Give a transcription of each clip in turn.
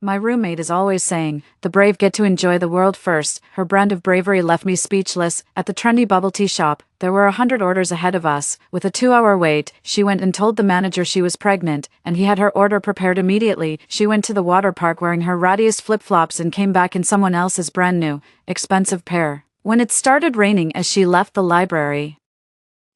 My roommate is always saying, the brave get to enjoy the world first. Her brand of bravery left me speechless. At the trendy bubble tea shop, there were 100 orders ahead of us. With a 2-hour wait, she went and told the manager she was pregnant, and he had her order prepared immediately. She went to the water park wearing her rattiest flip-flops and came back in someone else's brand new, expensive pair. When it started raining as she left the library,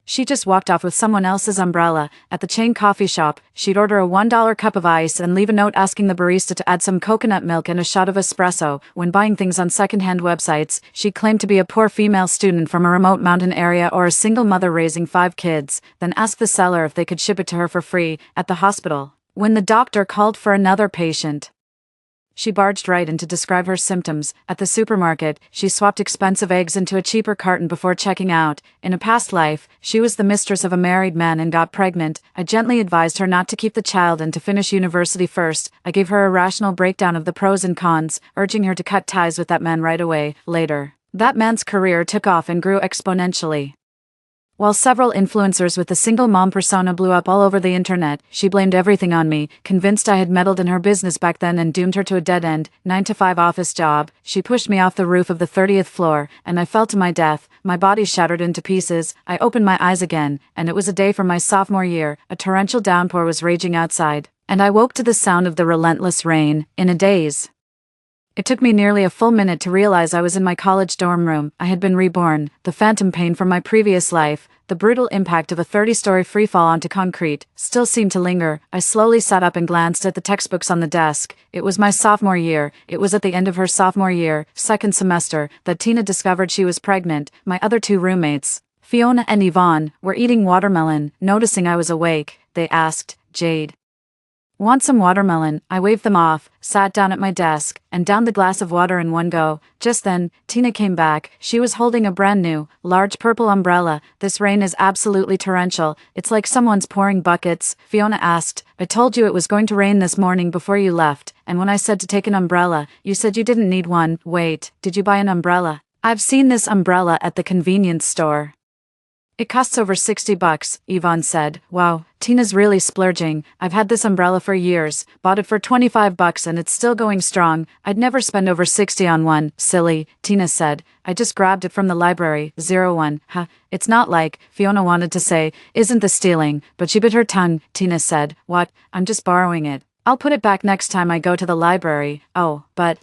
she just walked off with someone else's umbrella. At the chain coffee shop, she'd order a $1 cup of ice and leave a note asking the barista to add some coconut milk and a shot of espresso. When buying things on secondhand websites, she claimed to be a poor female student from a remote mountain area or a single mother raising 5 kids, then asked the seller if they could ship it to her for free. At the hospital, when the doctor called for another patient, she barged right in to describe her symptoms. At the supermarket, she swapped expensive eggs into a cheaper carton before checking out. In a past life, she was the mistress of a married man and got pregnant. I gently advised her not to keep the child and to finish university first. I gave her a rational breakdown of the pros and cons, urging her to cut ties with that man right away. Later, that man's career took off and grew exponentially. While several influencers with the single mom persona blew up all over the internet, she blamed everything on me, convinced I had meddled in her business back then and doomed her to a dead-end, 9-to-5 office job. She pushed me off the roof of the 30th floor, and I fell to my death. My body shattered into pieces. I opened my eyes again, and it was a day from my sophomore year. A torrential downpour was raging outside, and I woke to the sound of the relentless rain. In a daze, it took me nearly a full minute to realize I was in my college dorm room. I had been reborn. The phantom pain from my previous life, the brutal impact of a 30-story freefall onto concrete, still seemed to linger. I slowly sat up and glanced at the textbooks on the desk. It was my sophomore year. It was at the end of her sophomore year, second semester, that Tina discovered she was pregnant. My other 2 roommates, Fiona and Yvonne, were eating watermelon. Noticing I was awake, they asked, "Jade, want some watermelon?" I waved them off, sat down at my desk, and downed the glass of water in one go. Just then, Tina came back. She was holding a brand new, large purple umbrella. "This rain is absolutely torrential. It's like someone's pouring buckets." Fiona asked, "I told you it was going to rain this morning before you left, and when I said to take an umbrella, you said you didn't need one." "Wait, did you buy an umbrella?" "I've seen this umbrella at the convenience store. It costs over $60, Yvonne said. "Wow, Tina's really splurging. I've had this umbrella for years, bought it for $25 and it's still going strong. I'd never spend over $60 on one." "Silly," Tina said. "I just grabbed it from the library." 01. "Huh, it's not like," Fiona wanted to say, "isn't the stealing," but she bit her tongue. Tina said, "What? I'm just borrowing it. I'll put it back next time I go to the library." "Oh, but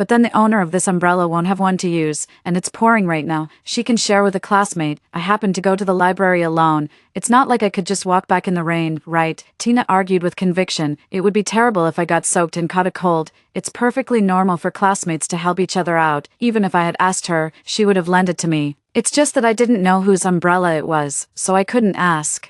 then the owner of this umbrella won't have one to use, and it's pouring right now. She can share with a classmate. I happened to go to the library alone. It's not like I could just walk back in the rain, right?" Tina argued with conviction. "It would be terrible if I got soaked and caught a cold. It's perfectly normal for classmates to help each other out. Even if I had asked her, she would have lent it to me. It's just that I didn't know whose umbrella it was, so I couldn't ask.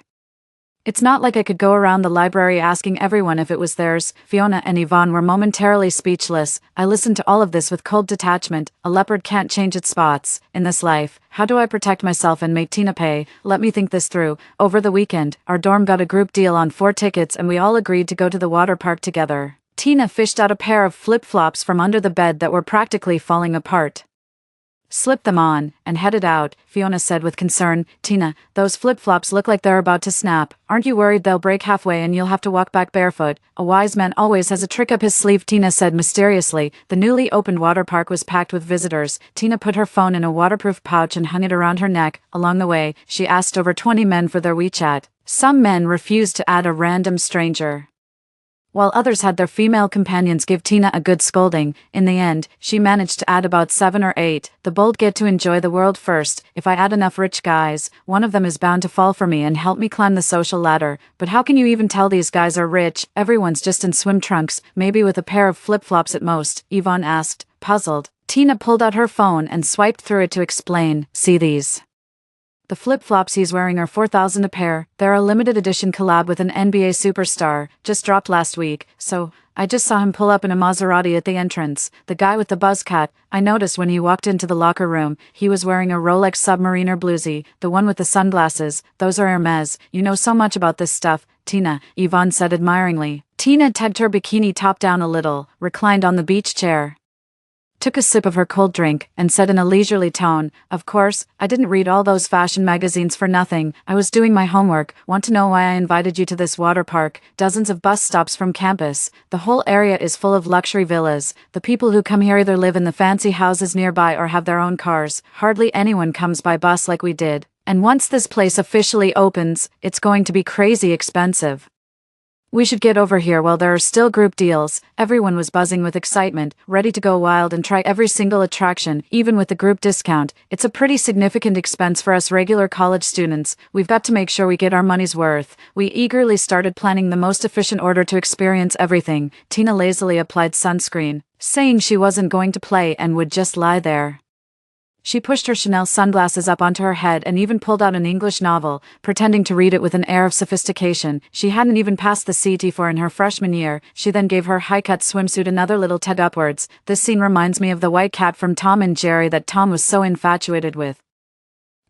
It's not like I could go around the library asking everyone if it was theirs." Fiona and Yvonne were momentarily speechless. I listened to all of this with cold detachment. A leopard can't change its spots. In this life, how do I protect myself and make Tina pay? Let me think this through. Over the weekend, our dorm got a group deal on 4 tickets and we all agreed to go to the water park together. Tina fished out a pair of flip-flops from under the bed that were practically falling apart, slipped them on, and headed out. Fiona said with concern, "Tina, those flip-flops look like they're about to snap. Aren't you worried they'll break halfway and you'll have to walk back barefoot?" "A wise man always has a trick up his sleeve," Tina said mysteriously. The newly opened water park was packed with visitors. Tina put her phone in a waterproof pouch and hung it around her neck. Along the way, she asked over 20 men for their WeChat. Some men refused to add a random stranger, while others had their female companions give Tina a good scolding. In the end, she managed to add about 7 or 8. The bold get to enjoy the world first. If I add enough rich guys, one of them is bound to fall for me and help me climb the social ladder. But how can you even tell these guys are rich? Everyone's just in swim trunks, maybe with a pair of flip-flops at most, Yvonne asked, puzzled. Tina pulled out her phone and swiped through it to explain. "See these? The flip-flops he's wearing are $4,000 a pair. They're a limited edition collab with an NBA superstar, just dropped last week, so I just saw him pull up in a Maserati at the entrance. The guy with the buzz cut, I noticed when he walked into the locker room, he was wearing a Rolex Submariner bluesy. The one with the sunglasses, those are Hermes. You know so much about this stuff, Tina," Yvonne said admiringly. Tina tugged her bikini top down a little, reclined on the beach chair. took a sip of her cold drink, and said in a leisurely tone, "Of course, I didn't read all those fashion magazines for nothing. I was doing my homework. Want to know why I invited you to this water park? Dozens of bus stops from campus. The whole area is full of luxury villas. The people who come here either live in the fancy houses nearby or have their own cars. Hardly anyone comes by bus like we did. And once this place officially opens, it's going to be crazy expensive. We should get over here while there are still group deals." Everyone was buzzing with excitement, ready to go wild and try every single attraction, even with the group discount. It's a pretty significant expense for us regular college students. We've got to make sure we get our money's worth. We eagerly started planning the most efficient order to experience everything. Tina lazily applied sunscreen, saying she wasn't going to play and would just lie there. She pushed her Chanel sunglasses up onto her head and even pulled out an English novel, pretending to read it with an air of sophistication. She hadn't even passed the CT4 in her freshman year. She then gave her high-cut swimsuit another little tug upwards. This scene reminds me of the white cat from Tom and Jerry that Tom was so infatuated with.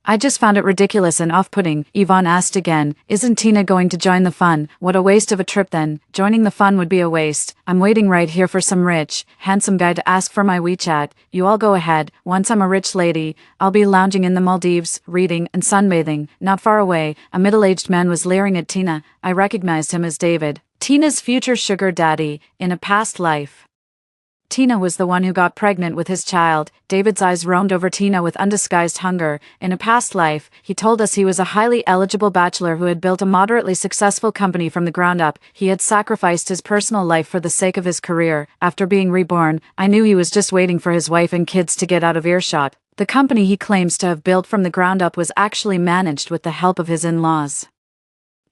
"I just found it ridiculous and off-putting," Yvonne asked again. "Isn't Tina going to join the fun?" "What a waste of a trip then. Joining the fun would be a waste. I'm waiting right here for some rich, handsome guy to ask for my WeChat. You all go ahead. Once I'm a rich lady, I'll be lounging in the Maldives, reading and sunbathing." Not far away, a middle-aged man was leering at Tina. I recognized him as David, Tina's future sugar daddy, in a past life. Tina was the one who got pregnant with his child. David's eyes roamed over Tina with undisguised hunger. In a past life, he told us he was a highly eligible bachelor who had built a moderately successful company from the ground up. He had sacrificed his personal life for the sake of his career. After being reborn, I knew he was just waiting for his wife and kids to get out of earshot. The company he claims to have built from the ground up was actually managed with the help of his in-laws.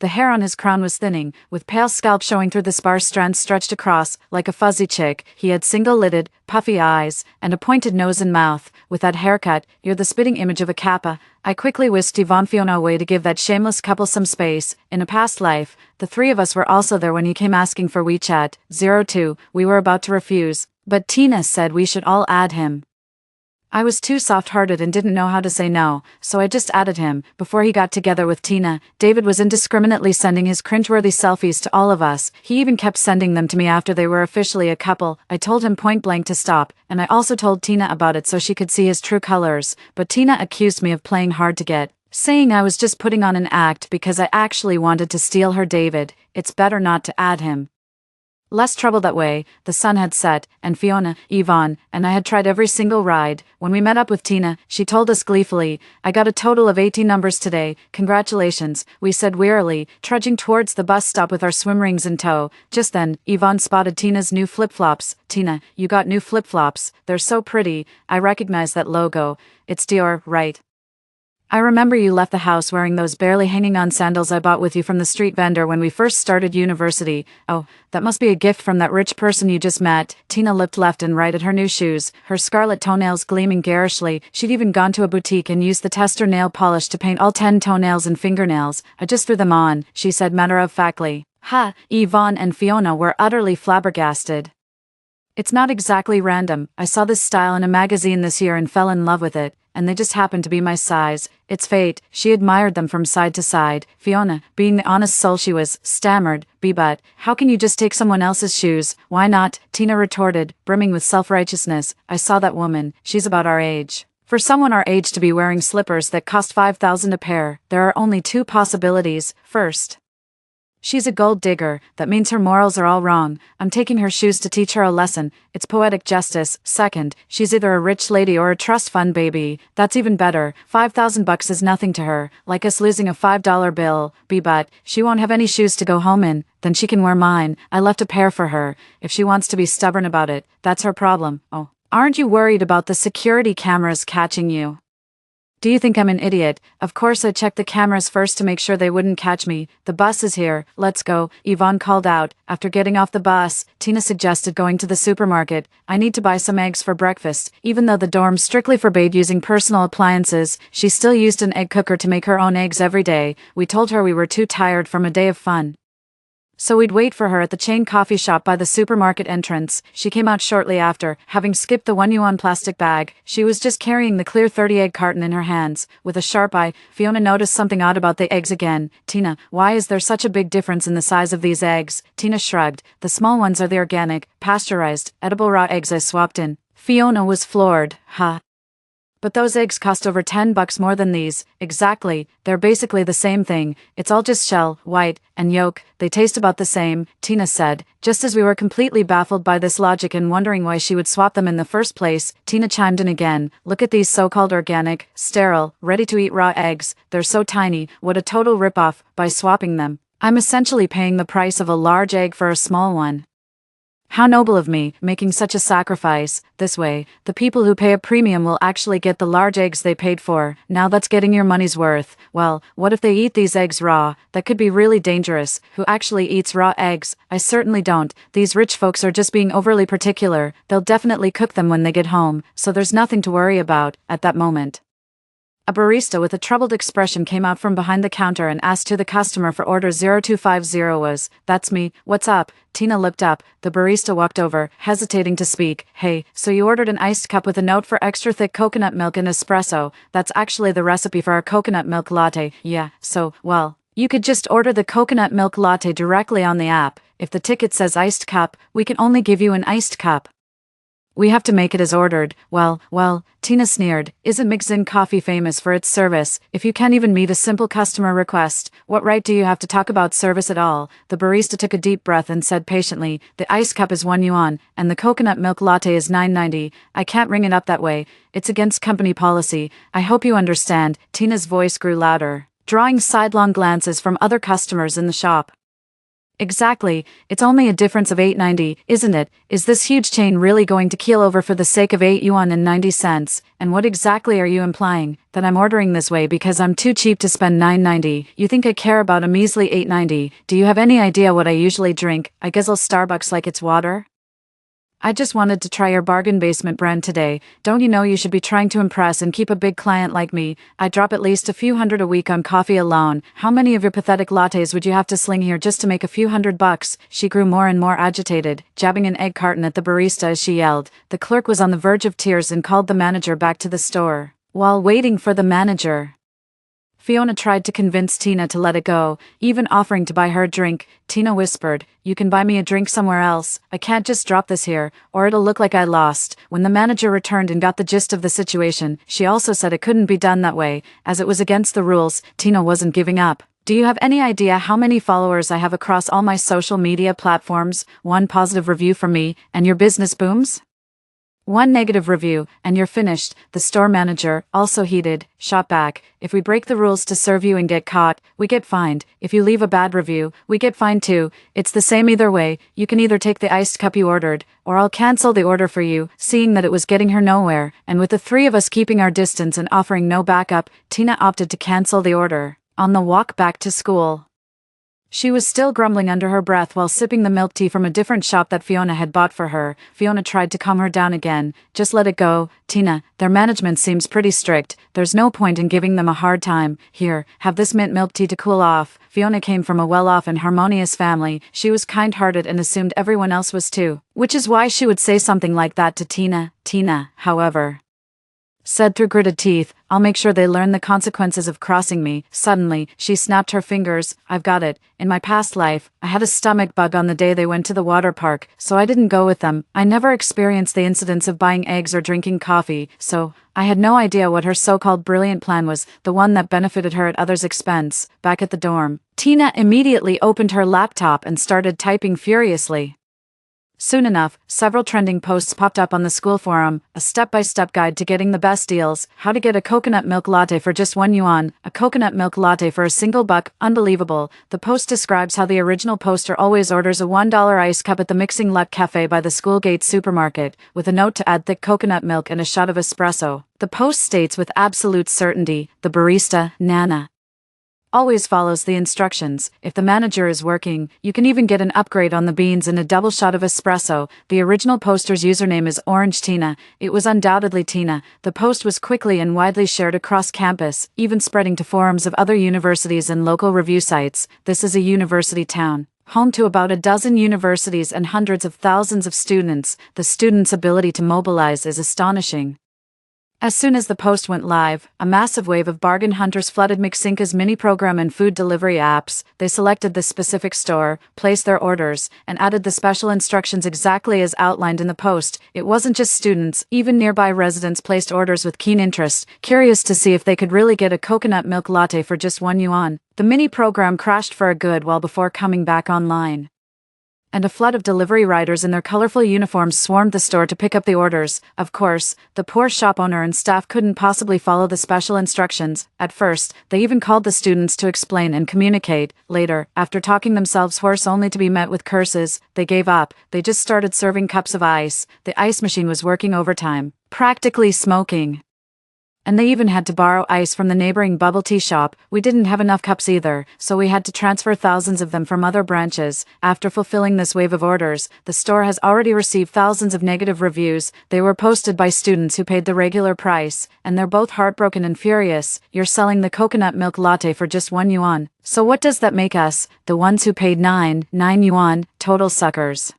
The hair on his crown was thinning, with pale scalp showing through the sparse strands stretched across, like a fuzzy chick. He had single-lidded, puffy eyes, and a pointed nose and mouth. With that haircut, you're the spitting image of a kappa. I quickly whisked Yvonne Fiona away to give that shameless couple some space. In a past life, the three of us were also there when he came asking for WeChat. 02, we were about to refuse, but Tina said we should all add him. I was too soft-hearted and didn't know how to say no, so I just added him. Before he got together with Tina, David was indiscriminately sending his cringeworthy selfies to all of us. He even kept sending them to me after they were officially a couple. I told him point-blank to stop, and I also told Tina about it so she could see his true colors, but Tina accused me of playing hard to get, saying I was just putting on an act because I actually wanted to steal her David. It's better not to add him. Less trouble that way. The sun had set, and Fiona, Yvonne, and I had tried every single ride. When we met up with Tina, she told us gleefully, "I got a total of 18 numbers today. Congratulations," we said wearily, trudging towards the bus stop with our swim rings in tow. Just then, Yvonne spotted Tina's new flip-flops. "Tina, you got new flip-flops. They're so pretty." I recognize that logo. It's Dior, right? "I remember you left the house wearing those barely hanging on sandals I bought with you from the street vendor when we first started university. Oh, that must be a gift from that rich person you just met." Tina looked left and right at her new shoes, her scarlet toenails gleaming garishly. She'd even gone to a boutique and used the tester nail polish to paint all 10 toenails and fingernails. "I just threw them on," she said matter-of-factly. Ha! Yvonne and Fiona were utterly flabbergasted. "It's not exactly random. I saw this style in a magazine this year and fell in love with it, and they just happened to be my size. It's fate." She admired them from side to side. Fiona, being the honest soul she was, stammered, "But how can you just take someone else's shoes?" "Why not?" Tina retorted, brimming with self-righteousness. "I saw that woman. She's about our age. For someone our age to be wearing slippers that cost $5,000 a pair, there are only two possibilities. First, she's a gold digger. That means her morals are all wrong. I'm taking her shoes to teach her a lesson. It's poetic justice. Second, she's either a rich lady or a trust fund baby. That's even better. $5,000 is nothing to her, like us losing a $5 bill. But she won't have any shoes to go home in. Then she can wear mine. I left a pair for her. If she wants to be stubborn about it, that's her problem." "Oh, aren't you worried about the security cameras catching you?" "Do you think I'm an idiot? Of course I checked the cameras first to make sure they wouldn't catch me. The bus is here. Let's go," Yvonne called out. After getting off the bus, Tina suggested going to the supermarket. "I need to buy some eggs for breakfast." Even though the dorm strictly forbade using personal appliances, she still used an egg cooker to make her own eggs every day. We told her we were too tired from a day of fun, so we'd wait for her at the chain coffee shop by the supermarket entrance. She came out shortly after, having skipped the one-yuan plastic bag. She was just carrying the clear 30-egg carton in her hands. With a sharp eye, Fiona noticed something odd about the eggs again. "Tina, why is there such a big difference in the size of these eggs?" Tina shrugged. "The small ones are the organic, pasteurized, edible raw eggs I swapped in." Fiona was floored. Huh. But those eggs cost over $10 more than these. Exactly, they're basically the same thing. It's all just shell, white, and yolk. They taste about the same, Tina said. Just as we were completely baffled by this logic and wondering why she would swap them in the first place, Tina chimed in again. Look at these so-called organic, sterile, ready-to-eat raw eggs. They're so tiny. What a total rip-off. By swapping them, I'm essentially paying the price of a large egg for a small one. How noble of me, making such a sacrifice. This way, the people who pay a premium will actually get the large eggs they paid for. Now that's getting your money's worth. Well, what if they eat these eggs raw? That could be really dangerous. Who actually eats raw eggs? I certainly don't. These rich folks are just being overly particular. They'll definitely cook them when they get home, so there's nothing to worry about at that moment. A barista with a troubled expression came out from behind the counter and asked who the customer for order 0250 was. That's me. What's up? Tina looked up. The barista walked over, hesitating to speak. Hey, so you ordered an iced cup with a note for extra thick coconut milk and espresso. That's actually the recipe for our coconut milk latte. Yeah, so, well, you could just order the coconut milk latte directly on the app. If the ticket says iced cup, we can only give you an iced cup. We have to make it as ordered. Well, Tina sneered. Isn't Mixin Coffee famous for its service? If you can't even meet a simple customer request, what right do you have to talk about service at all? The barista took a deep breath and said patiently, the iced cup is €1, and the coconut milk latte is $9.90. I can't ring it up that way. It's against company policy. I hope you understand. Tina's voice grew louder, drawing sidelong glances from other customers in the shop. Exactly, it's only a difference of $8.90, isn't it? Is this huge chain really going to keel over for the sake of €8.90? And what exactly are you implying? That I'm ordering this way because I'm too cheap to spend $9.90? You think I care about a measly $8.90? Do you have any idea what I usually drink? I guzzle Starbucks like it's water? I just wanted to try your bargain basement brand today. Don't you know you should be trying to impress and keep a big client like me? I drop at least a few hundred a week on coffee alone. How many of your pathetic lattes would you have to sling here just to make a few $100? She grew more and more agitated, jabbing an egg carton at the barista as she yelled. The clerk was on the verge of tears and called the manager back to the store. While waiting for the manager, Fiona tried to convince Tina to let it go, even offering to buy her a drink. Tina whispered, you can buy me a drink somewhere else. I can't just drop this here, or it'll look like I lost. When the manager returned and got the gist of the situation, she also said it couldn't be done that way, as it was against the rules. Tina wasn't giving up. Do you have any idea how many followers I have across all my social media platforms? One positive review from me, and your business booms? One negative review, and you're finished. The store manager, also heated, shot back. If we break the rules to serve you and get caught, we get fined. If you leave a bad review, we get fined too. It's the same either way. You can either take the iced cup you ordered, or I'll cancel the order for you. Seeing that it was getting her nowhere, and with the three of us keeping our distance and offering no backup, Tina opted to cancel the order. On the walk back to school, she was still grumbling under her breath while sipping the milk tea from a different shop that Fiona had bought for her. Fiona tried to calm her down again. Just let it go, Tina. Their management seems pretty strict. There's no point in giving them a hard time. Here, have this mint milk tea to cool off. Fiona came from a well-off and harmonious family. She was kind-hearted and assumed everyone else was too, which is why she would say something like that to Tina. Tina, however, said through gritted teeth, I'll make sure they learn the consequences of crossing me. Suddenly, she snapped her fingers. I've got it. In my past life, I had a stomach bug on the day they went to the water park, so I didn't go with them. I never experienced the incidents of buying eggs or drinking coffee, so I had no idea what her so-called brilliant plan was, the one that benefited her at others' expense. Back at the dorm, Tina immediately opened her laptop and started typing furiously. Soon enough, several trending posts popped up on the school forum, a step-by-step guide to getting the best deals, how to get a coconut milk latte for just €1, a coconut milk latte for a single buck, unbelievable. The post describes how the original poster always orders a $1 iced cup at the Mixing Luck Cafe by the School Gate supermarket, with a note to add thick coconut milk and a shot of espresso. The post states with absolute certainty, the barista, Nana, always follows the instructions. If the manager is working, you can even get an upgrade on the beans and a double shot of espresso. The original poster's username is Orange Tina. It was undoubtedly Tina. The post was quickly and widely shared across campus, even spreading to forums of other universities and local review sites. This is a university town, home to about a dozen universities and hundreds of thousands of students. The students' ability to mobilize is astonishing. As soon as the post went live, a massive wave of bargain hunters flooded Mixinca's mini program and food delivery apps. They selected the specific store, placed their orders, and added the special instructions exactly as outlined in the post. It wasn't just students, even nearby residents placed orders with keen interest, curious to see if they could really get a coconut milk latte for just €1. The mini program crashed for a good while before coming back online, and a flood of delivery riders in their colorful uniforms swarmed the store to pick up the orders. Of course, the poor shop owner and staff couldn't possibly follow the special instructions. At first, they even called the students to explain and communicate. Later, after talking themselves hoarse only to be met with curses, they gave up. They just started serving cups of ice. The ice machine was working overtime, practically smoking. And they even had to borrow ice from the neighboring bubble tea shop. We didn't have enough cups either, so we had to transfer thousands of them from other branches. After fulfilling this wave of orders, the store has already received thousands of negative reviews. They were posted by students who paid the regular price, and they're both heartbroken and furious. You're selling the coconut milk latte for just €1. So what does that make us? The ones who paid 9 yuan, total suckers.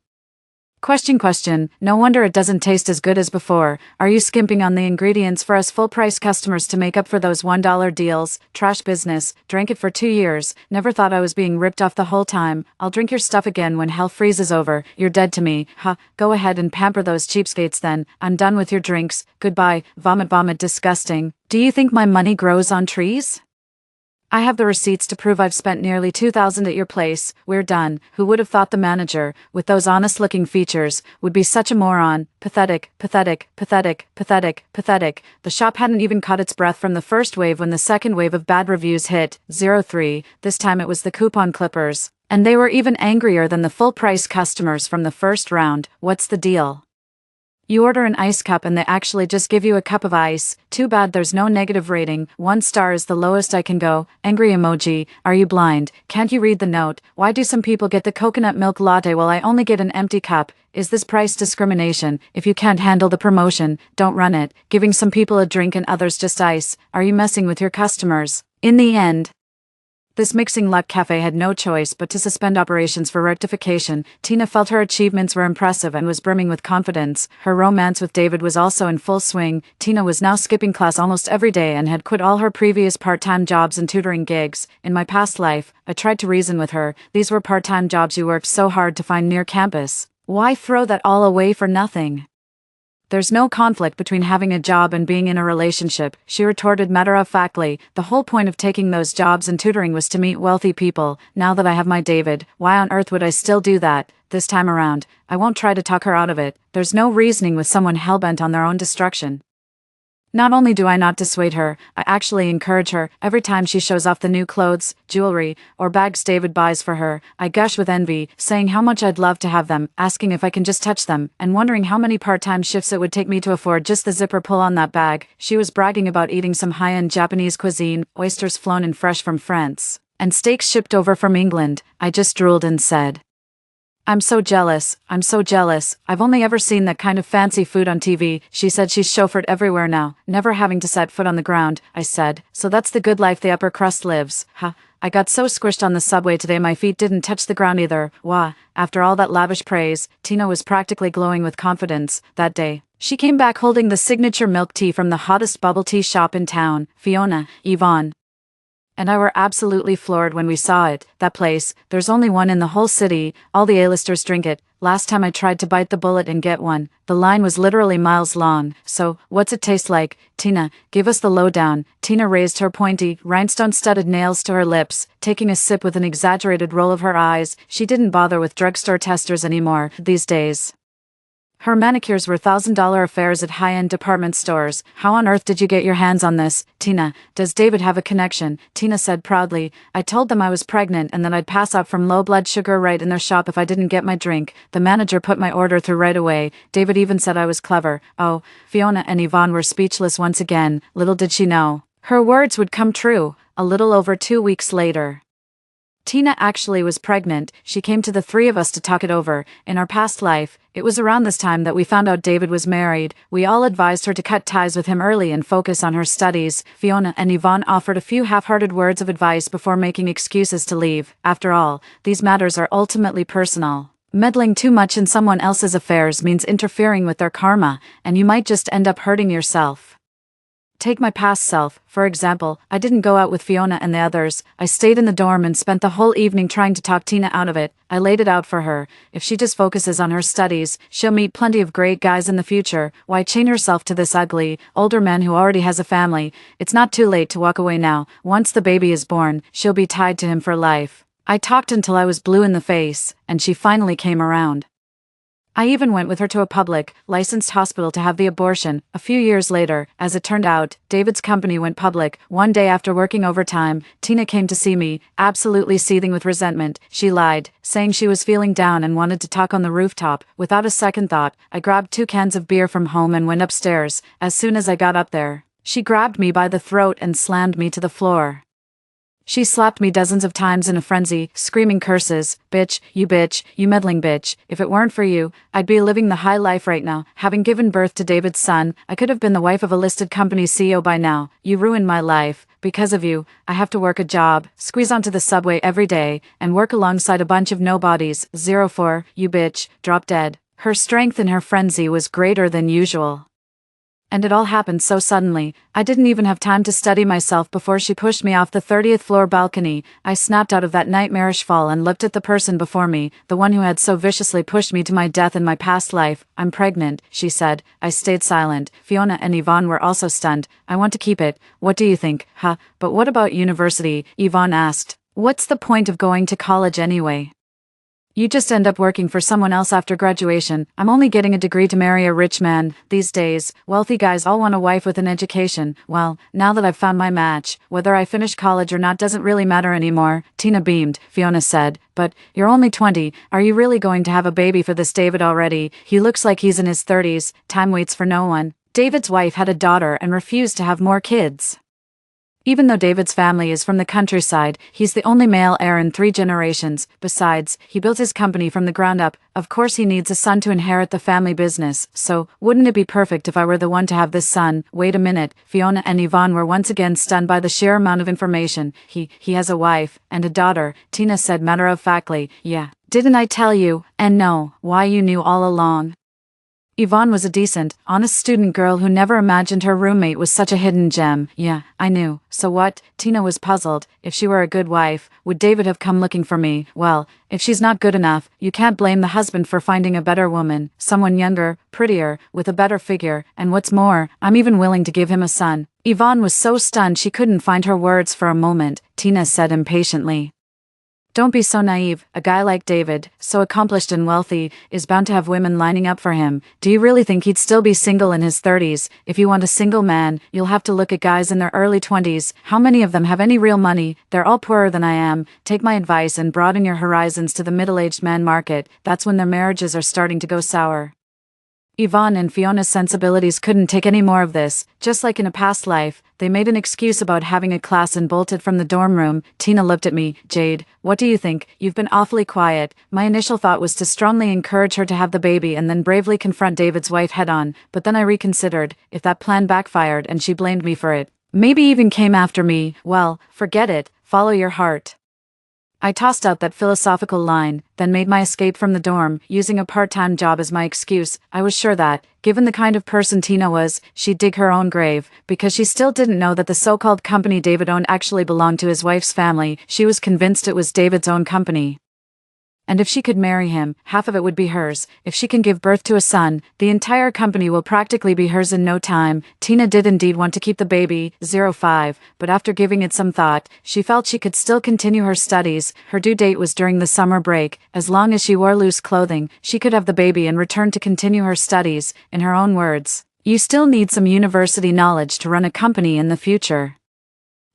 Question. No wonder it doesn't taste as good as before. Are you skimping on the ingredients for us full-price customers to make up for those $1 deals? Trash business. Drank it for 2 years. Never thought I was being ripped off the whole time. I'll drink your stuff again when hell freezes over. You're dead to me. Go ahead and pamper those cheapskates then. I'm done with your drinks. Goodbye. Vomit. Disgusting. Do you think my money grows on trees? I have the receipts to prove I've spent nearly $2,000 at your place. We're done. Who would have thought the manager, with those honest-looking features, would be such a moron? Pathetic. The shop hadn't even caught its breath from the first wave when the second wave of bad reviews hit. 03. This time it was the coupon clippers. And they were even angrier than the full-price customers from the first round. What's the deal? You order an ice cup and they actually just give you a cup of ice. Too bad there's no negative rating. 1 star is the lowest I can go. Angry emoji. Are you blind? Can't you read the note? Why do some people get the coconut milk latte while I only get an empty cup? Is this price discrimination? If you can't handle the promotion, don't run it. Giving some people a drink and others just ice. Are you messing with your customers? In the end, this Mixing Luck Cafe had no choice but to suspend operations for rectification. Tina felt her achievements were impressive and was brimming with confidence. Her romance with David was also in full swing. Tina was now skipping class almost every day and had quit all her previous part-time jobs and tutoring gigs. In my past life, I tried to reason with her. These were part-time jobs you worked so hard to find near campus. Why throw that all away for nothing? There's no conflict between having a job and being in a relationship, she retorted matter-of-factly. The whole point of taking those jobs and tutoring was to meet wealthy people. Now that I have my David, why on earth would I still do that? This time around, I won't try to talk her out of it. There's no reasoning with someone hellbent on their own destruction. Not only do I not dissuade her, I actually encourage her. Every time she shows off the new clothes, jewelry, or bags David buys for her, I gush with envy, saying how much I'd love to have them, asking if I can just touch them, and wondering how many part-time shifts it would take me to afford just the zipper pull on that bag. She was bragging about eating some high-end Japanese cuisine, oysters flown in fresh from France, and steaks shipped over from England. I just drooled and said, I'm so jealous. I've only ever seen that kind of fancy food on TV. She said she's chauffeured everywhere now, never having to set foot on the ground. I said, so that's the good life the upper crust lives. I got so squished on the subway today my feet didn't touch the ground either. Wah. After all that lavish praise, Tina was practically glowing with confidence. That day, she came back holding the signature milk tea from the hottest bubble tea shop in town. Fiona, Yvonne, and I were absolutely floored when we saw it. That place, there's only one in the whole city. All the A-listers drink it. Last time I tried to bite the bullet and get one, the line was literally miles long. So, what's it taste like? Tina, give us the lowdown. Tina raised her pointy, rhinestone-studded nails to her lips, taking a sip with an exaggerated roll of her eyes. She didn't bother with drugstore testers anymore these days. Her manicures were $1,000 affairs at high-end department stores. How on earth did you get your hands on this? Tina, does David have a connection? Tina said proudly. I told them I was pregnant and that I'd pass out from low blood sugar right in their shop if I didn't get my drink. The manager put my order through right away. David even said I was clever. Oh, Fiona and Yvonne were speechless once again. Little did she know her words would come true. A little over 2 weeks later, Tina actually was pregnant. She came to the three of us to talk it over. In our past life, it was around this time that we found out David was married. We all advised her to cut ties with him early and focus on her studies. Fiona and Yvonne offered a few half-hearted words of advice before making excuses to leave. After all, these matters are ultimately personal. Meddling too much in someone else's affairs means interfering with their karma, and you might just end up hurting yourself. Take my past self, for example. I didn't go out with Fiona and the others. I stayed in the dorm and spent the whole evening trying to talk Tina out of it. I laid it out for her. If she just focuses on her studies, she'll meet plenty of great guys in the future. Why chain herself to this ugly, older man who already has a family? It's not too late to walk away now. Once the baby is born, she'll be tied to him for life. I talked until I was blue in the face, and she finally came around. I even went with her to a public, licensed hospital to have the abortion. A few years later, as it turned out, David's company went public. One day after working overtime, Tina came to see me, absolutely seething with resentment. She lied, saying she was feeling down and wanted to talk on the rooftop. Without a second thought, I grabbed 2 cans of beer from home and went upstairs. As soon as I got up there, she grabbed me by the throat and slammed me to the floor. She slapped me dozens of times in a frenzy, screaming curses. Bitch, you meddling bitch. If it weren't for you, I'd be living the high life right now. Having given birth to David's son, I could have been the wife of a listed company CEO by now. You ruined my life. Because of you, I have to work a job, squeeze onto the subway every day, and work alongside a bunch of nobodies. 04, you bitch, drop dead. Her strength in her frenzy was greater than usual. And it all happened so suddenly. I didn't even have time to study myself before she pushed me off the 30th floor balcony. I snapped out of that nightmarish fall and looked at the person before me, the one who had so viciously pushed me to my death in my past life. I'm pregnant, she said. I stayed silent. Fiona and Yvonne were also stunned. I want to keep it. What do you think? Huh? But what about university? Yvonne asked. What's the point of going to college anyway? You just end up working for someone else after graduation. I'm only getting a degree to marry a rich man. These days, wealthy guys all want a wife with an education. Well, now that I've found my match, whether I finish college or not doesn't really matter anymore. Tina beamed. Fiona said, but you're only 20. Are you really going to have a baby for this David already? He looks like he's in his 30s. Time waits for no one. David's wife had a daughter and refused to have more kids. Even though David's family is from the countryside, he's the only male heir in 3 generations. Besides, he built his company from the ground up. Of course he needs a son to inherit the family business. So, wouldn't it be perfect if I were the one to have this son? Wait a minute. Fiona and Yvonne were once again stunned by the sheer amount of information. He has a wife and a daughter, Tina said matter-of-factly. Yeah. Didn't I tell you? And no, why you knew all along. Yvonne was a decent, honest student girl who never imagined her roommate was such a hidden gem. Yeah, I knew. So what? Tina was puzzled. If she were a good wife, would David have come looking for me? Well, if she's not good enough, you can't blame the husband for finding a better woman. Someone younger, prettier, with a better figure, and what's more, I'm even willing to give him a son. Yvonne was so stunned she couldn't find her words for a moment. Tina said impatiently. Don't be so naive. A guy like David, so accomplished and wealthy, is bound to have women lining up for him. Do you really think he'd still be single in his 30s? If you want a single man, you'll have to look at guys in their early 20s. How many of them have any real money? They're all poorer than I am. Take my advice and broaden your horizons to the middle-aged man market. That's when their marriages are starting to go sour. Yvonne and Fiona's sensibilities couldn't take any more of this. Just like in a past life, they made an excuse about having a class and bolted from the dorm room. Tina looked at me. Jade, what do you think? You've been awfully quiet. My initial thought was to strongly encourage her to have the baby and then bravely confront David's wife head-on, but then I reconsidered. If that plan backfired and she blamed me for it, maybe even came after me, well, forget it. Follow your heart. I tossed out that philosophical line, then made my escape from the dorm, using a part-time job as my excuse. I was sure that, given the kind of person Tina was, she'd dig her own grave, because she still didn't know that the so-called company David owned actually belonged to his wife's family. She was convinced it was David's own company. And if she could marry him, half of it would be hers. If she can give birth to a son, the entire company will practically be hers in no time. Tina did indeed want to keep the baby, 05, but after giving it some thought, she felt she could still continue her studies. Her due date was during the summer break. As long as she wore loose clothing, she could have the baby and return to continue her studies. In her own words, you still need some university knowledge to run a company in the future.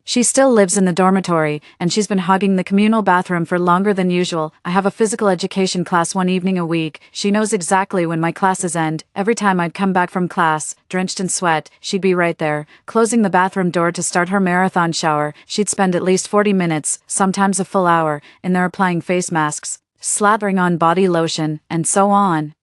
She still lives in the dormitory, and she's been hogging the communal bathroom for longer than usual. I have a physical education class one evening a week. She knows exactly when my classes end. Every time I'd come back from class, drenched in sweat, she'd be right there, closing the bathroom door to start her marathon shower. She'd spend at least 40 minutes, sometimes a full hour, in there applying face masks, slathering on body lotion, and so on.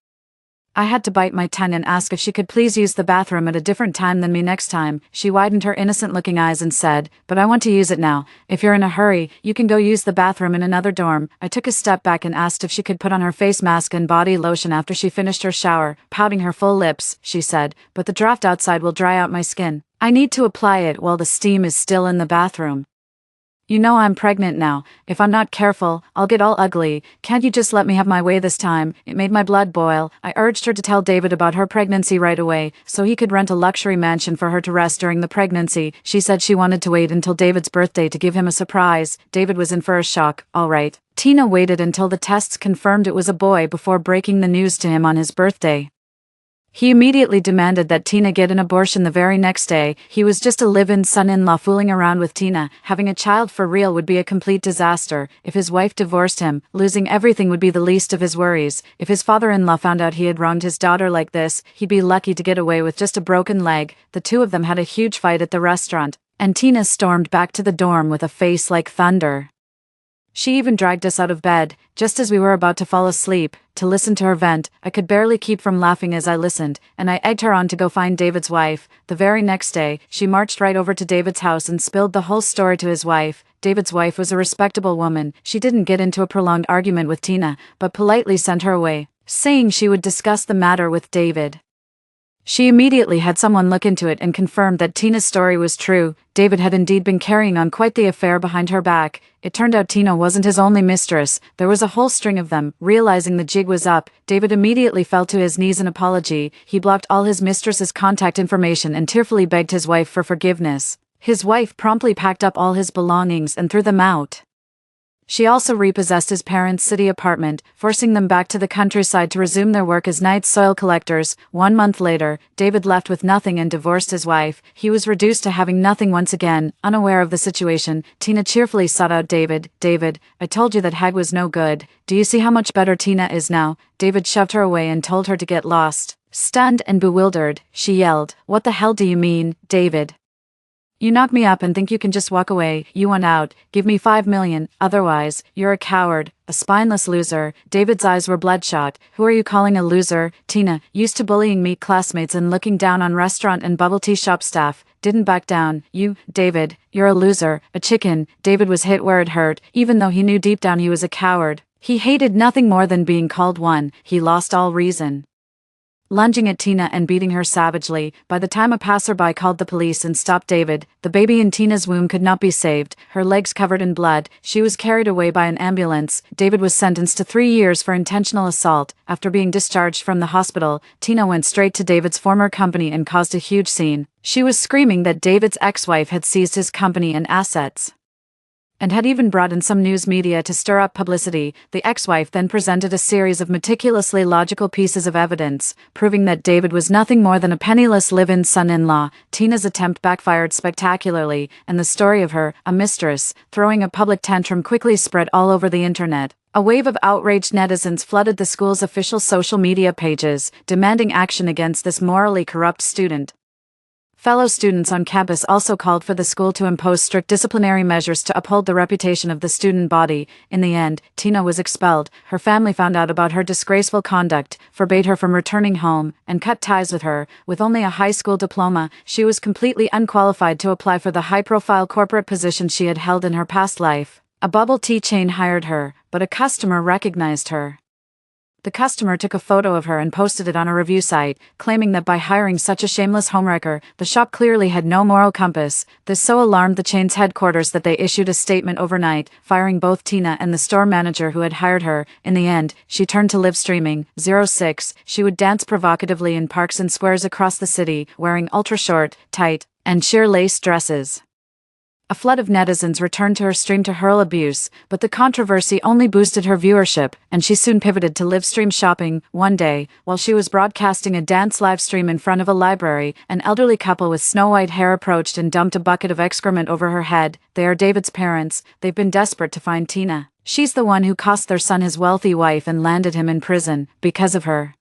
I had to bite my tongue and ask if she could please use the bathroom at a different time than me next time. She widened her innocent-looking eyes and said, "But I want to use it now. If you're in a hurry, you can go use the bathroom in another dorm." I took a step back and asked if she could put on her face mask and body lotion after she finished her shower. Pouting her full lips, she said, "But the draft outside will dry out my skin." I need to apply it while the steam is still in the bathroom. You know I'm pregnant now. If I'm not careful, I'll get all ugly. Can't you just let me have my way this time? It made my blood boil. I urged her to tell David about her pregnancy right away, so he could rent a luxury mansion for her to rest during the pregnancy. She said she wanted to wait until David's birthday to give him a surprise. David was in for a shock, all right. Tina waited until the tests confirmed it was a boy before breaking the news to him on his birthday. He immediately demanded that Tina get an abortion the very next day. He was just a live-in son-in-law fooling around with Tina. Having a child for real would be a complete disaster. If his wife divorced him, losing everything would be the least of his worries. If his father-in-law found out he had wronged his daughter like this, he'd be lucky to get away with just a broken leg. The two of them had a huge fight at the restaurant, and Tina stormed back to the dorm with a face like thunder. She even dragged us out of bed, just as we were about to fall asleep, to listen to her vent. I could barely keep from laughing as I listened, and I egged her on to go find David's wife. The very next day, she marched right over to David's house and spilled the whole story to his wife. David's wife was a respectable woman. She didn't get into a prolonged argument with Tina, but politely sent her away, saying she would discuss the matter with David. She immediately had someone look into it and confirmed that Tina's story was true. David had indeed been carrying on quite the affair behind her back. It turned out Tina wasn't his only mistress. There was a whole string of them. Realizing the jig was up, David immediately fell to his knees in apology. He blocked all his mistress's contact information and tearfully begged his wife for forgiveness. His wife promptly packed up all his belongings and threw them out. She also repossessed his parents' city apartment, forcing them back to the countryside to resume their work as night soil collectors. 1 month later, David left with nothing and divorced his wife. He was reduced to having nothing once again. Unaware of the situation, Tina cheerfully sought out David. "David, I told you that hag was no good. Do you see how much better Tina is now?" David shoved her away and told her to get lost. Stunned and bewildered, she yelled, "What the hell do you mean, David? You knock me up and think you can just walk away. You want out. Give me 5 million. Otherwise, you're a coward, a spineless loser." David's eyes were bloodshot. "Who are you calling a loser?" Tina, used to bullying me classmates and looking down on restaurant and bubble tea shop staff, didn't back down. "You, David, you're a loser, a chicken." David was hit where it hurt, even though he knew deep down he was a coward. He hated nothing more than being called one. He lost all reason. Lunging at Tina and beating her savagely. By the time a passerby called the police and stopped David, the baby in Tina's womb could not be saved, her legs covered in blood. She was carried away by an ambulance. David was sentenced to 3 years for intentional assault. After being discharged from the hospital, Tina went straight to David's former company and caused a huge scene. She was screaming that David's ex-wife had seized his company and assets, and had even brought in some news media to stir up publicity. The ex-wife then presented a series of meticulously logical pieces of evidence, proving that David was nothing more than a penniless live-in son-in-law. Tina's attempt backfired spectacularly, and the story of her, a mistress, throwing a public tantrum quickly spread all over the internet. A wave of outraged netizens flooded the school's official social media pages, demanding action against this morally corrupt student. Fellow students on campus also called for the school to impose strict disciplinary measures to uphold the reputation of the student body. In the end, Tina was expelled. Her family found out about her disgraceful conduct, forbade her from returning home, and cut ties with her. With only a high school diploma, she was completely unqualified to apply for the high-profile corporate position she had held in her past life. A bubble tea chain hired her, but a customer recognized her. The customer took a photo of her and posted it on a review site, claiming that by hiring such a shameless homewrecker, the shop clearly had no moral compass. This so alarmed the chain's headquarters that they issued a statement overnight, firing both Tina and the store manager who had hired her. In the end, she turned to live streaming. 06, she would dance provocatively in parks and squares across the city, wearing ultra-short, tight, and sheer lace dresses. A flood of netizens returned to her stream to hurl abuse, but the controversy only boosted her viewership, and she soon pivoted to live stream shopping. One day, while she was broadcasting a dance live stream in front of a library, an elderly couple with snow-white hair approached and dumped a bucket of excrement over her head. They are David's parents. They've been desperate to find Tina. She's the one who cost their son his wealthy wife and landed him in prison. Because of her,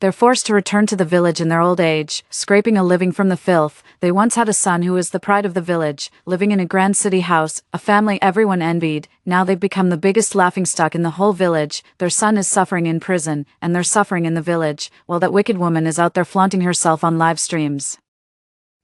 they're forced to return to the village in their old age, scraping a living from the filth. They once had a son who was the pride of the village, living in a grand city house, a family everyone envied. Now they've become the biggest laughingstock in the whole village. Their son is suffering in prison, and they're suffering in the village, while that wicked woman is out there flaunting herself on live streams.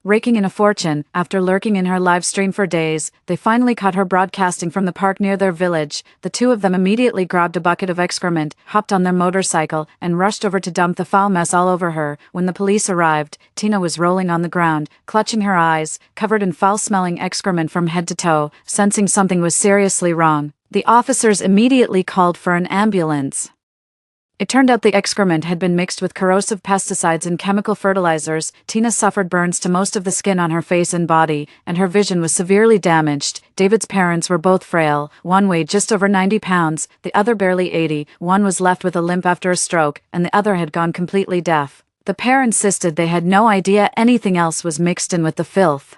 Raking in a fortune, after lurking in her live stream for days, they finally caught her broadcasting from the park near their village. The two of them immediately grabbed a bucket of excrement, hopped on their motorcycle, and rushed over to dump the foul mess all over her. When the police arrived, Tina was rolling on the ground, clutching her eyes, covered in foul-smelling excrement from head to toe, sensing something was seriously wrong. The officers immediately called for an ambulance. It turned out the excrement had been mixed with corrosive pesticides and chemical fertilizers. Tina suffered burns to most of the skin on her face and body, and her vision was severely damaged. David's parents were both frail. One weighed just over 90 pounds, the other barely 80. One was left with a limp after a stroke, and the other had gone completely deaf. The pair insisted they had no idea anything else was mixed in with the filth.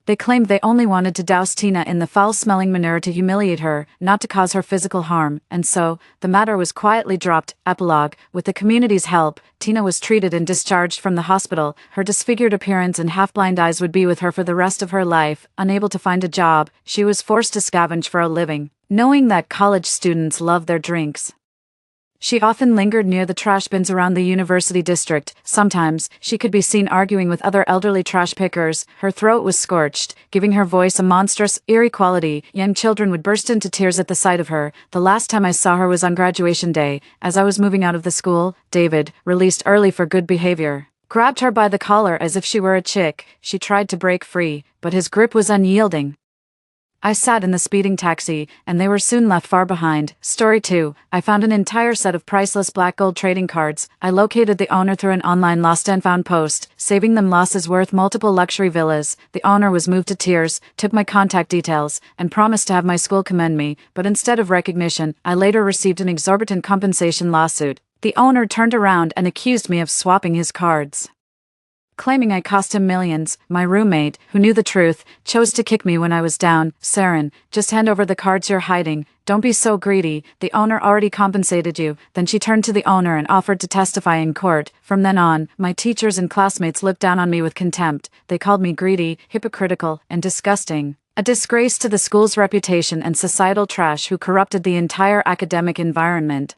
They claimed they only wanted to douse Tina in the foul-smelling manure to humiliate her, not to cause her physical harm, and so, the matter was quietly dropped. Epilogue. With the community's help, Tina was treated and discharged from the hospital. Her disfigured appearance and half-blind eyes would be with her for the rest of her life. Unable to find a job, she was forced to scavenge for a living, knowing that college students love their drinks. She often lingered near the trash bins around the university district. Sometimes, she could be seen arguing with other elderly trash pickers. Her throat was scorched, giving her voice a monstrous, eerie quality. Young children would burst into tears at the sight of her. The last time I saw her was on graduation day. As I was moving out of the school, David, released early for good behavior, grabbed her by the collar as if she were a chick. She tried to break free, but his grip was unyielding. I sat in the speeding taxi, and they were soon left far behind. Story 2. I found an entire set of priceless black gold trading cards. I located the owner through an online lost and found post, saving them losses worth multiple luxury villas. The owner was moved to tears, took my contact details, and promised to have my school commend me, but instead of recognition, I later received an exorbitant compensation lawsuit. The owner turned around and accused me of swapping his cards, claiming I cost him millions. My roommate, who knew the truth, chose to kick me when I was down. Saren, just hand over the cards you're hiding. Don't be so greedy. The owner already compensated you. Then she turned to the owner and offered to testify in court. From then on, my teachers and classmates looked down on me with contempt. They called me greedy, hypocritical, and disgusting. A disgrace to the school's reputation and societal trash who corrupted the entire academic environment.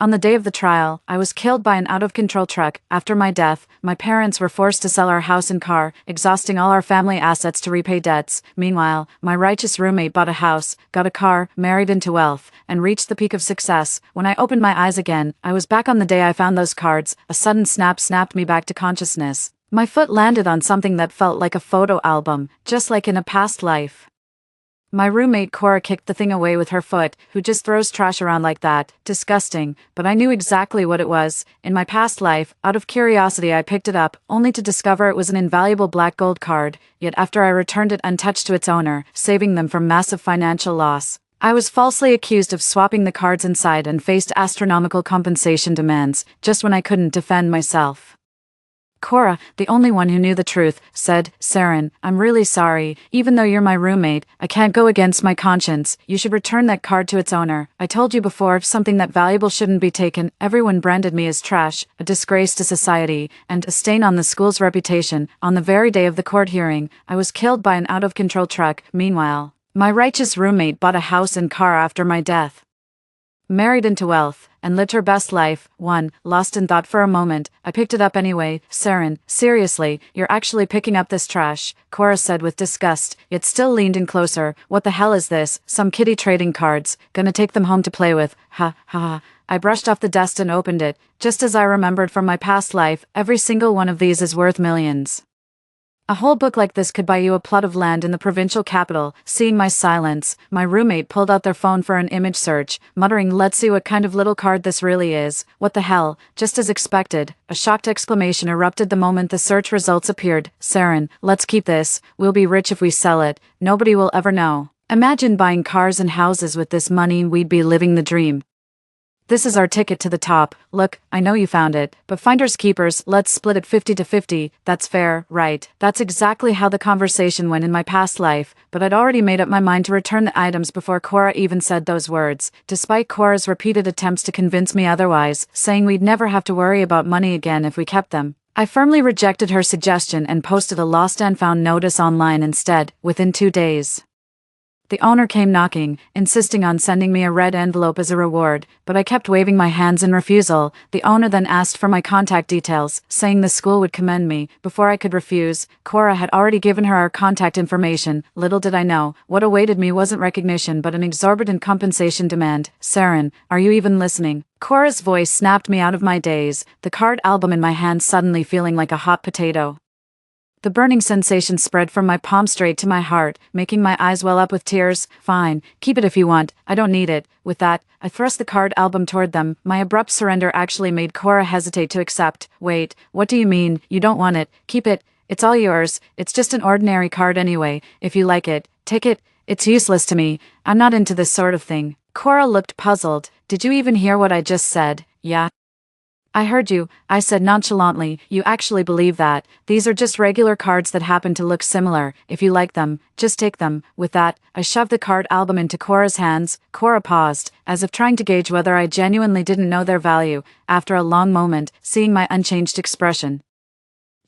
On the day of the trial, I was killed by an out-of-control truck. After my death, my parents were forced to sell our house and car, exhausting all our family assets to repay debts. Meanwhile, my righteous roommate bought a house, got a car, married into wealth, and reached the peak of success. When I opened my eyes again, I was back on the day I found those cards. A sudden snap snapped me back to consciousness. My foot landed on something that felt like a photo album, just like in a past life. My roommate Cora kicked the thing away with her foot. Who just throws trash around like that? Disgusting. But I knew exactly what it was. In my past life, out of curiosity I picked it up, only to discover it was an invaluable black gold card. Yet after I returned it untouched to its owner, saving them from massive financial loss, I was falsely accused of swapping the cards inside and faced astronomical compensation demands, just when I couldn't defend myself. Cora, the only one who knew the truth, said, Saren, I'm really sorry. Even though you're my roommate, I can't go against my conscience. You should return that card to its owner. I told you before, if something that valuable shouldn't be taken. Everyone branded me as trash, a disgrace to society, and a stain on the school's reputation. On the very day of the court hearing, I was killed by an out-of-control truck. Meanwhile, my righteous roommate bought a house and car after my death, married into wealth, and lived her best life. Lost in thought for a moment, I picked it up anyway. Saren, seriously, you're actually picking up this trash, Cora said with disgust, yet still leaned in closer. What the hell is this? Some kiddie trading cards. Gonna take them home to play with. Ha ha ha. I brushed off the dust and opened it. Just as I remembered from my past life, every single one of these is worth millions. A whole book like this could buy you a plot of land in the provincial capital. Seeing my silence, my roommate pulled out their phone for an image search, muttering, let's see what kind of little card this really is. What the hell? Just as expected, a shocked exclamation erupted the moment the search results appeared. Saren, let's keep this. We'll be rich if we sell it. Nobody will ever know. Imagine buying cars and houses with this money. We'd be living the dream. This is our ticket to the top. Look, I know you found it, but finders keepers, let's split it 50-50. That's fair, right? That's exactly how the conversation went in my past life, but I'd already made up my mind to return the items before Cora even said those words, despite Cora's repeated attempts to convince me otherwise, saying we'd never have to worry about money again if we kept them. I firmly rejected her suggestion and posted a lost and found notice online instead, within 2 days. The owner came knocking, insisting on sending me a red envelope as a reward, but I kept waving my hands in refusal. The owner then asked for my contact details, saying the school would commend me. Before I could refuse, Cora had already given her our contact information. Little did I know, what awaited me wasn't recognition but an exorbitant compensation demand. Saren, are you even listening? Cora's voice snapped me out of my daze, the card album in my hand suddenly feeling like a hot potato. The burning sensation spread from my palm straight to my heart, making my eyes well up with tears. Fine, keep it if you want, I don't need it. With that, I thrust the card album toward them. My abrupt surrender actually made Cora hesitate to accept. Wait, what do you mean, you don't want it? Keep it, it's all yours, it's just an ordinary card anyway. If you like it, take it, it's useless to me, I'm not into this sort of thing. Cora looked puzzled. Did you even hear what I just said? Yeah. I heard you, I said nonchalantly. You actually believe that? These are just regular cards that happen to look similar. If you like them, just take them. With that, I shoved the card album into Cora's hands. Cora paused, as if trying to gauge whether I genuinely didn't know their value. After a long moment, seeing my unchanged expression,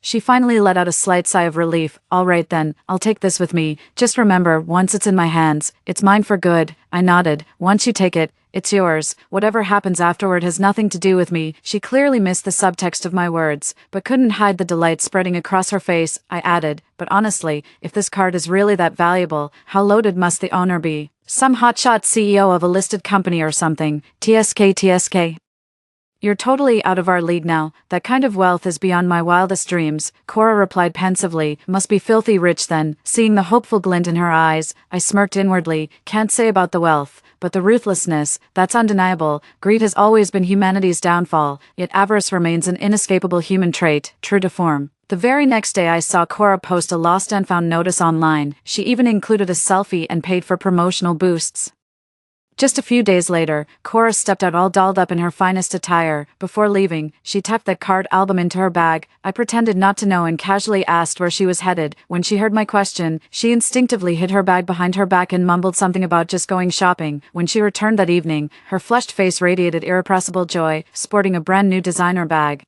she finally let out a slight sigh of relief. All right then, I'll take this with me. Just remember, once it's in my hands, it's mine for good. I nodded. Once you take it, it's yours. Whatever happens afterward has nothing to do with me. She clearly missed the subtext of my words, but couldn't hide the delight spreading across her face. I added, but honestly, if this card is really that valuable, how loaded must the owner be? Some hotshot CEO of a listed company or something. TSK. You're totally out of our league now. That kind of wealth is beyond my wildest dreams, Cora replied pensively. Must be filthy rich then. Seeing the hopeful glint in her eyes, I smirked inwardly. Can't say about the wealth, but the ruthlessness, that's undeniable. Greed has always been humanity's downfall, yet avarice remains an inescapable human trait, true to form. The very next day I saw Cora post a lost and found notice online. She even included a selfie and paid for promotional boosts. Just a few days later, Cora stepped out all dolled up in her finest attire. Before leaving, she tucked that card album into her bag. I pretended not to know and casually asked where she was headed. When she heard my question, she instinctively hid her bag behind her back and mumbled something about just going shopping. When she returned that evening, her flushed face radiated irrepressible joy, sporting a brand new designer bag.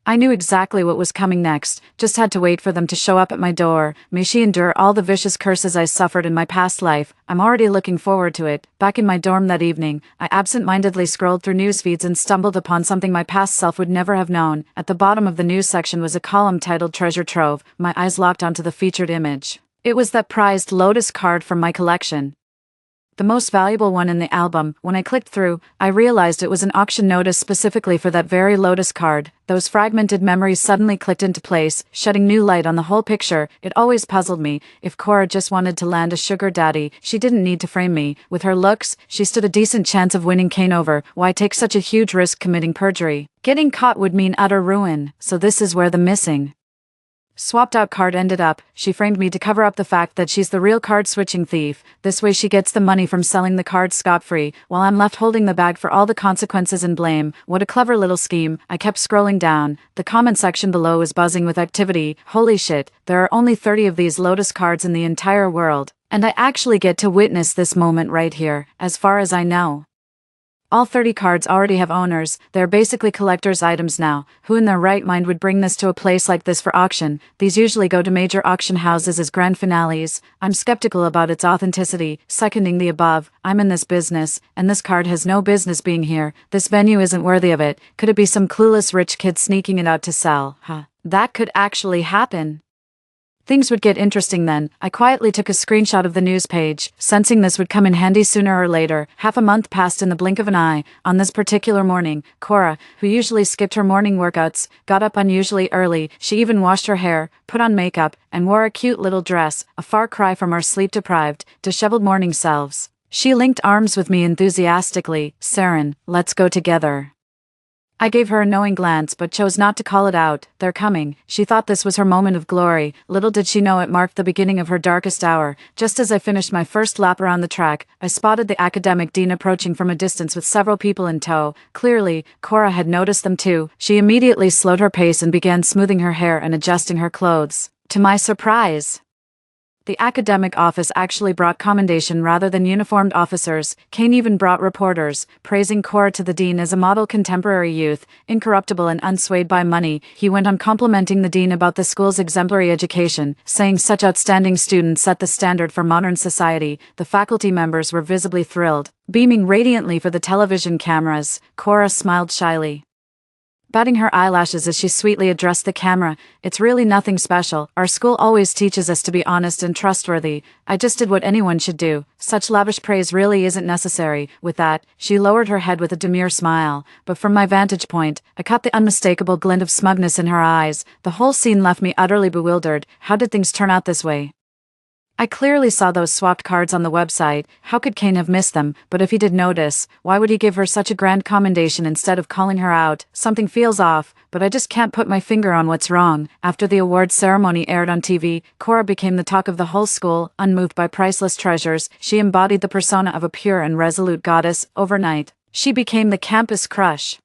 I knew exactly what was coming next, just had to wait for them to show up at my door. May she endure all the vicious curses I suffered in my past life. I'm already looking forward to it. Back in my dorm that evening, I absent-mindedly scrolled through news feeds and stumbled upon something my past self would never have known. At the bottom of the news section was a column titled Treasure Trove. My eyes locked onto the featured image. It was that prized Lotus card from my collection, the most valuable one in the album. When I clicked through, I realized it was an auction notice specifically for that very Lotus card. Those fragmented memories suddenly clicked into place, shedding new light on the whole picture. It always puzzled me. If Cora just wanted to land a sugar daddy, she didn't need to frame me. With her looks, she stood a decent chance of winning Kane over. Why take such a huge risk committing perjury? Getting caught would mean utter ruin. So this is where the missing swapped out card ended up. She framed me to cover up the fact that she's the real card switching thief. This way she gets the money from selling the cards scot-free, while I'm left holding the bag for all the consequences and blame. What a clever little scheme. I kept scrolling down. The comment section below was buzzing with activity. Holy shit, there are only 30 of these Lotus cards in the entire world, and I actually get to witness this moment right here, as far as I know. All 30 cards already have owners. They're basically collector's items now. Who in their right mind would bring this to a place like this for auction? These usually go to major auction houses as grand finales. I'm skeptical about its authenticity. Seconding the above, I'm in this business, and this card has no business being here. This venue isn't worthy of it. Could it be some clueless rich kid sneaking it out to sell? That could actually happen. Things would get interesting then. I quietly took a screenshot of the news page, sensing this would come in handy sooner or later. Half a month passed in the blink of an eye. On this particular morning, Cora, who usually skipped her morning workouts, got up unusually early. She even washed her hair, put on makeup, and wore a cute little dress, a far cry from our sleep-deprived, disheveled morning selves. She linked arms with me enthusiastically. Saren, let's go together. I gave her a knowing glance but chose not to call it out. They're coming. She thought this was her moment of glory. Little did she know it marked the beginning of her darkest hour. Just as I finished my first lap around the track, I spotted the academic dean approaching from a distance with several people in tow. Clearly, Cora had noticed them too. She immediately slowed her pace and began smoothing her hair and adjusting her clothes. To my surprise, The academic office actually brought commendation rather than uniformed officers. Kane even brought reporters, praising Cora to the dean as a model contemporary youth, incorruptible and unswayed by money. He went on complimenting the dean about the school's exemplary education, saying such outstanding students set the standard for modern society. The faculty members were visibly thrilled. Beaming radiantly for the television cameras, Cora smiled shyly, batting her eyelashes as she sweetly addressed the camera. "It's really nothing special. Our school always teaches us to be honest and trustworthy. I just did what anyone should do. Such lavish praise really isn't necessary." With that, she lowered her head with a demure smile, but from my vantage point, I caught the unmistakable glint of smugness in her eyes. The whole scene left me utterly bewildered. How did things turn out this way? I clearly saw those swapped cards on the website. How could Kane have missed them? But if he did notice, why would he give her such a grand commendation instead of calling her out? Something feels off, but I just can't put my finger on what's wrong. After the awards ceremony aired on TV, Cora became the talk of the whole school. Unmoved by priceless treasures, she embodied the persona of a pure and resolute goddess. Overnight, she became the campus crush,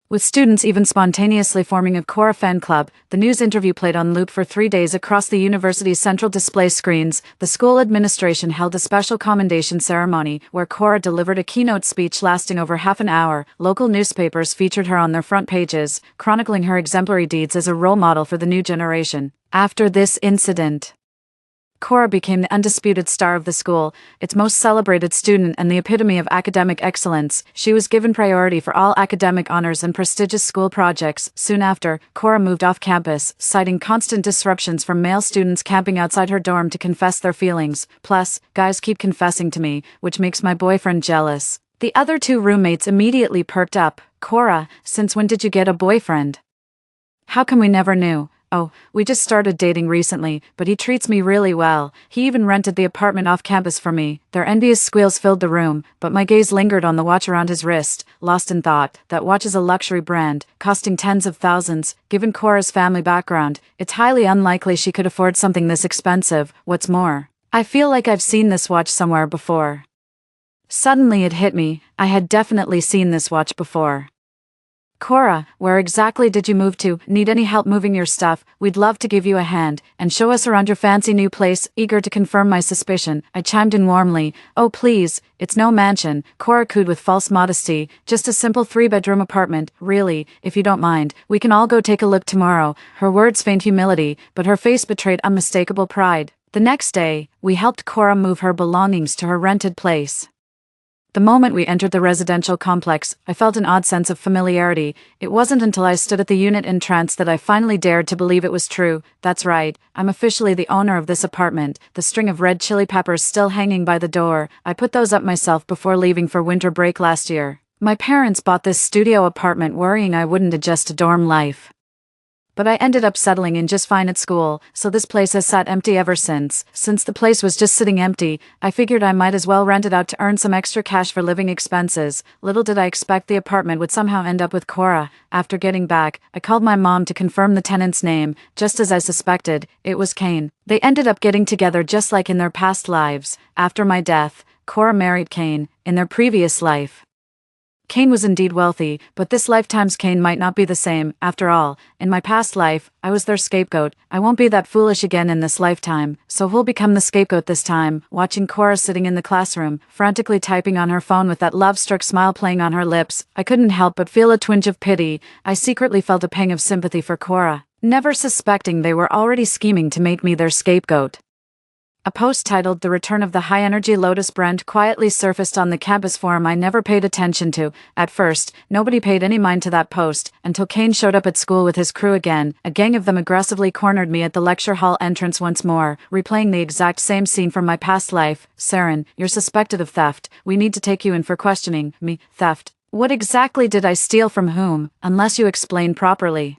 with students even spontaneously forming a Cora fan club. The news interview played on loop for 3 days across the university's central display screens. The school administration held a special commendation ceremony where Cora delivered a keynote speech lasting over half an hour. Local newspapers featured her on their front pages, chronicling her exemplary deeds as a role model for the new generation. After this incident, Cora became the undisputed star of the school, its most celebrated student and the epitome of academic excellence. She was given priority for all academic honors and prestigious school projects. Soon after, Cora moved off campus, citing constant disruptions from male students camping outside her dorm to confess their feelings. Plus, guys keep confessing to me, which makes my boyfriend jealous. The other two roommates immediately perked up. "Cora, since when did you get a boyfriend? How come we never knew?" "Oh, we just started dating recently, but he treats me really well. He even rented the apartment off campus for me." Their envious squeals filled the room, but my gaze lingered on the watch around his wrist, lost in thought. That watch is a luxury brand, costing tens of thousands. Given Cora's family background, it's highly unlikely she could afford something this expensive. What's more, I feel like I've seen this watch somewhere before. Suddenly it hit me, I had definitely seen this watch before. "Cora, where exactly did you move to? Need any help moving your stuff? We'd love to give you a hand, and show us around your fancy new place." Eager to confirm my suspicion, I chimed in warmly. "Oh please, it's no mansion," Cora cooed with false modesty. "Just a simple 3-bedroom apartment. Really, if you don't mind, we can all go take a look tomorrow." Her words feigned humility, but her face betrayed unmistakable pride. The next day, we helped Cora move her belongings to her rented place. The moment we entered the residential complex, I felt an odd sense of familiarity. It wasn't until I stood at the unit entrance that I finally dared to believe it was true. That's right, I'm officially the owner of this apartment. The string of red chili peppers still hanging by the door. I put those up myself before leaving for winter break last year. My parents bought this studio apartment worrying I wouldn't adjust to dorm life. But I ended up settling in just fine at school, so this place has sat empty ever since. Since the place was just sitting empty, I figured I might as well rent it out to earn some extra cash for living expenses. Little did I expect the apartment would somehow end up with Cora. After getting back, I called my mom to confirm the tenant's name. Just as I suspected, it was Kane. They ended up getting together just like in their past lives. After my death, Cora married Kane. In their previous life, Kane was indeed wealthy, but this lifetime's Kane might not be the same. After all, in my past life, I was their scapegoat. I won't be that foolish again in this lifetime, so who'll become the scapegoat this time? Watching Cora sitting in the classroom, frantically typing on her phone with that love-struck smile playing on her lips, I couldn't help but feel a twinge of pity. I secretly felt a pang of sympathy for Cora, never suspecting they were already scheming to make me their scapegoat. A post titled "The Return of the High-Energy Lotus Brand" quietly surfaced on the campus forum I never paid attention to. At first, nobody paid any mind to that post, until Kane showed up at school with his crew again. A gang of them aggressively cornered me at the lecture hall entrance once more, replaying the exact same scene from my past life. "Saren, you're suspected of theft. We need to take you in for questioning." Me, theft? What exactly did I steal from whom, unless you explain properly?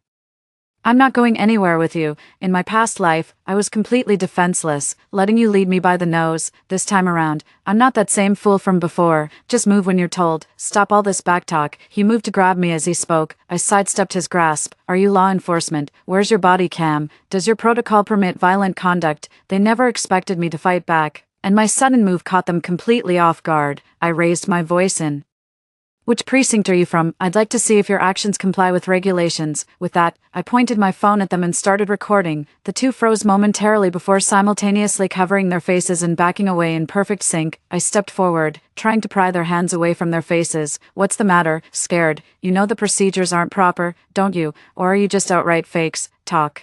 "I'm not going anywhere with you. In my past life, I was completely defenseless, letting you lead me by the nose. This time around, I'm not that same fool from before. Just move when you're told. Stop all this backtalk." He moved to grab me as he spoke. I sidestepped his grasp. "Are you law enforcement? Where's your body cam? Does your protocol permit violent conduct?" They never expected me to fight back, and my sudden move caught them completely off guard. I raised my voice in Which precinct are you from? I'd like to see if your actions comply with regulations. With that, I pointed my phone at them and started recording. The two froze momentarily before simultaneously covering their faces and backing away in perfect sync. I stepped forward, trying to pry their hands away from their faces. What's the matter? Scared? You know the procedures aren't proper, don't you? Or are you just outright fakes? Talk.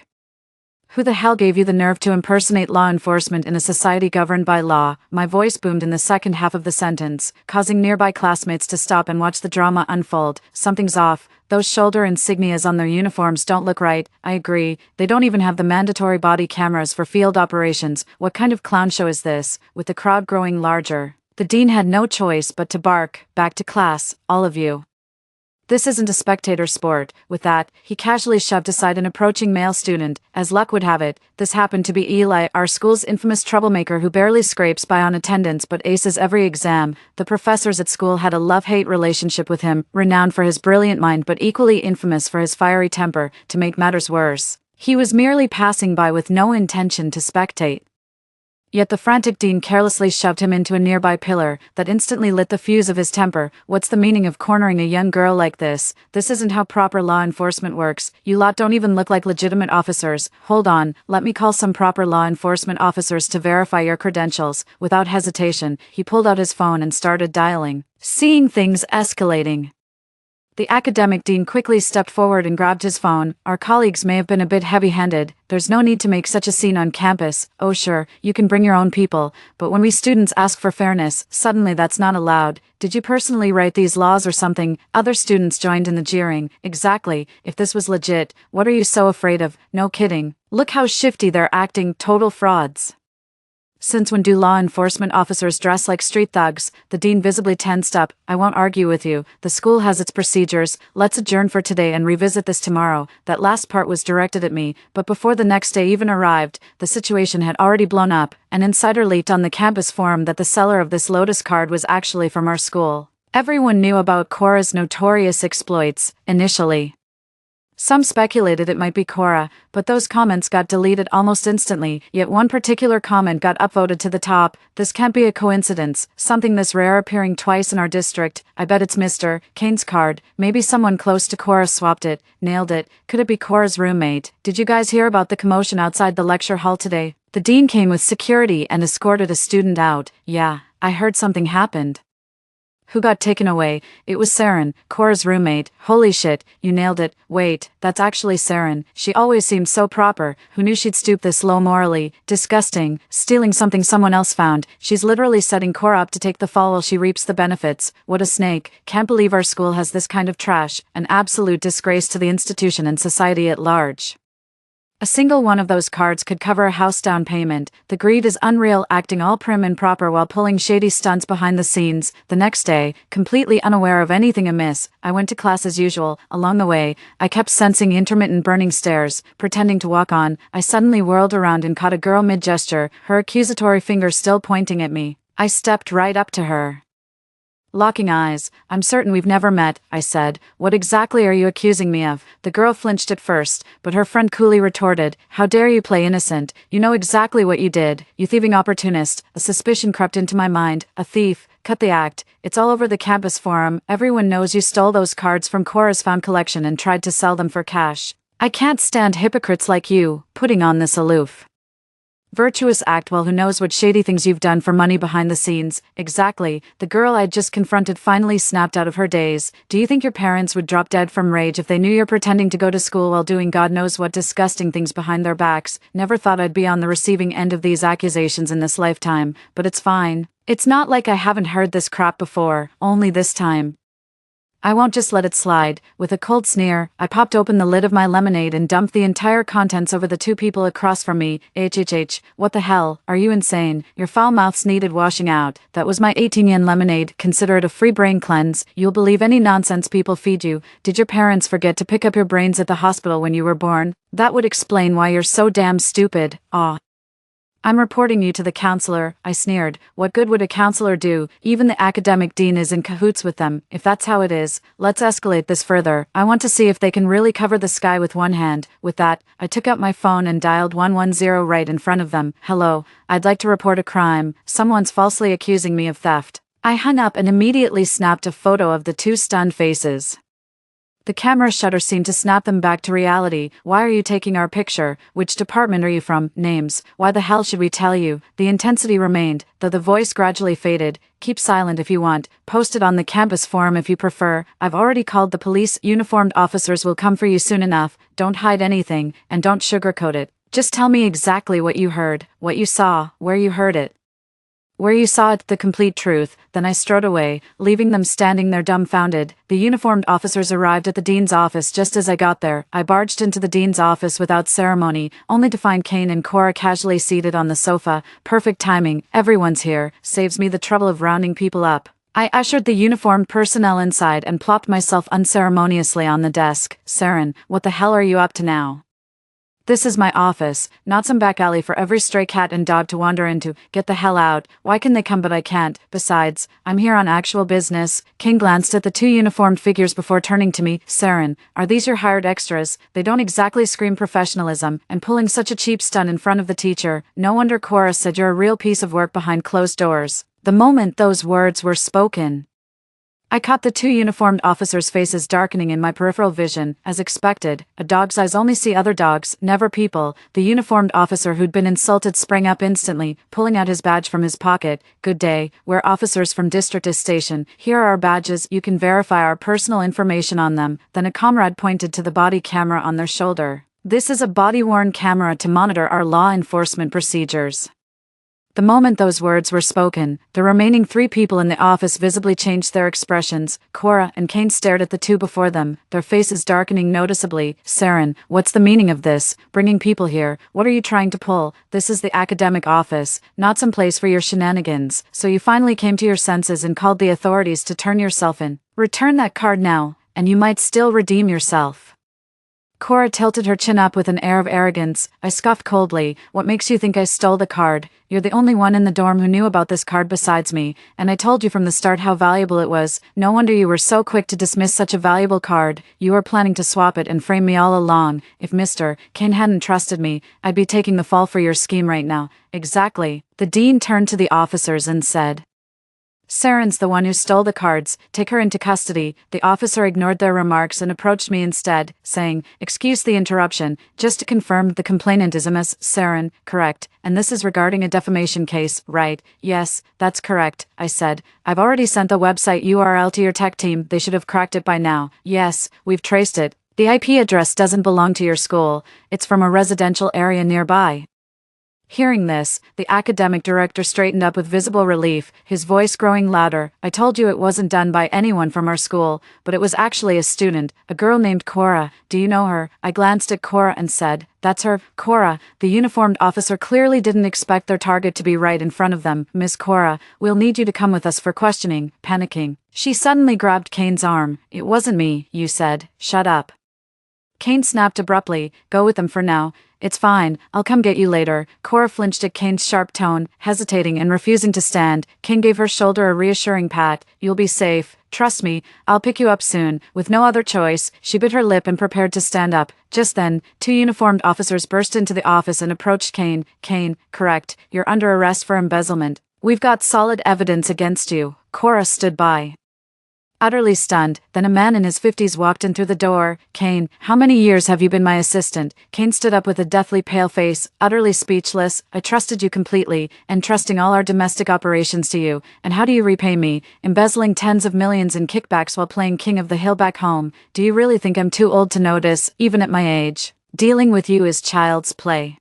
Who the hell gave you the nerve to impersonate law enforcement in a society governed by law? My voice boomed in the second half of the sentence, causing nearby classmates to stop and watch the drama unfold. Something's off. Those shoulder insignias on their uniforms don't look right. I agree. They don't even have the mandatory body cameras for field operations. What kind of clown show is this? With the crowd growing larger, the dean had no choice but to bark, "Back to class, all of you. This isn't a spectator sport." With that, he casually shoved aside an approaching male student. As luck would have it, this happened to be Eli, our school's infamous troublemaker who barely scrapes by on attendance but aces every exam. The professors at school had a love-hate relationship with him, renowned for his brilliant mind but equally infamous for his fiery temper. To make matters worse, he was merely passing by with no intention to spectate. Yet the frantic dean carelessly shoved him into a nearby pillar that instantly lit the fuse of his temper. What's the meaning of cornering a young girl like this? This isn't how proper law enforcement works. You lot don't even look like legitimate officers. Hold on, let me call some proper law enforcement officers to verify your credentials. Without hesitation, he pulled out his phone and started dialing. Seeing things escalating, the academic dean quickly stepped forward and grabbed his phone. Our colleagues may have been a bit heavy-handed. There's no need to make such a scene on campus. Oh sure, you can bring your own people, but when we students ask for fairness, suddenly that's not allowed. Did you personally write these laws or something? Other students joined in the jeering. Exactly, if this was legit, what are you so afraid of? No kidding. Look how shifty they're acting, total frauds. Since when do law enforcement officers dress like street thugs? The dean visibly tensed up. I won't argue with you. The school has its procedures. Let's adjourn for today and revisit this tomorrow. That last part was directed at me, but before the next day even arrived, the situation had already blown up. An insider leaked on the campus forum that the seller of this Lotus card was actually from our school. Everyone knew about Cora's notorious exploits, initially. Some speculated it might be Cora, but those comments got deleted almost instantly, yet one particular comment got upvoted to the top. This can't be a coincidence, something this rare appearing twice in our district. I bet it's Mr. Kane's card. Maybe someone close to Cora swapped it. Nailed it. Could it be Cora's roommate? Did you guys hear about the commotion outside the lecture hall today? The dean came with security and escorted a student out. Yeah, I heard something happened. Who got taken away? It was Saren, Cora's roommate. Holy shit, you nailed it. Wait, that's actually Saren. She always seemed so proper. Who knew she'd stoop this low morally? Disgusting. Stealing something someone else found. She's literally setting Cora up to take the fall while she reaps the benefits. What a snake. Can't believe our school has this kind of trash. An absolute disgrace to the institution and society at large. A single one of those cards could cover a house down payment. The greed is unreal, acting all prim and proper while pulling shady stunts behind the scenes. The next day, completely unaware of anything amiss, I went to class as usual. Along the way, I kept sensing intermittent burning stares. Pretending to walk on, I suddenly whirled around and caught a girl mid-gesture, her accusatory finger still pointing at me. I stepped right up to her. Locking eyes. I'm certain we've never met, I said. What exactly are you accusing me of? The girl flinched at first, but her friend coolly retorted, how dare you play innocent? You know exactly what you did, you thieving opportunist. A suspicion crept into my mind. A thief. Cut the act. It's all over the campus forum. Everyone knows you stole those cards from Cora's found collection and tried to sell them for cash. I can't stand hypocrites like you, putting on this aloof virtuous act while who knows what shady things you've done for money behind the scenes. Exactly. The girl I'd just confronted finally snapped out of her daze. Do you think your parents would drop dead from rage if they knew you're pretending to go to school while doing God knows what disgusting things behind their backs? Never thought I'd be on the receiving end of these accusations in this lifetime, but it's fine. It's not like I haven't heard this crap before, only this time. I won't just let it slide. With a cold sneer, I popped open the lid of my lemonade and dumped the entire contents over the two people across from me. HHH, what the hell? Are you insane? Your foul mouths needed washing out. That was my 18-yen lemonade. Consider it a free brain cleanse. You'll believe any nonsense people feed you. Did your parents forget to pick up your brains at the hospital when you were born? That would explain why you're so damn stupid. Aw. I'm reporting you to the counselor, I sneered. What good would a counselor do? Even the academic dean is in cahoots with them. If that's how it is, let's escalate this further. I want to see if they can really cover the sky with one hand. With that, I took out my phone and dialed 110 right in front of them. Hello, I'd like to report a crime. Someone's falsely accusing me of theft. I hung up and immediately snapped a photo of the two stunned faces. The camera shutter seemed to snap them back to reality. Why are you taking our picture? Which department are you from? Names. Why the hell should we tell you? The intensity remained, though the voice gradually faded. Keep silent if you want. Post it on the campus forum if you prefer. I've already called the police. Uniformed officers will come for you soon enough. Don't hide anything, and don't sugarcoat it. Just tell me exactly what you heard, what you saw, where you heard it. Where you saw it, the complete truth. Then I strode away, leaving them standing there dumbfounded. The uniformed officers arrived at the dean's office just as I got there. I barged into the dean's office without ceremony, only to find Kane and Cora casually seated on the sofa. Perfect timing, everyone's here, saves me the trouble of rounding people up. I ushered the uniformed personnel inside and plopped myself unceremoniously on the desk. Saren, what the hell are you up to now? This is my office, not some back alley for every stray cat and dog to wander into. Get the hell out. Why can they come but I can't? Besides, I'm here on actual business. King glanced at the two uniformed figures before turning to me. Saren, are these your hired extras? They don't exactly scream professionalism, and pulling such a cheap stunt in front of the teacher. No wonder Cora said you're a real piece of work behind closed doors. The moment those words were spoken, I caught the two uniformed officers' faces darkening in my peripheral vision. As expected, a dog's eyes only see other dogs, never people. The uniformed officer who'd been insulted sprang up instantly, pulling out his badge from his pocket. Good day, we're officers from District is Station. Here are our badges, you can verify our personal information on them. Then a comrade pointed to the body camera on their shoulder. This is a body-worn camera to monitor our law enforcement procedures. The moment those words were spoken, the remaining three people in the office visibly changed their expressions. Cora and Kane stared at the two before them, their faces darkening noticeably. Saren, what's the meaning of this? Bringing people here, what are you trying to pull? This is the academic office, not some place for your shenanigans. So you finally came to your senses and called the authorities to turn yourself in. Return that card now, and you might still redeem yourself. Cora tilted her chin up with an air of arrogance. I scoffed coldly. What makes you think I stole the card? You're the only one in the dorm who knew about this card besides me, and I told you from the start how valuable it was. No wonder you were so quick to dismiss such a valuable card. You were planning to swap it and frame me all along. If Mr. Kane hadn't trusted me, I'd be taking the fall for your scheme right now. Exactly. The dean turned to the officers and said, Saren's the one who stole the cards. Take her into custody. The officer ignored their remarks and approached me instead, saying, Excuse the interruption. Just to confirm, the complainant is a Miss Saren, correct? And this is regarding a defamation case, right? Yes, that's correct, I said. I've already sent the website URL to your tech team. They should have cracked it by now. Yes, we've traced it. The IP address doesn't belong to your school. It's from a residential area nearby. Hearing this, the academic director straightened up with visible relief, his voice growing louder. I told you it wasn't done by anyone from our school, but it was actually a student, a girl named Cora. Do you know her? I glanced at Cora and said, That's her, Cora. The uniformed officer clearly didn't expect their target to be right in front of them. Miss Cora, we'll need you to come with us for questioning. Panicking, she suddenly grabbed Kane's arm. It wasn't me, you said. Shut up. Kane snapped abruptly. Go with them for now. It's fine, I'll come get you later. Cora flinched at Kane's sharp tone, hesitating and refusing to stand. Kane gave her shoulder a reassuring pat. You'll be safe. Trust me, I'll pick you up soon. With no other choice, she bit her lip and prepared to stand up. Just then, two uniformed officers burst into the office and approached Kane. Kane, correct, you're under arrest for embezzlement. We've got solid evidence against you. Cora stood by, utterly stunned. Then a man in his 50s walked in through the door. Kane, how many years have you been my assistant? Kane stood up with a deathly pale face, utterly speechless. I trusted you completely, entrusting all our domestic operations to you. And how do you repay me? Embezzling tens of millions in kickbacks while playing king of the hill back home. Do you really think I'm too old to notice, even at my age? Dealing with you is child's play.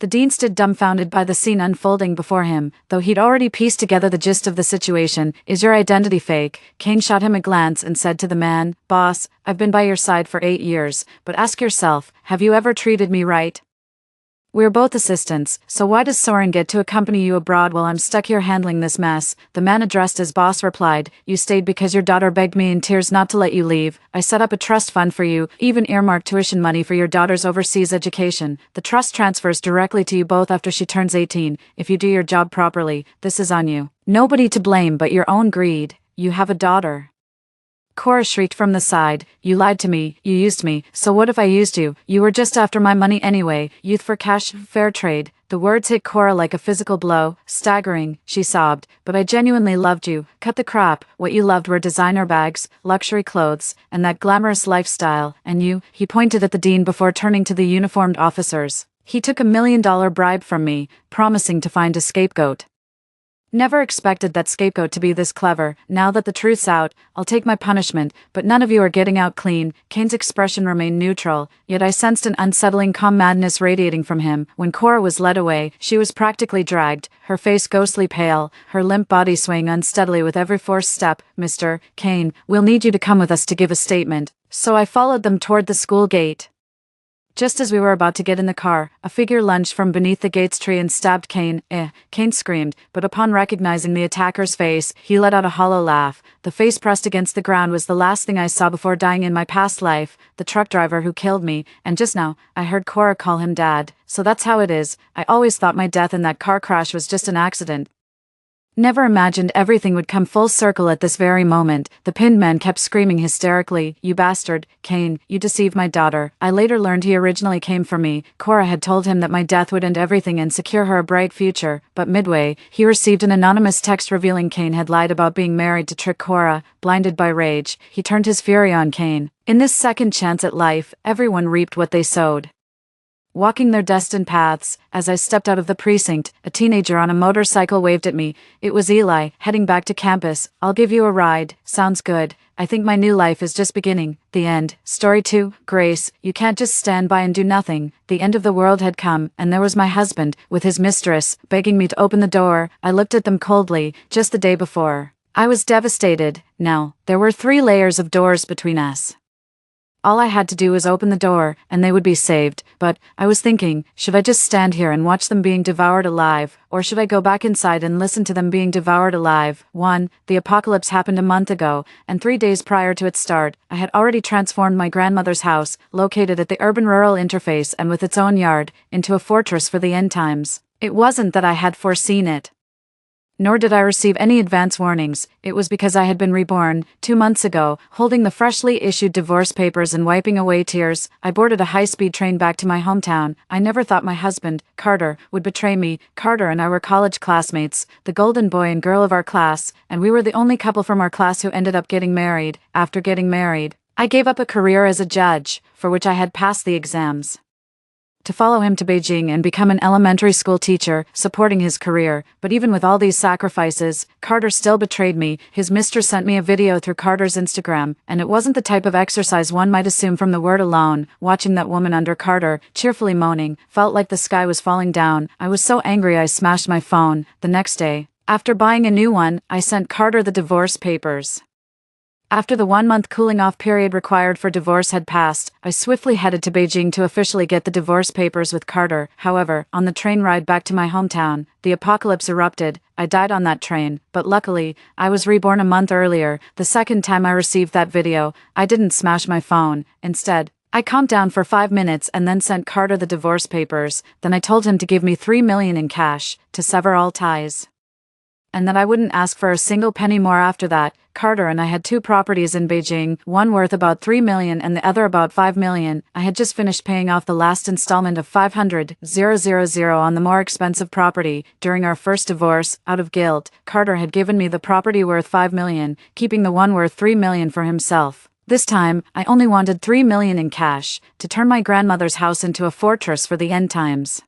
The dean stood dumbfounded by the scene unfolding before him, though he'd already pieced together the gist of the situation. Is your identity fake? Kane shot him a glance and said to the man, Boss, I've been by your side for 8 years, but ask yourself, have you ever treated me right? We're both assistants, so why does Soren get to accompany you abroad while I'm stuck here handling this mess? The man addressed as boss replied, You stayed because your daughter begged me in tears not to let you leave. I set up a trust fund for you, even earmarked tuition money for your daughter's overseas education. The trust transfers directly to you both after she turns 18. If you do your job properly, this is on you. Nobody to blame but your own greed. You have a daughter. Cora shrieked from the side. You lied to me, you used me, so what if I used you? You were just after my money anyway. Youth for cash, fair trade. The words hit Cora like a physical blow. Staggering, she sobbed. But I genuinely loved you. Cut the crap. What you loved were designer bags, luxury clothes, and that glamorous lifestyle. And you, he pointed at the dean before turning to the uniformed officers. He took $1 million bribe from me, promising to find a scapegoat. Never expected that scapegoat to be this clever. Now that the truth's out, I'll take my punishment, but none of you are getting out clean. Kane's expression remained neutral, yet I sensed an unsettling calm madness radiating from him. When Cora was led away, she was practically dragged, her face ghostly pale, her limp body swaying unsteadily with every forced step. Mr. Kane, we'll need you to come with us to give a statement. So I followed them toward the school gate. Just as we were about to get in the car, a figure lunged from beneath the gate's tree and stabbed Kane. Kane screamed, but upon recognizing the attacker's face, he let out a hollow laugh. The face pressed against the ground was the last thing I saw before dying in my past life, the truck driver who killed me, and just now, I heard Cora call him Dad. So that's how it is. I always thought my death in that car crash was just an accident. Never imagined everything would come full circle at this very moment. The pinned man kept screaming hysterically, "You bastard, Kane, you deceived my daughter." I later learned he originally came for me. Cora had told him that my death would end everything and secure her a bright future, but midway, he received an anonymous text revealing Kane had lied about being married to trick Cora. Blinded by rage, he turned his fury on Kane. In this second chance at life, everyone reaped what they sowed. Walking their destined paths, as I stepped out of the precinct, a teenager on a motorcycle waved at me. It was Eli, heading back to campus. "I'll give you a ride." "Sounds good. I think my new life is just beginning." The end. Story 2. Grace, you can't just stand by and do nothing. The end of the world had come, and there was my husband, with his mistress, begging me to open the door. I looked at them coldly, just the day before. I was devastated. Now, there were 3 layers of doors between us. All I had to do was open the door, and they would be saved. But I was thinking, should I just stand here and watch them being devoured alive, or should I go back inside and listen to them being devoured alive? 1. The apocalypse happened a month ago, and 3 days prior to its start, I had already transformed my grandmother's house, located at the urban-rural interface and with its own yard, into a fortress for the end times. It wasn't that I had foreseen it. Nor did I receive any advance warnings. It was because I had been reborn. 2 months ago, holding the freshly issued divorce papers and wiping away tears, I boarded a high-speed train back to my hometown. I never thought my husband, Carter, would betray me. Carter and I were college classmates, the golden boy and girl of our class, and we were the only couple from our class who ended up getting married. After getting married, I gave up a career as a judge, for which I had passed the exams, to follow him to Beijing and become an elementary school teacher, supporting his career. But even with all these sacrifices, Carter still betrayed me. His mistress sent me a video through Carter's Instagram, and it wasn't the type of exercise one might assume from the word alone. Watching that woman under Carter, cheerfully moaning, felt like the sky was falling down. I was so angry I smashed my phone. The next day, after buying a new one, I sent Carter the divorce papers. After the 1-month cooling-off period required for divorce had passed, I swiftly headed to Beijing to officially get the divorce papers with Carter. However, on the train ride back to my hometown, the apocalypse erupted. I died on that train, but luckily, I was reborn a month earlier. The second time I received that video, I didn't smash my phone. Instead, I calmed down for 5 minutes and then sent Carter the divorce papers. Then I told him to give me $3 million in cash, to sever all ties, and that I wouldn't ask for a single penny more after that. Carter and I had 2 properties in Beijing, one worth about $3 million and the other about $5 million. I had just finished paying off the last installment of $500,000 on the more expensive property. During our first divorce, out of guilt, Carter had given me the property worth $5 million, keeping the one worth $3 million for himself. This time, I only wanted $3 million in cash, to turn my grandmother's house into a fortress for the end times.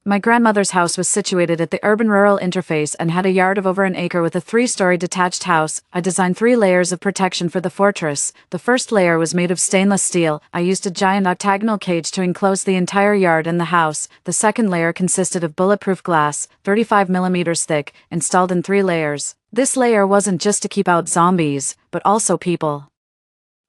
My grandmother's house was situated at the urban-rural interface and had a yard of over an acre with a 3-story detached house. I designed 3 layers of protection for the fortress. The first layer was made of stainless steel. I used a giant octagonal cage to enclose the entire yard and the house. The second layer consisted of bulletproof glass, 35 millimeters thick, installed in 3 layers. This layer wasn't just to keep out zombies, but also people.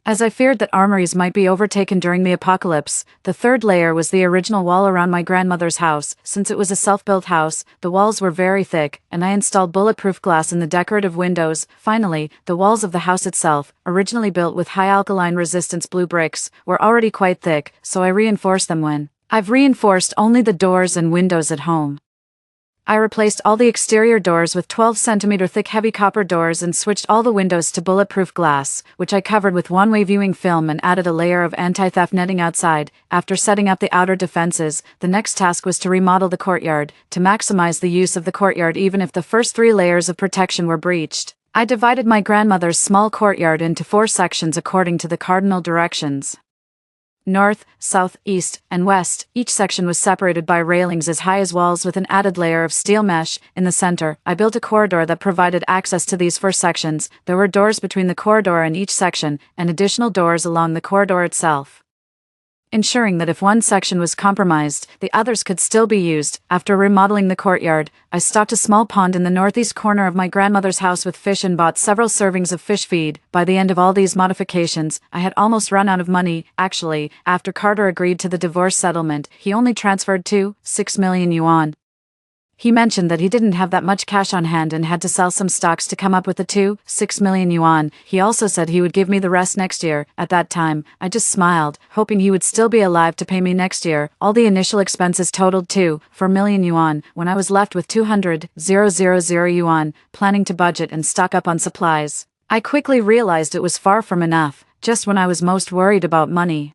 As I feared that armories might be overtaken during the apocalypse, the third layer was the original wall around my grandmother's house. Since it was a self-built house, the walls were very thick, and I installed bulletproof glass in the decorative windows. Finally, the walls of the house itself, originally built with high alkaline resistance blue bricks, were already quite thick, so I reinforced them when I've reinforced only the doors and windows at home. I replaced all the exterior doors with 12-centimeter thick heavy copper doors and switched all the windows to bulletproof glass, which I covered with one-way viewing film and added a layer of anti-theft netting outside. After setting up the outer defenses, the next task was to remodel the courtyard, to maximize the use of the courtyard even if the first 3 layers of protection were breached. I divided my grandmother's small courtyard into 4 sections according to the cardinal directions: north, south, east, and west. Each section was separated by railings as high as walls with an added layer of steel mesh. In the center, I built a corridor that provided access to these 4 sections. There were doors between the corridor and each section, and additional doors along the corridor itself, ensuring that if one section was compromised, the others could still be used. After remodeling the courtyard, I stocked a small pond in the northeast corner of my grandmother's house with fish and bought several servings of fish feed. By the end of all these modifications, I had almost run out of money. Actually, after Carter agreed to the divorce settlement, he only transferred 6 million yuan. He mentioned that he didn't have that much cash on hand and had to sell some stocks to come up with the 6 million yuan. He also said he would give me the rest next year. At that time, I just smiled, hoping he would still be alive to pay me next year. All the initial expenses totaled 4 million yuan, when I was left with 200,000 yuan, planning to budget and stock up on supplies. I quickly realized it was far from enough, just when I was most worried about money.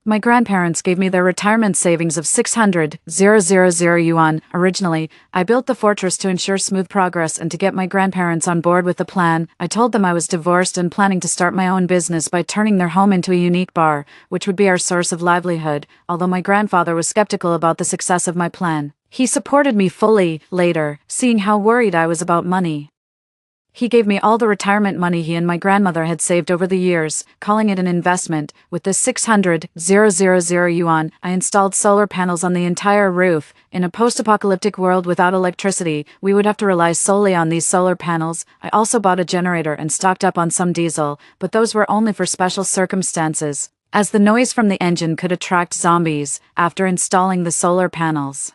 My grandparents gave me their retirement savings of 600,000 yuan. Originally, I built the fortress to ensure smooth progress and to get my grandparents on board with the plan. I told them I was divorced and planning to start my own business by turning their home into a unique bar, which would be our source of livelihood. Although my grandfather was skeptical about the success of my plan, he supported me fully. Later, seeing how worried I was about money, he gave me all the retirement money he and my grandmother had saved over the years, calling it an investment. With this 600,000 yuan, I installed solar panels on the entire roof. In a post-apocalyptic world without electricity, we would have to rely solely on these solar panels. I also bought a generator and stocked up on some diesel, but those were only for special circumstances, as the noise from the engine could attract zombies. After installing the solar panels,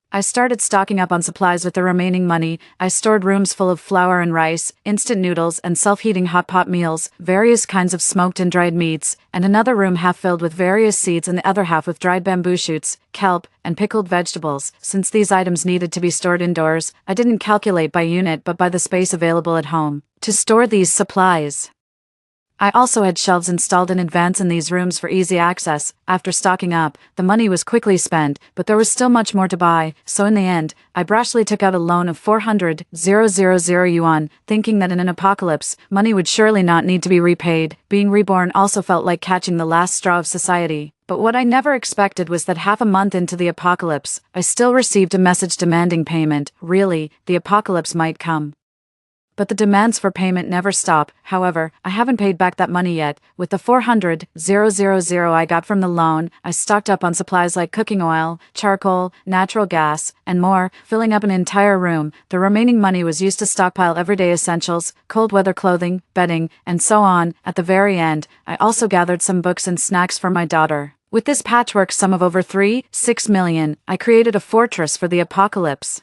I started stocking up on supplies with the remaining money. I stored rooms full of flour and rice, instant noodles and self-heating hot pot meals, various kinds of smoked and dried meats, and another room half filled with various seeds and the other half with dried bamboo shoots, kelp, and pickled vegetables. Since these items needed to be stored indoors, I didn't calculate by unit but by the space available at home to store these supplies. I also had shelves installed in advance in these rooms for easy access. After stocking up, the money was quickly spent, but there was still much more to buy, so in the end, I brashly took out a loan of 400,000 yuan, thinking that in an apocalypse, money would surely not need to be repaid. Being reborn also felt like catching the last straw of society. But what I never expected was that half a month into the apocalypse, I still received a message demanding payment. Really, the apocalypse might come, but the demands for payment never stop. However, I haven't paid back that money yet. With the 400,000 I got from the loan, I stocked up on supplies like cooking oil, charcoal, natural gas, and more, filling up an entire room. The remaining money was used to stockpile everyday essentials, cold weather clothing, bedding, and so on. At the very end, I also gathered some books and snacks for my daughter. With this patchwork sum of over 6 million, I created a fortress for the apocalypse.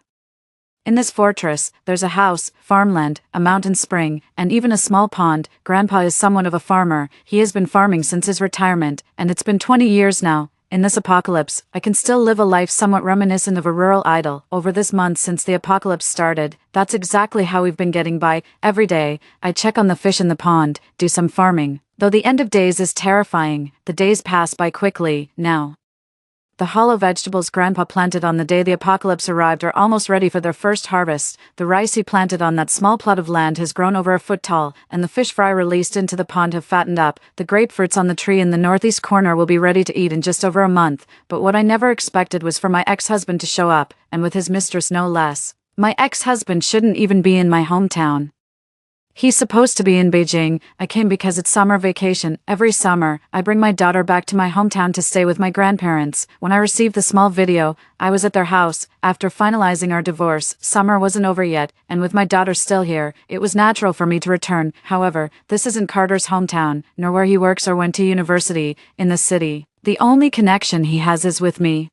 In this fortress, there's a house, farmland, a mountain spring, and even a small pond. Grandpa is somewhat of a farmer. He has been farming since his retirement, and it's been 20 years now. In this apocalypse, I can still live a life somewhat reminiscent of a rural idyll. Over this month since the apocalypse started, that's exactly how we've been getting by. Every day, I check on the fish in the pond, do some farming. Though the end of days is terrifying, the days pass by quickly. Now, the hollow vegetables Grandpa planted on the day the apocalypse arrived are almost ready for their first harvest. The rice he planted on that small plot of land has grown over a foot tall, and the fish fry released into the pond have fattened up. The grapefruits on the tree in the northeast corner will be ready to eat in just over a month. But what I never expected was for my ex-husband to show up, and with his mistress no less. My ex-husband shouldn't even be in my hometown. He's supposed to be in Beijing. I came because it's summer vacation. Every summer, I bring my daughter back to my hometown to stay with my grandparents. When I received the small video, I was at their house. After finalizing our divorce, summer wasn't over yet, and with my daughter still here, it was natural for me to return. However, this isn't Carter's hometown, nor where he works or went to university, in the city. The only connection he has is with me.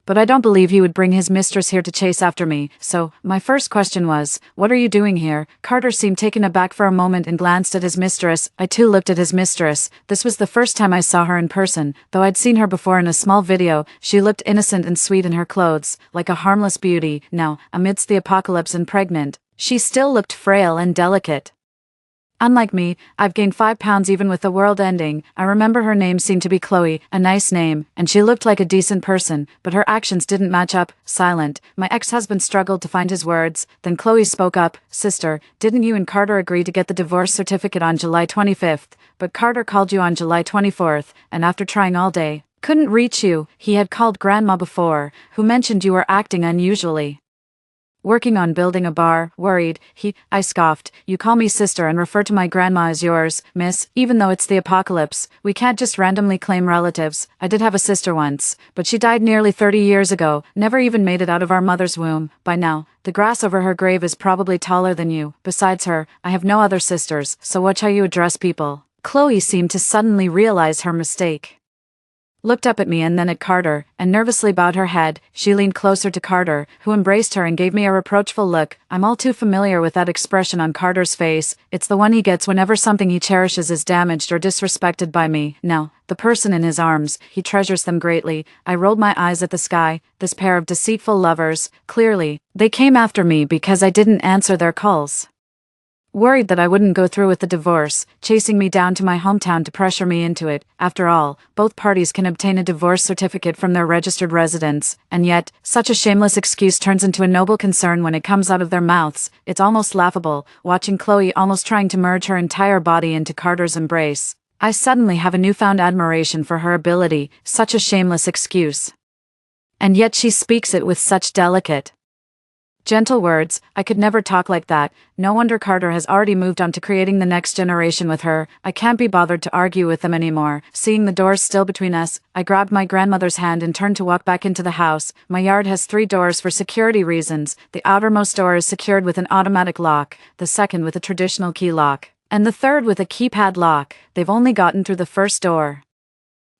but I don't believe he would bring his mistress here to chase after me, so my first question was, what are you doing here? Carter seemed taken aback for a moment and glanced at his mistress. I too looked at his mistress. This was the first time I saw her in person, though I'd seen her before in a small video. She looked innocent and sweet in her clothes, like a harmless beauty. Now, amidst the apocalypse and pregnant, she still looked frail and delicate. Unlike me, I've gained 5 pounds even with the world ending. I remember her name seemed to be Chloe, a nice name, and she looked like a decent person, but her actions didn't match up. Silent. My ex-husband struggled to find his words. Then Chloe spoke up. Sister, didn't you and Carter agree to get the divorce certificate on July 25th? But Carter called you on July 24th, and after trying all day, couldn't reach you. He had called Grandma before, who mentioned you were acting unusually. Working on building a bar, worried, I scoffed. You call me sister and refer to my grandma as yours, miss, even though it's the apocalypse. We can't just randomly claim relatives. I did have a sister once, but she died nearly 30 years ago, never even made it out of our mother's womb. By now, the grass over her grave is probably taller than you. Besides her, I have no other sisters, so watch how you address people. Chloe seemed to suddenly realize her mistake. Looked up at me and then at Carter, and nervously bowed her head. She leaned closer to Carter, who embraced her and gave me a reproachful look. I'm all too familiar with that expression on Carter's face. It's the one he gets whenever something he cherishes is damaged or disrespected by me. Now, the person in his arms, he treasures them greatly. I rolled my eyes at the sky. This pair of deceitful lovers, clearly, they came after me because I didn't answer their calls. Worried that I wouldn't go through with the divorce, chasing me down to my hometown to pressure me into it. After all, both parties can obtain a divorce certificate from their registered residence, and yet, such a shameless excuse turns into a noble concern when it comes out of their mouths. It's almost laughable, watching Chloe almost trying to merge her entire body into Carter's embrace. I suddenly have a newfound admiration for her ability, such a shameless excuse. And yet she speaks it with such delicate, gentle words. I could never talk like that. No wonder Carter has already moved on to creating the next generation with her. I can't be bothered to argue with them anymore. Seeing the doors still between us, I grabbed my grandmother's hand and turned to walk back into the house. My yard has 3 doors for security reasons. The outermost door is secured with an automatic lock, the second with a traditional key lock, and the third with a keypad lock. They've only gotten through the first door.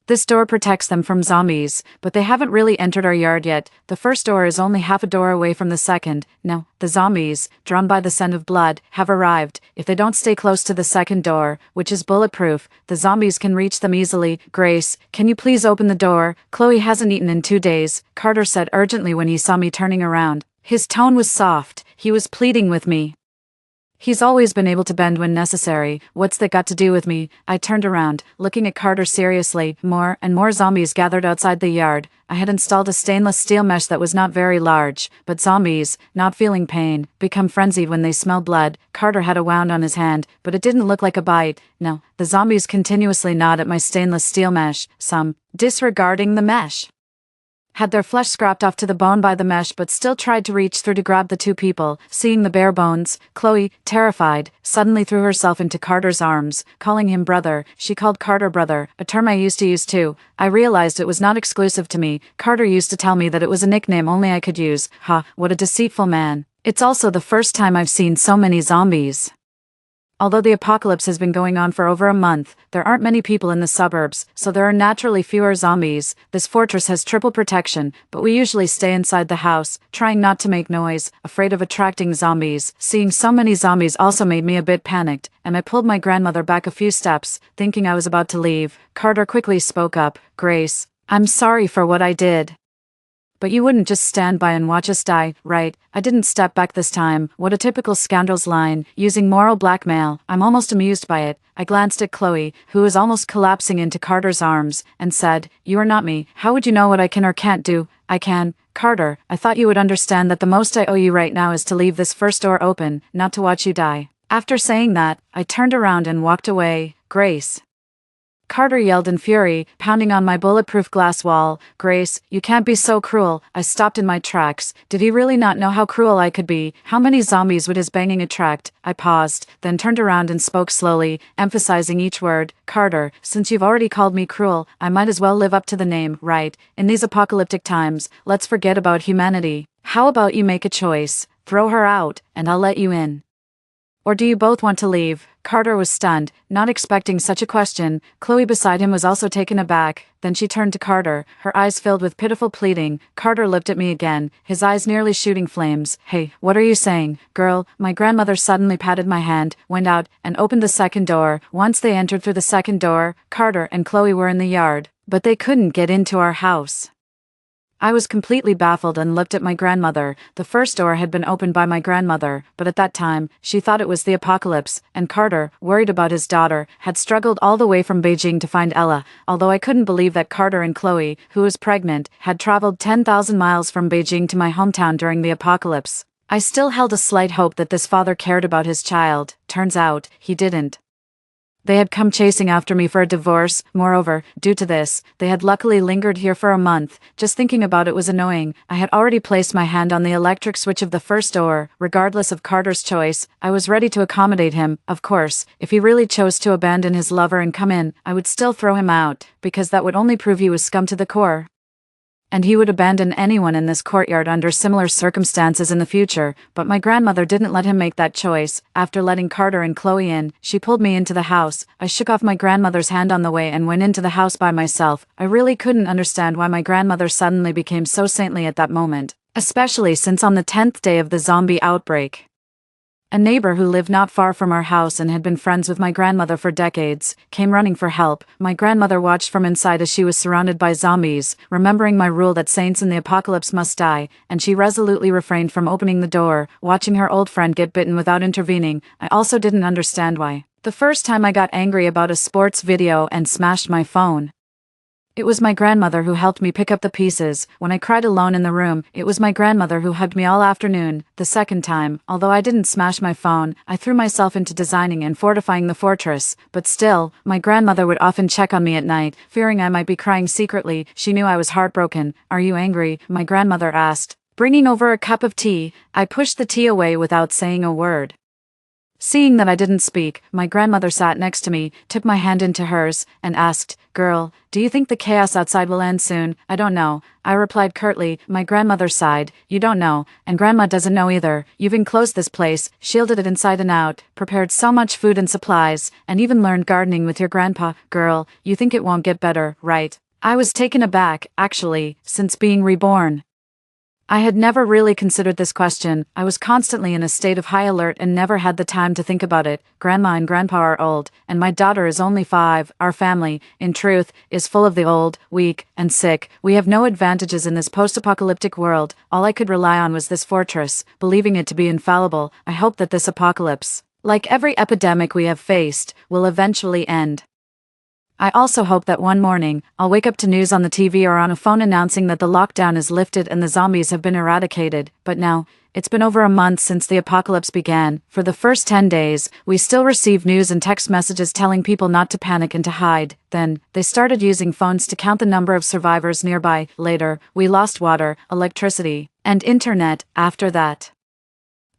This door protects them from zombies, but they haven't really entered our yard yet. The first door is only half a door away from the second. Now, the zombies, drawn by the scent of blood, have arrived. If they don't stay close to the second door, which is bulletproof, the zombies can reach them easily. Grace, can you please open the door? Chloe hasn't eaten in 2 days, Carter said urgently when he saw me turning around. His tone was soft. He was pleading with me. He's always been able to bend when necessary. What's that got to do with me? I turned around, looking at Carter seriously. More and more zombies gathered outside the yard. I had installed a stainless steel mesh that was not very large, but zombies, not feeling pain, become frenzied when they smell blood. Carter had a wound on his hand, but it didn't look like a bite. No, the zombies continuously gnawed at my stainless steel mesh, some disregarding the mesh. Had their flesh scrapped off to the bone by the mesh but still tried to reach through to grab the 2 people. Seeing the bare bones, Chloe, terrified, suddenly threw herself into Carter's arms, calling him brother. She called Carter brother, a term I used to use too. I realized it was not exclusive to me. Carter used to tell me that it was a nickname only I could use. Ha, what a deceitful man. It's also the first time I've seen so many zombies. Although the apocalypse has been going on for over a month, there aren't many people in the suburbs, so there are naturally fewer zombies. This fortress has triple protection, but we usually stay inside the house, trying not to make noise, afraid of attracting zombies. Seeing so many zombies also made me a bit panicked, and I pulled my grandmother back a few steps, thinking I was about to leave. Carter quickly spoke up. Grace, I'm sorry for what I did. But you wouldn't just stand by and watch us die, right? I didn't step back this time. What a typical scoundrel's line, using moral blackmail. I'm almost amused by it. I glanced at Chloe, who was almost collapsing into Carter's arms, and said, You are not me. How would you know what I can or can't do? I can. Carter, I thought you would understand that the most I owe you right now is to leave this first door open, not to watch you die. After saying that, I turned around and walked away. Grace. Carter yelled in fury, pounding on my bulletproof glass wall. Grace, you can't be so cruel. I stopped in my tracks. Did he really not know how cruel I could be? How many zombies would his banging attract? I paused, then turned around and spoke slowly, emphasizing each word. Carter, since you've already called me cruel, I might as well live up to the name, right? In these apocalyptic times, let's forget about humanity. How about you make a choice? Throw her out, and I'll let you in. Or do you both want to leave? Carter was stunned, not expecting such a question. Chloe beside him was also taken aback. Then she turned to Carter, her eyes filled with pitiful pleading. Carter looked at me again, his eyes nearly shooting flames. Hey, what are you saying, girl? My grandmother suddenly patted my hand, went out, and opened the second door. Once they entered through the second door, Carter and Chloe were in the yard. But they couldn't get into our house. I was completely baffled and looked at my grandmother. The first door had been opened by my grandmother, but at that time, she thought it was the apocalypse, and Carter, worried about his daughter, had struggled all the way from Beijing to find Ella, although I couldn't believe that Carter and Chloe, who was pregnant, had traveled 10,000 miles from Beijing to my hometown during the apocalypse. I still held a slight hope that this father cared about his child. Turns out, he didn't. They had come chasing after me for a divorce. Moreover, due to this, they had luckily lingered here for a month. Just thinking about it was annoying. I had already placed my hand on the electric switch of the first door. Regardless of Carter's choice, I was ready to accommodate him. Of course, if he really chose to abandon his lover and come in, I would still throw him out, because that would only prove he was scum to the core. And he would abandon anyone in this courtyard under similar circumstances in the future, but my grandmother didn't let him make that choice. After letting Carter and Chloe in, she pulled me into the house. I shook off my grandmother's hand on the way and went into the house by myself. I really couldn't understand why my grandmother suddenly became so saintly at that moment, especially since on the 10th day of the zombie outbreak, a neighbor who lived not far from our house and had been friends with my grandmother for decades came running for help. My grandmother watched from inside as she was surrounded by zombies, remembering my rule that saints in the apocalypse must die, and she resolutely refrained from opening the door, watching her old friend get bitten without intervening. I also didn't understand why. The first time I got angry about a sports video and smashed my phone, it was my grandmother who helped me pick up the pieces. When I cried alone in the room, it was my grandmother who hugged me all afternoon. The second time, although I didn't smash my phone, I threw myself into designing and fortifying the fortress. But still, my grandmother would often check on me at night, fearing I might be crying secretly. She knew I was heartbroken. "Are you angry?" my grandmother asked, bringing over a cup of tea. I pushed the tea away without saying a word. Seeing that I didn't speak, my grandmother sat next to me, took my hand into hers, and asked, "Girl, do you think the chaos outside will end soon?" "I don't know," I replied curtly. My grandmother sighed. "You don't know, and Grandma doesn't know either. You've enclosed this place, shielded it inside and out, prepared so much food and supplies, and even learned gardening with your grandpa. Girl, you think it won't get better, right?" I was taken aback, actually, since being reborn. I had never really considered this question. I was constantly in a state of high alert and never had the time to think about it. Grandma and Grandpa are old, and my daughter is only 5. Our family, in truth, is full of the old, weak, and sick. We have no advantages in this post-apocalyptic world. All I could rely on was this fortress, believing it to be infallible. I hope that this apocalypse, like every epidemic we have faced, will eventually end. I also hope that one morning, I'll wake up to news on the TV or on a phone announcing that the lockdown is lifted and the zombies have been eradicated. But now, it's been over a month since the apocalypse began. For the first 10 days, we still received news and text messages telling people not to panic and to hide. Then, they started using phones to count the number of survivors nearby. Later, we lost water, electricity, and internet. After that,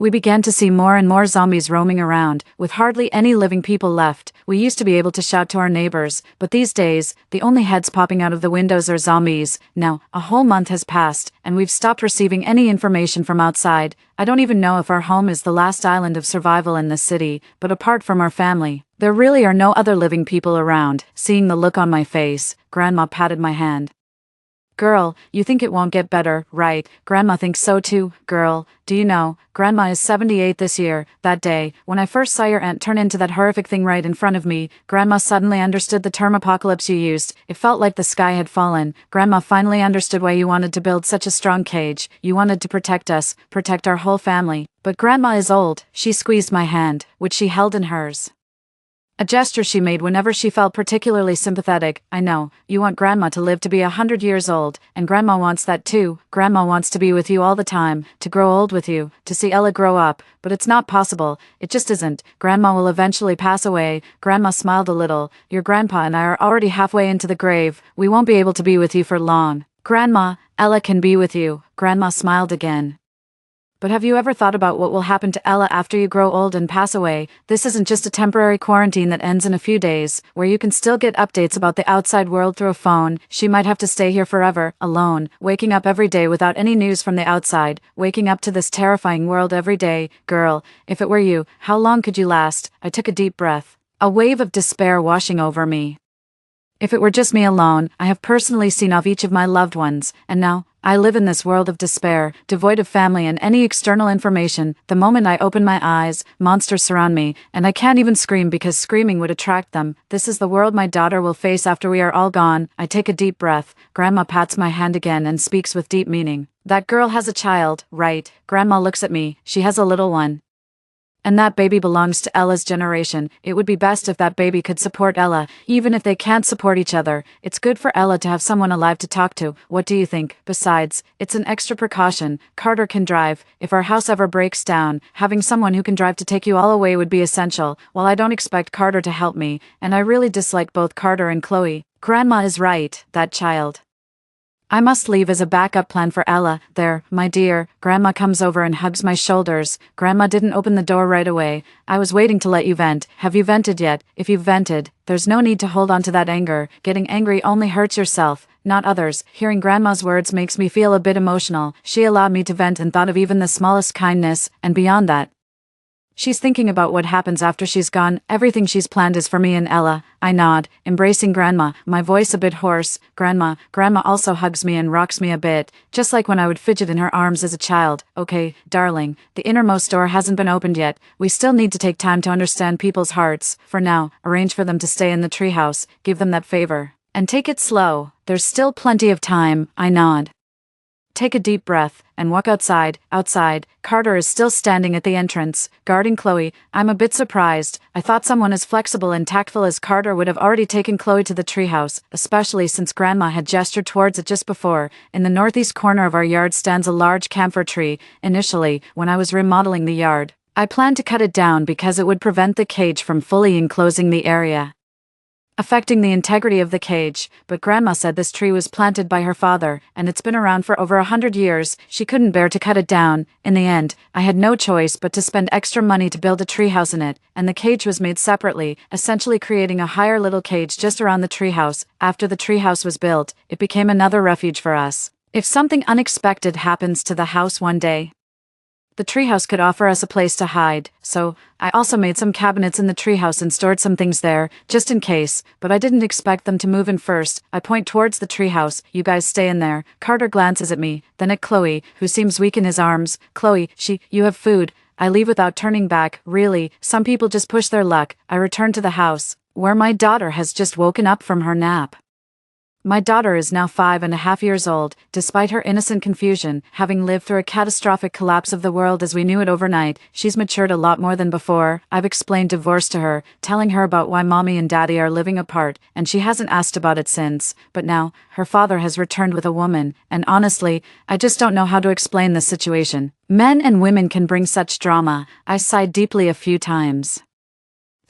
we began to see more and more zombies roaming around, with hardly any living people left. We used to be able to shout to our neighbors, but these days, the only heads popping out of the windows are zombies. Now, a whole month has passed, and we've stopped receiving any information from outside. I don't even know if our home is the last island of survival in this city, but apart from our family, there really are no other living people around. Seeing the look on my face, Grandma patted my hand. "Girl, you think it won't get better, right?" "Grandma thinks so too, girl. Do you know, Grandma is 78 this year." That day, when I first saw your aunt turn into that horrific thing right in front of me, Grandma suddenly understood the term apocalypse you used. It felt like the sky had fallen. Grandma finally understood why you wanted to build such a strong cage. You wanted to protect us, protect our whole family. But Grandma is old. She squeezed my hand, which she held in hers, a gesture she made whenever she felt particularly sympathetic. "I know, you want Grandma to live to be 100 years old, and Grandma wants that too. Grandma wants to be with you all the time, to grow old with you, to see Ella grow up, but it's not possible. It just isn't. Grandma will eventually pass away." Grandma smiled a little. "Your grandpa and I are already halfway into the grave. We won't be able to be with you for long." "Grandma, Ella can be with you." Grandma smiled again. But have you ever thought about what will happen to Ella after you grow old and pass away? This isn't just a temporary quarantine that ends in a few days, where you can still get updates about the outside world through a phone. She might have to stay here forever, alone, waking up every day without any news from the outside, waking up to this terrifying world every day. Girl, if it were you, how long could you last? I took a deep breath. A wave of despair washing over me. If it were just me alone, I have personally seen off each of my loved ones, and now, I live in this world of despair, devoid of family and any external information. The moment I open my eyes, monsters surround me, and I can't even scream because screaming would attract them. This is the world my daughter will face after we are all gone. I take a deep breath. Grandma pats my hand again and speaks with deep meaning. That girl has a child, right? Grandma looks at me. She has a little one. And that baby belongs to Ella's generation. It would be best if that baby could support Ella, even if they can't support each other. It's good for Ella to have someone alive to talk to. What do you think? Besides, it's an extra precaution. Carter can drive. If our house ever breaks down, having someone who can drive to take you all away would be essential. While I don't expect Carter to help me, and I really dislike both Carter and Chloe, Grandma is right, that child. I must leave as a backup plan for Ella. There, my dear. Grandma comes over and hugs my shoulders. Grandma didn't open the door right away. I was waiting to let you vent. Have you vented yet? If you've vented, there's no need to hold on to that anger. Getting angry only hurts yourself, not others. Hearing Grandma's words makes me feel a bit emotional. She allowed me to vent and thought of even the smallest kindness, and beyond that, she's thinking about what happens after she's gone. Everything she's planned is for me and Ella. I nod, embracing Grandma, my voice a bit hoarse. Grandma also hugs me and rocks me a bit, just like when I would fidget in her arms as a child. Okay, darling, the innermost door hasn't been opened yet. We still need to take time to understand people's hearts. For now, arrange for them to stay in the treehouse. Give them that favor. And take it slow. There's still plenty of time. I nod. Take a deep breath, and walk outside. Outside, Carter is still standing at the entrance, guarding Chloe. I'm a bit surprised. I thought someone as flexible and tactful as Carter would have already taken Chloe to the treehouse, especially since Grandma had gestured towards it just before. In the northeast corner of our yard stands a large camphor tree. Initially, when I was remodeling the yard, I planned to cut it down because it would prevent the cage from fully enclosing the area, affecting the integrity of the cage, but Grandma said this tree was planted by her father, and it's been around for over 100 years. She couldn't bear to cut it down. In the end, I had no choice but to spend extra money to build a treehouse in it, and the cage was made separately, essentially creating a higher little cage just around the treehouse. After the treehouse was built, it became another refuge for us. If something unexpected happens to the house one day, the treehouse could offer us a place to hide, so I also made some cabinets in the treehouse and stored some things there, just in case, but I didn't expect them to move in first. I point towards the treehouse. You guys stay in there. Carter glances at me, then at Chloe, who seems weak in his arms. Chloe, you have food. I leave without turning back. Really, some people just push their luck. I return to the house, where my daughter has just woken up from her nap. My daughter is now 5.5 years old, despite her innocent confusion, having lived through a catastrophic collapse of the world as we knew it overnight. She's matured a lot more than before. I've explained divorce to her, telling her about why mommy and daddy are living apart, and she hasn't asked about it since. But now, her father has returned with a woman, and honestly, I just don't know how to explain this situation. Men and women can bring such drama. I sighed deeply a few times.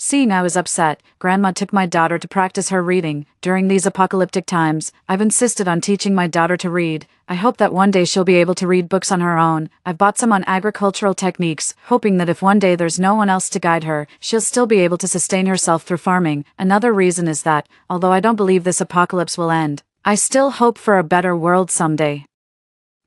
Seeing I was upset, Grandma took my daughter to practice her reading. During these apocalyptic times, I've insisted on teaching my daughter to read. I hope that one day she'll be able to read books on her own. I've bought some on agricultural techniques, hoping that if one day there's no one else to guide her, she'll still be able to sustain herself through farming. Another reason is that, although I don't believe this apocalypse will end, I still hope for a better world someday.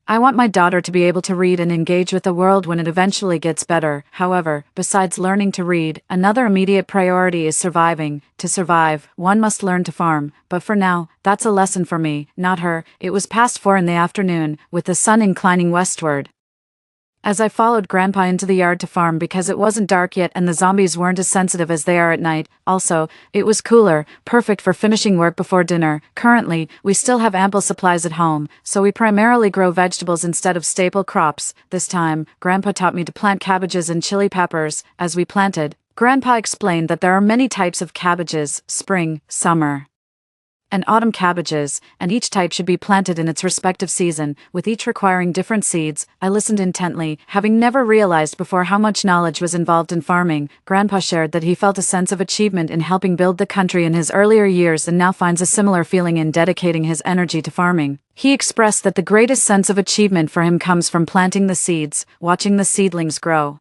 I want my daughter to be able to read and engage with the world when it eventually gets better. However, besides learning to read, another immediate priority is surviving. To survive, one must learn to farm. But for now, that's a lesson for me, not her. It was past 4 in the afternoon, with the sun inclining westward, as I followed Grandpa into the yard to farm because it wasn't dark yet and the zombies weren't as sensitive as they are at night. Also, it was cooler, perfect for finishing work before dinner. Currently, we still have ample supplies at home, so we primarily grow vegetables instead of staple crops. This time, Grandpa taught me to plant cabbages and chili peppers. As we planted, Grandpa explained that there are many types of cabbages: spring, summer, and autumn cabbages, and each type should be planted in its respective season, with each requiring different seeds. I listened intently, having never realized before how much knowledge was involved in farming. Grandpa shared that he felt a sense of achievement in helping build the country in his earlier years and now finds a similar feeling in dedicating his energy to farming. He expressed that the greatest sense of achievement for him comes from planting the seeds, watching the seedlings grow,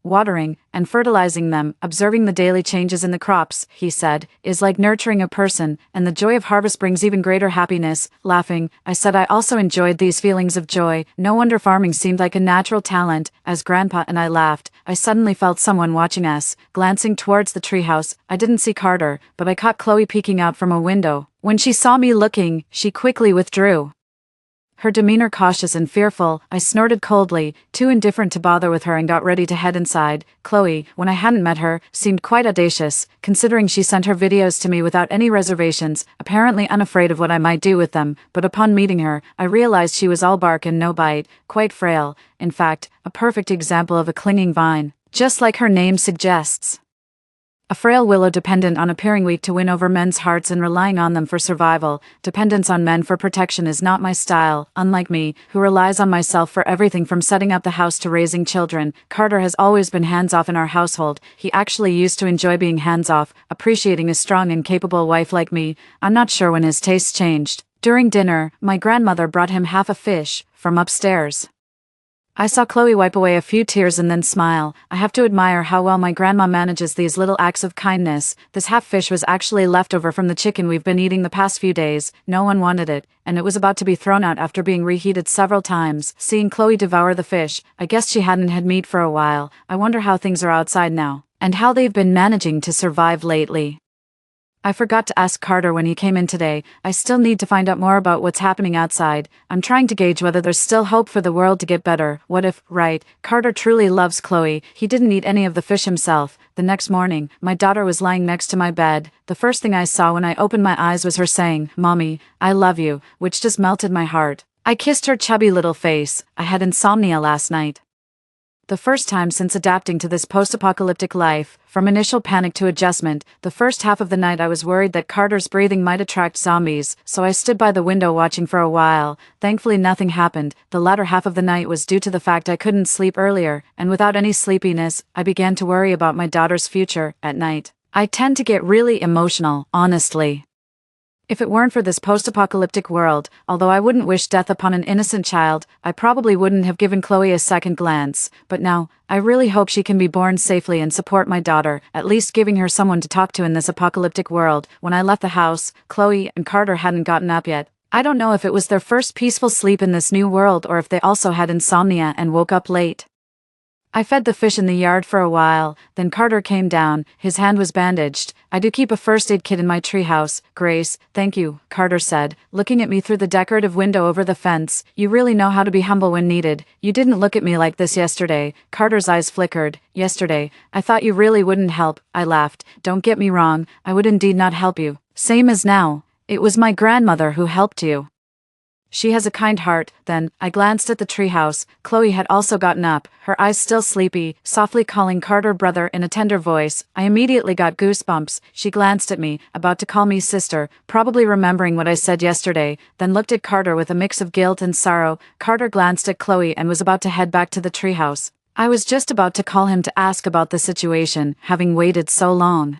watering and fertilizing them, observing the daily changes in the crops, he said, is like nurturing a person, and the joy of harvest brings even greater happiness. Laughing, I said I also enjoyed these feelings of joy. No wonder farming seemed like a natural talent. As Grandpa and I laughed, I suddenly felt someone watching us. Glancing towards the treehouse, I didn't see Carter, but I caught Chloe peeking out from a window. When she saw me looking, she quickly withdrew, her demeanor cautious and fearful. I snorted coldly, too indifferent to bother with her, and got ready to head inside. Chloe, when I hadn't met her, seemed quite audacious, considering she sent her videos to me without any reservations, apparently unafraid of what I might do with them. But upon meeting her, I realized she was all bark and no bite, quite frail, in fact, a perfect example of a clinging vine, just like her name suggests. A frail willow dependent on appearing weak to win over men's hearts and relying on them for survival. Dependence on men for protection is not my style. Unlike me, who relies on myself for everything from setting up the house to raising children, Carter has always been hands-off in our household. He actually used to enjoy being hands-off, appreciating a strong and capable wife like me. I'm not sure when his tastes changed. During dinner, my grandmother brought him half a fish from upstairs. I saw Chloe wipe away a few tears and then smile. I have to admire how well my grandma manages these little acts of kindness. This half fish was actually leftover from the chicken we've been eating the past few days. No one wanted it, and it was about to be thrown out after being reheated several times. Seeing Chloe devour the fish, I guessed she hadn't had meat for a while. I wonder how things are outside now, and how they've been managing to survive lately. I forgot to ask Carter when he came in today. I still need to find out more about what's happening outside. I'm trying to gauge whether there's still hope for the world to get better. What if, right, Carter truly loves Chloe. He didn't eat any of the fish himself. The next morning, my daughter was lying next to my bed. The first thing I saw when I opened my eyes was her saying, "Mommy, I love you," which just melted my heart. I kissed her chubby little face. I had insomnia last night. The first time since adapting to this post-apocalyptic life. From initial panic to adjustment, the first half of the night I was worried that Carter's breathing might attract zombies, so I stood by the window watching for a while. Thankfully nothing happened. The latter half of the night was due to the fact I couldn't sleep earlier, and without any sleepiness, I began to worry about my daughter's future. At night, I tend to get really emotional, honestly. If it weren't for this post-apocalyptic world, although I wouldn't wish death upon an innocent child, I probably wouldn't have given Chloe a second glance. But now, I really hope she can be born safely and support my daughter, at least giving her someone to talk to in this apocalyptic world. When I left the house, Chloe and Carter hadn't gotten up yet. I don't know if it was their first peaceful sleep in this new world or if they also had insomnia and woke up late. I fed the fish in the yard for a while, then Carter came down. His hand was bandaged. I do keep a first aid kit in my treehouse. Grace, thank you, Carter said, looking at me through the decorative window over the fence. You really know how to be humble when needed. You didn't look at me like this yesterday. Carter's eyes flickered. Yesterday, I thought you really wouldn't help. I laughed. Don't get me wrong, I would indeed not help you. Same as now. It was my grandmother who helped you. She has a kind heart. Then, I glanced at the treehouse. Chloe had also gotten up, her eyes still sleepy, softly calling Carter brother in a tender voice. I immediately got goosebumps. She glanced at me, about to call me sister, probably remembering what I said yesterday, then looked at Carter with a mix of guilt and sorrow. Carter glanced at Chloe and was about to head back to the treehouse. I was just about to call him to ask about the situation, having waited so long.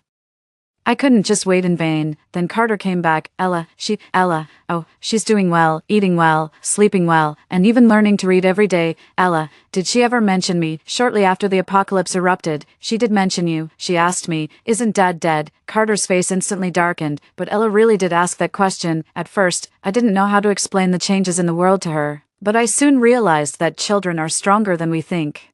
I couldn't just wait in vain. Then Carter came back. Ella, oh, she's doing well, eating well, sleeping well, and even learning to read every day. Ella, did she ever mention me? Shortly after the apocalypse erupted, she did mention you. She asked me, "Isn't Dad dead?" Carter's face instantly darkened, but Ella really did ask that question. At first, I didn't know how to explain the changes in the world to her, but I soon realized that children are stronger than we think.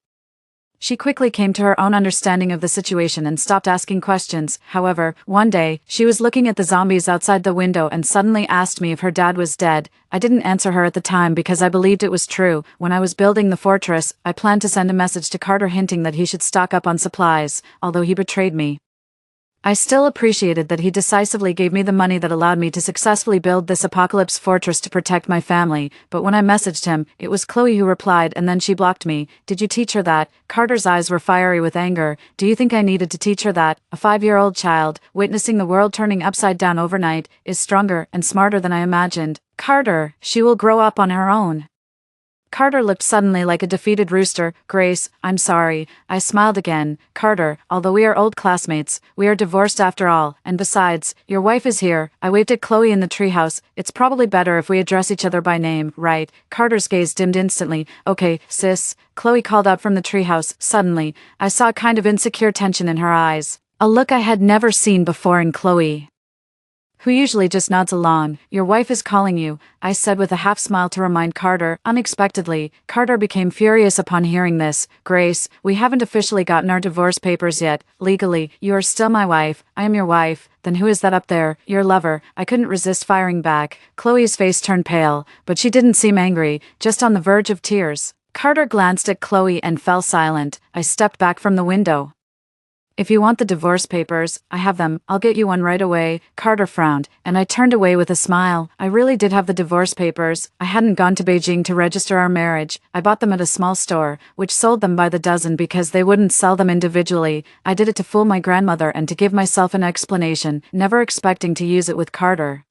She quickly came to her own understanding of the situation and stopped asking questions. However, one day, she was looking at the zombies outside the window and suddenly asked me if her dad was dead. I didn't answer her at the time because I believed it was true. When I was building the fortress, I planned to send a message to Carter hinting that he should stock up on supplies, although he betrayed me. I still appreciated that he decisively gave me the money that allowed me to successfully build this apocalypse fortress to protect my family, but when I messaged him, it was Chloe who replied and then she blocked me. Did you teach her that? Carter's eyes were fiery with anger. Do you think I needed to teach her that? A 5-year-old child, witnessing the world turning upside down overnight, is stronger and smarter than I imagined. Carter, she will grow up on her own. Carter looked suddenly like a defeated rooster. Grace, I'm sorry. I smiled again. Carter, although we are old classmates, we are divorced after all, and besides, your wife is here. I waved at Chloe in the treehouse. It's probably better if we address each other by name, right? Carter's gaze dimmed instantly. Okay, sis. Chloe called out from the treehouse. Suddenly, I saw a kind of insecure tension in her eyes. A look I had never seen before in Chloe, who usually just nods along. Your wife is calling you, I said with a half-smile to remind Carter. Unexpectedly, Carter became furious upon hearing this. Grace, we haven't officially gotten our divorce papers yet. Legally, you are still my wife. I am your wife. Then who is that up there? Your lover. I couldn't resist firing back. Chloe's face turned pale, but she didn't seem angry, just on the verge of tears. Carter glanced at Chloe and fell silent. I stepped back from the window. If you want the divorce papers, I have them. I'll get you one right away. Carter frowned, and I turned away with a smile. I really did have the divorce papers. I hadn't gone to Beijing to register our marriage. I bought them at a small store, which sold them by the dozen because they wouldn't sell them individually. I did it to fool my grandmother and to give myself an explanation, never expecting to use it with Carter.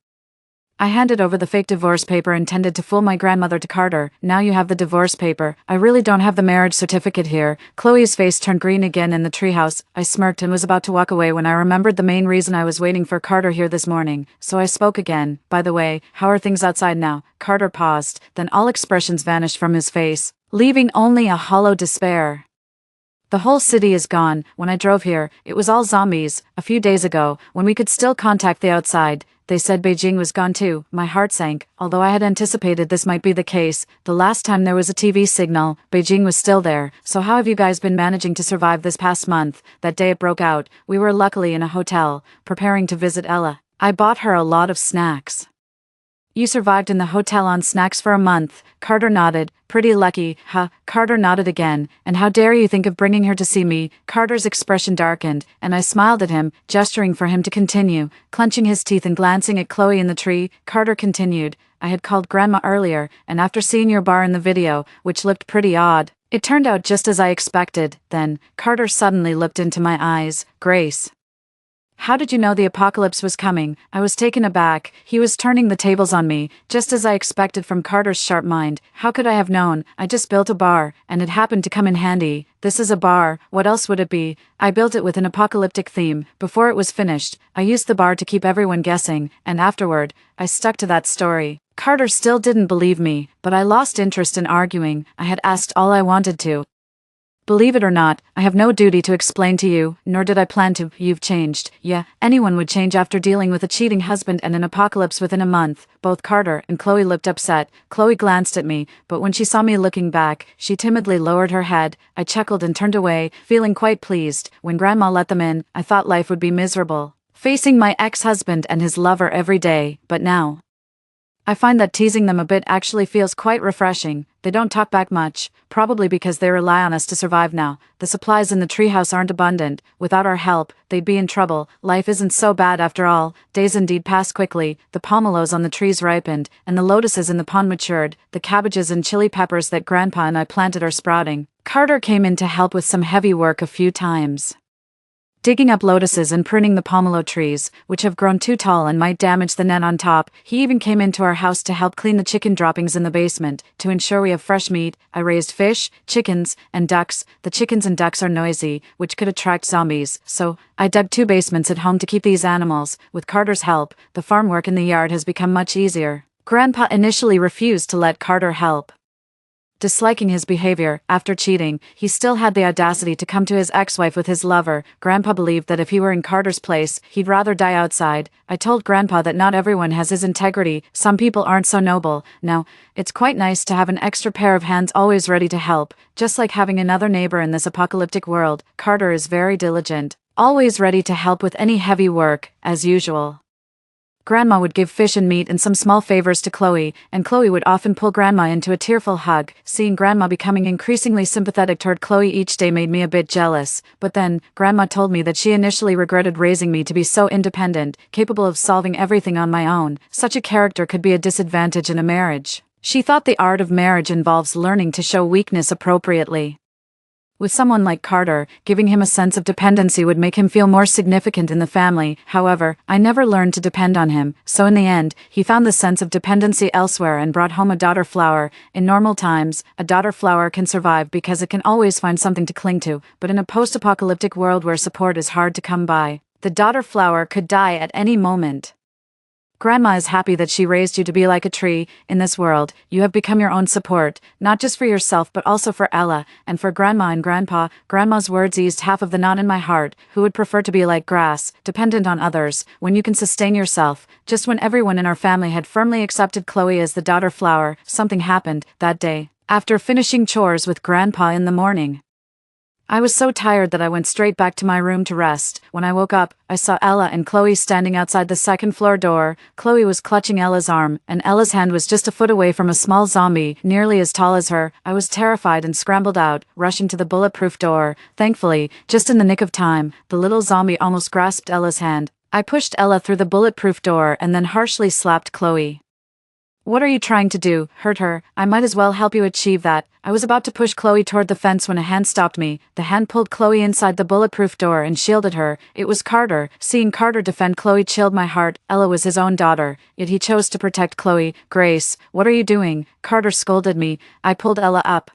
I handed over the fake divorce paper intended to fool my grandmother to Carter. Now you have the divorce paper. I really don't have the marriage certificate here. Chloe's face turned green again in the treehouse. I smirked and was about to walk away when I remembered the main reason I was waiting for Carter here this morning. So I spoke again. By the way, how are things outside now? Carter paused, then all expressions vanished from his face, leaving only a hollow despair. The whole city is gone. When I drove here, it was all zombies. A few days ago, when we could still contact the outside, they said Beijing was gone too. My heart sank. Although I had anticipated this might be the case, the last time there was a TV signal, Beijing was still there. So how have you guys been managing to survive this past month? That day it broke out, we were luckily in a hotel, preparing to visit Ella. I bought her a lot of snacks. You survived in the hotel on snacks for a month. Carter nodded. Pretty lucky, huh? Carter nodded again. And how dare you think of bringing her to see me? Carter's expression darkened, and I smiled at him, gesturing for him to continue. Clenching his teeth and glancing at Chloe in the tree, Carter continued. I had called Grandma earlier, and after seeing your bar in the video, which looked pretty odd, it turned out just as I expected. Then, Carter suddenly looked into my eyes. Grace, how did you know the apocalypse was coming? I was taken aback. He was turning the tables on me, just as I expected from Carter's sharp mind. How could I have known? I just built a bar, and it happened to come in handy. This is a bar, what else would it be? I built it with an apocalyptic theme. Before it was finished, I used the bar to keep everyone guessing, and afterward, I stuck to that story. Carter still didn't believe me, but I lost interest in arguing. I had asked all I wanted to. Believe it or not, I have no duty to explain to you, nor did I plan to. You've changed. Yeah, anyone would change after dealing with a cheating husband and an apocalypse within a month. Both Carter and Chloe looked upset. Chloe glanced at me, but when she saw me looking back, she timidly lowered her head. I chuckled and turned away, feeling quite pleased. When Grandma let them in, I thought life would be miserable, facing my ex-husband and his lover every day, but now I find that teasing them a bit actually feels quite refreshing. They don't talk back much, probably because they rely on us to survive now. The supplies in the treehouse aren't abundant. Without our help, they'd be in trouble. Life isn't so bad after all. Days indeed passed quickly. The pomelos on the trees ripened, and the lotuses in the pond matured. The cabbages and chili peppers that Grandpa and I planted are sprouting. Carter came in to help with some heavy work a few times, digging up lotuses and pruning the pomelo trees, which have grown too tall and might damage the net on top. He even came into our house to help clean the chicken droppings in the basement. To ensure we have fresh meat, I raised fish, chickens, and ducks. The chickens and ducks are noisy, which could attract zombies, so I dug 2 basements at home to keep these animals. With Carter's help, the farm work in the yard has become much easier. Grandpa initially refused to let Carter help, disliking his behavior. After cheating, he still had the audacity to come to his ex-wife with his lover. Grandpa believed that if he were in Carter's place, he'd rather die outside. I told Grandpa that not everyone has his integrity. Some people aren't so noble. Now, it's quite nice to have an extra pair of hands always ready to help, just like having another neighbor in this apocalyptic world. Carter is very diligent, always ready to help with any heavy work, as usual. Grandma would give fish and meat and some small favors to Chloe, and Chloe would often pull Grandma into a tearful hug. Seeing Grandma becoming increasingly sympathetic toward Chloe each day made me a bit jealous, but then, Grandma told me that she initially regretted raising me to be so independent, capable of solving everything on my own. Such a character could be a disadvantage in a marriage. She thought the art of marriage involves learning to show weakness appropriately. With someone like Carter, giving him a sense of dependency would make him feel more significant in the family. However, I never learned to depend on him, so in the end, he found the sense of dependency elsewhere and brought home a daughter flower. In normal times, a daughter flower can survive because it can always find something to cling to, but in a post-apocalyptic world where support is hard to come by, the daughter flower could die at any moment. Grandma is happy that she raised you to be like a tree. In this world, you have become your own support, not just for yourself but also for Ella, and for Grandma and Grandpa. Grandma's words eased half of the knot in my heart. Who would prefer to be like grass, dependent on others, when you can sustain yourself? Just when everyone in our family had firmly accepted Chloe as the daughter flower, something happened that day. After finishing chores with Grandpa in the morning, I was so tired that I went straight back to my room to rest. When I woke up, I saw Ella and Chloe standing outside the second-floor door. Chloe was clutching Ella's arm, and Ella's hand was just a foot away from a small zombie, nearly as tall as her. I was terrified and scrambled out, rushing to the bulletproof door. Thankfully, just in the nick of time, the little zombie almost grasped Ella's hand. I pushed Ella through the bulletproof door and then harshly slapped Chloe. "What are you trying to do? Hurt her? I might as well help you achieve that." I was about to push Chloe toward the fence when a hand stopped me. The hand pulled Chloe inside the bulletproof door and shielded her. It was Carter. Seeing Carter defend Chloe chilled my heart. Ella was his own daughter, yet he chose to protect Chloe. "Grace, what are you doing?" Carter scolded me. I pulled Ella up,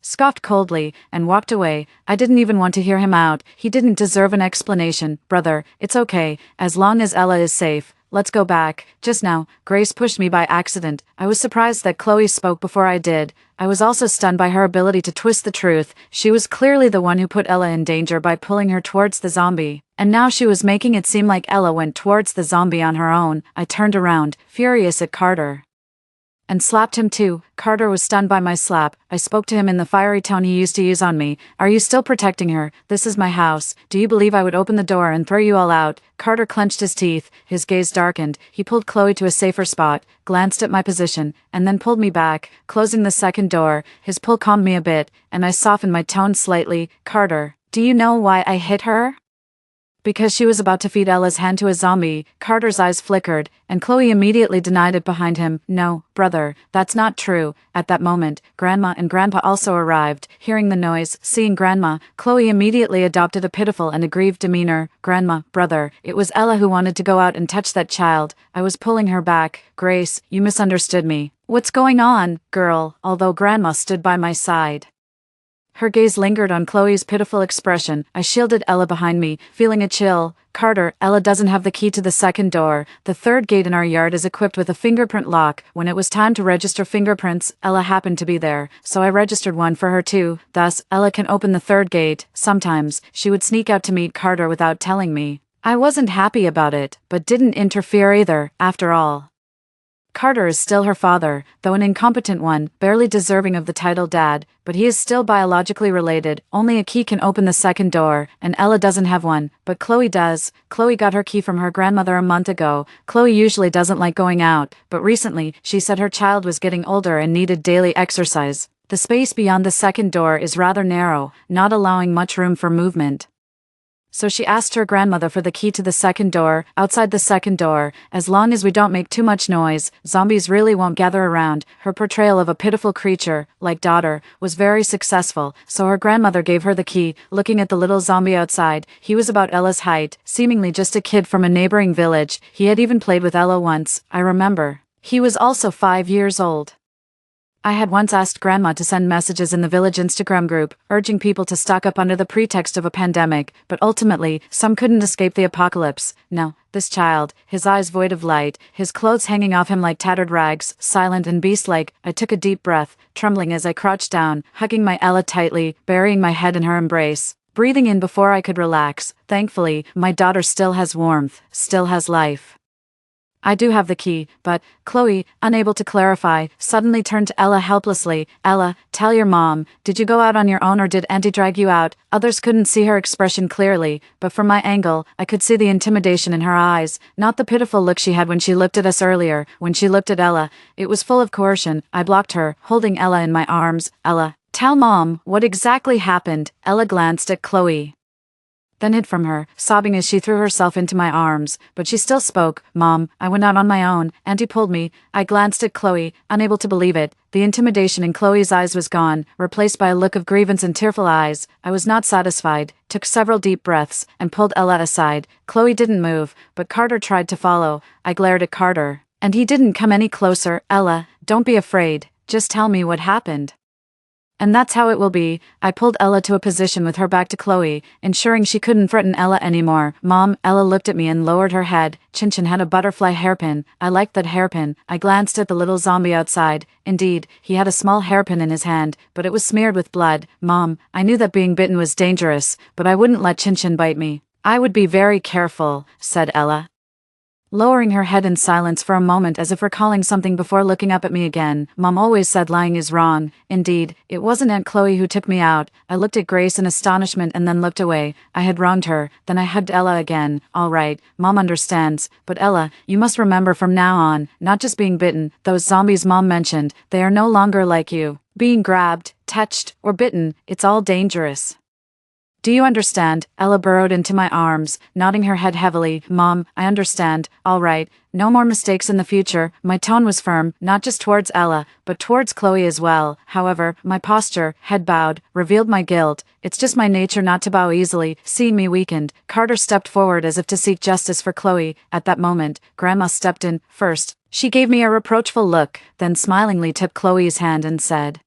scoffed coldly, and walked away. I didn't even want to hear him out. He didn't deserve an explanation. "Brother, it's okay, as long as Ella is safe. Let's go back." Just now, Grace pushed me by accident. I was surprised that Chloe spoke before I did. I was also stunned by her ability to twist the truth. She was clearly the one who put Ella in danger by pulling her towards the zombie, and now she was making it seem like Ella went towards the zombie on her own. I turned around, furious at Carter, and slapped him too. Carter was stunned by my slap. I spoke to him in the fiery tone he used to use on me. "Are you still protecting her? This is my house. Do you believe I would open the door and throw you all out?" Carter clenched his teeth. His gaze darkened. He pulled Chloe to a safer spot, glanced at my position, and then pulled me back, closing the second door. His pull calmed me a bit, and I softened my tone slightly. "Carter, do you know why I hit her?" "Because she was about to feed Ella's hand to a zombie." Carter's eyes flickered, and Chloe immediately denied it behind him. "No, brother, that's not true." At that moment, Grandma and Grandpa also arrived. Hearing the noise, seeing Grandma, Chloe immediately adopted a pitiful and aggrieved demeanor. "Grandma, brother, it was Ella who wanted to go out and touch that child. I was pulling her back." "Grace, you misunderstood me." "What's going on, girl?" Although Grandma stood by my side, her gaze lingered on Chloe's pitiful expression. I shielded Ella behind me, feeling a chill. "Carter, Ella doesn't have the key to the second door. The third gate in our yard is equipped with a fingerprint lock. When it was time to register fingerprints, Ella happened to be there, so I registered one for her too. Thus, Ella can open the third gate." Sometimes, she would sneak out to meet Carter without telling me. I wasn't happy about it, but didn't interfere either. After all, Carter is still her father, though an incompetent one, barely deserving of the title dad, but he is still biologically related. Only a key can open the second door, and Ella doesn't have one, but Chloe does. Chloe got her key from her grandmother a month ago. Chloe usually doesn't like going out, but recently, she said her child was getting older and needed daily exercise. The space beyond the second door is rather narrow, not allowing much room for movement. So she asked her grandmother for the key to the second door. Outside the second door, "As long as we don't make too much noise, zombies really won't gather around." Her portrayal of a pitiful creature, like daughter, was very successful, so her grandmother gave her the key. Looking at the little zombie outside, he was about Ella's height, seemingly just a kid from a neighboring village. He had even played with Ella once, I remember. He was also 5 years old. I had once asked Grandma to send messages in the village Instagram group, urging people to stock up under the pretext of a pandemic, but ultimately, some couldn't escape the apocalypse. No, this child, his eyes void of light, his clothes hanging off him like tattered rags, silent and beast-like. I took a deep breath, trembling as I crouched down, hugging my Ella tightly, burying my head in her embrace, breathing in before I could relax. Thankfully, my daughter still has warmth, still has life. I do have the key, but Chloe, unable to clarify, suddenly turned to Ella helplessly. Ella, tell your mom, did you go out on your own or did Auntie drag you out? Others couldn't see her expression clearly, but from my angle, I could see the intimidation in her eyes, not the pitiful look she had when she looked at us earlier. When she looked at Ella, it was full of coercion. I blocked her, holding Ella in my arms. Ella, tell mom, what exactly happened? Ella glanced at Chloe, then hid from her, sobbing as she threw herself into my arms, but she still spoke. Mom, I went out on my own. Auntie pulled me. I glanced at Chloe, unable to believe it. The intimidation in Chloe's eyes was gone, replaced by a look of grievance and tearful eyes. I was not satisfied, took several deep breaths, and pulled Ella aside. Chloe didn't move, but Carter tried to follow. I glared at Carter, and he didn't come any closer. Ella, don't be afraid. Just tell me what happened. And that's how it will be. I pulled Ella to a position with her back to Chloe, ensuring she couldn't threaten Ella anymore. Mom, Ella looked at me and lowered her head. Chinchin had a butterfly hairpin. I liked that hairpin. I glanced at the little zombie outside. Indeed, he had a small hairpin in his hand, but it was smeared with blood. Mom, I knew that being bitten was dangerous, but I wouldn't let Chinchin bite me. I would be very careful, said Ella, lowering her head in silence for a moment as if recalling something before looking up at me again. Mom always said lying is wrong. Indeed, it wasn't Aunt Chloe who took me out. I looked at Grace in astonishment and then looked away. I had wronged her. Then I hugged Ella again. All right, Mom understands. But Ella, you must remember from now on, not just being bitten, those zombies Mom mentioned, they are no longer like you. Being grabbed, touched, or bitten, it's all dangerous. Do you understand? Ella burrowed into my arms, nodding her head heavily. Mom, I understand. All right, no more mistakes in the future. My tone was firm, not just towards Ella, but towards Chloe as well. However, my posture, head bowed, revealed my guilt. It's just my nature not to bow easily. Seeing me weakened, Carter stepped forward as if to seek justice for Chloe. At that moment, Grandma stepped in. First, she gave me a reproachful look, then smilingly tipped Chloe's hand and said,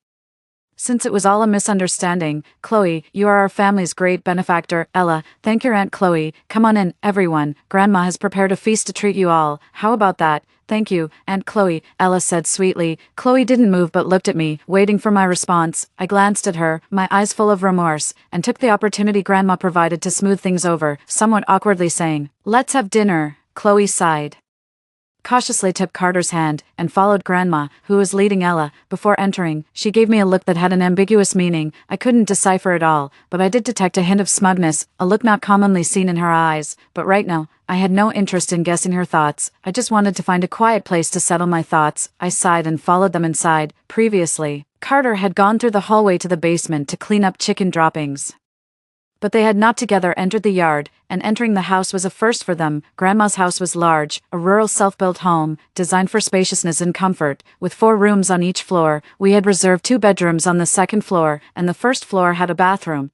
since it was all a misunderstanding, Chloe, you are our family's great benefactor. Ella, thank your Aunt Chloe. Come on in, everyone. Grandma has prepared a feast to treat you all. How about that? Thank you, Aunt Chloe, Ella said sweetly. Chloe didn't move but looked at me, waiting for my response. I glanced at her, my eyes full of remorse, and took the opportunity Grandma provided to smooth things over, somewhat awkwardly saying, let's have dinner. Chloe sighed, cautiously tipped Carter's hand, and followed Grandma, who was leading Ella. Before entering, she gave me a look that had an ambiguous meaning. I couldn't decipher it all, but I did detect a hint of smugness, a look not commonly seen in her eyes. But right now, I had no interest in guessing her thoughts. I just wanted to find a quiet place to settle my thoughts. I sighed and followed them inside. Previously, Carter had gone through the hallway to the basement to clean up chicken droppings, but they had not together entered the yard, and entering the house was a first for them. Grandma's house was large, a rural self-built home, designed for spaciousness and comfort, with 4 rooms on each floor. We had reserved 2 bedrooms on the second floor, and the first floor had a bathroom,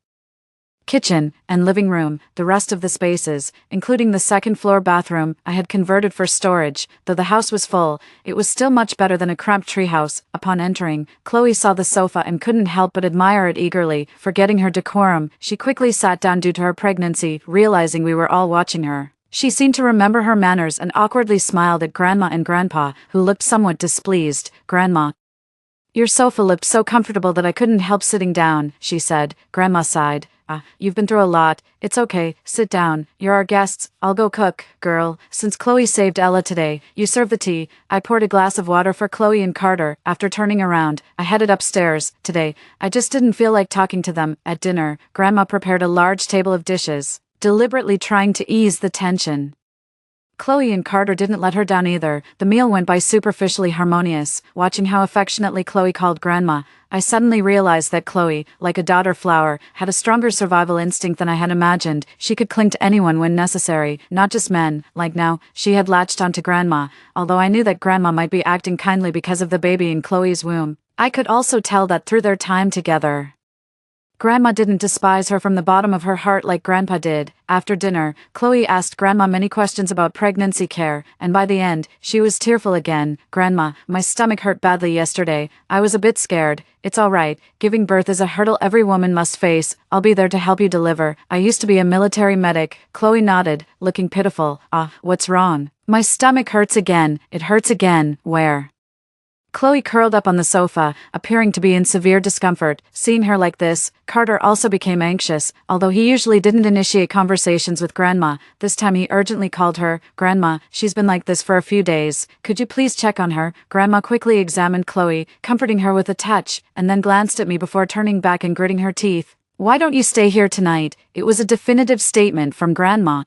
kitchen, and living room. The rest of the spaces, including the second floor bathroom, I had converted for storage. Though the house was full, it was still much better than a cramped treehouse. Upon entering, Chloe saw the sofa and couldn't help but admire it eagerly. Forgetting her decorum, she quickly sat down due to her pregnancy, realizing we were all watching her. She seemed to remember her manners and awkwardly smiled at Grandma and Grandpa, who looked somewhat displeased. Grandma, your sofa looked so comfortable that I couldn't help sitting down, she said. Grandma sighed. You've been through a lot. It's okay, sit down. You're our guests. I'll go cook. Girl, since Chloe saved Ella today, you serve the tea. I poured a glass of water for Chloe and Carter. After turning around, I headed upstairs. Today, I just didn't feel like talking to them. At dinner, Grandma prepared a large table of dishes, deliberately trying to ease the tension. Chloe and Carter didn't let her down either. The meal went by superficially harmonious. Watching how affectionately Chloe called Grandma, I suddenly realized that Chloe, like a daughter flower, had a stronger survival instinct than I had imagined. She could cling to anyone when necessary, not just men. Like now, she had latched onto Grandma. Although I knew that Grandma might be acting kindly because of the baby in Chloe's womb, I could also tell that through their time together, Grandma didn't despise her from the bottom of her heart like Grandpa did. After dinner, Chloe asked Grandma many questions about pregnancy care, and by the end, she was tearful again. Grandma, my stomach hurt badly yesterday. I was a bit scared. It's all right. Giving birth is a hurdle every woman must face. I'll be there to help you deliver. I used to be a military medic. Chloe nodded, looking pitiful. What's wrong? My stomach hurts again. It hurts again. Where? Chloe curled up on the sofa, appearing to be in severe discomfort. Seeing her like this, Carter also became anxious. Although he usually didn't initiate conversations with Grandma, this time he urgently called her. "Grandma, she's been like this for a few days. Could you please check on her?" Grandma quickly examined Chloe, comforting her with a touch, and then glanced at me before turning back and gritting her teeth. "Why don't you stay here tonight?" It was a definitive statement from Grandma.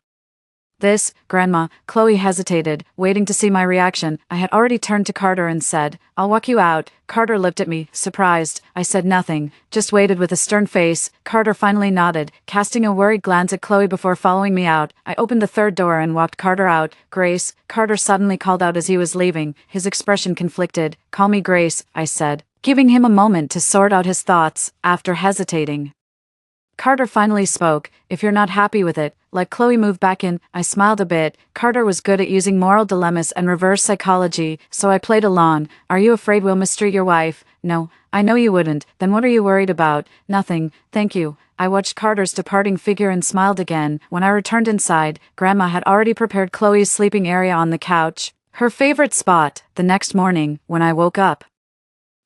"This, Grandma," Chloe hesitated, waiting to see my reaction. I had already turned to Carter and said, "I'll walk you out." Carter looked at me, surprised. I said nothing, just waited with a stern face. Carter finally nodded, casting a worried glance at Chloe before following me out. I opened the third door and walked Carter out. "Grace," Carter suddenly called out as he was leaving, his expression conflicted. "Call me Grace," I said, giving him a moment to sort out his thoughts. After hesitating, Carter finally spoke. "If you're not happy with it, let Chloe move back in." I smiled a bit. Carter was good at using moral dilemmas and reverse psychology, so I played along. "Are you afraid we'll mistreat your wife?" "No, I know you wouldn't." "Then what are you worried about?" "Nothing, thank you." I watched Carter's departing figure and smiled again. When I returned inside, Grandma had already prepared Chloe's sleeping area on the couch, her favorite spot. The next morning, when I woke up,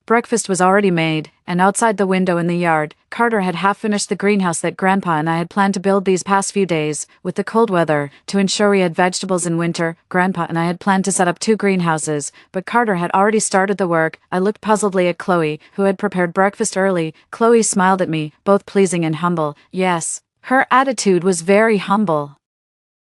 breakfast was already made, and outside the window in the yard, Carter had half finished the greenhouse that Grandpa and I had planned to build these past few days. With the cold weather, to ensure we had vegetables in winter, Grandpa and I had planned to set up 2 greenhouses, but Carter had already started the work. I looked puzzledly at Chloe, who had prepared breakfast early. Chloe smiled at me, both pleasing and humble. Yes, her attitude was very humble.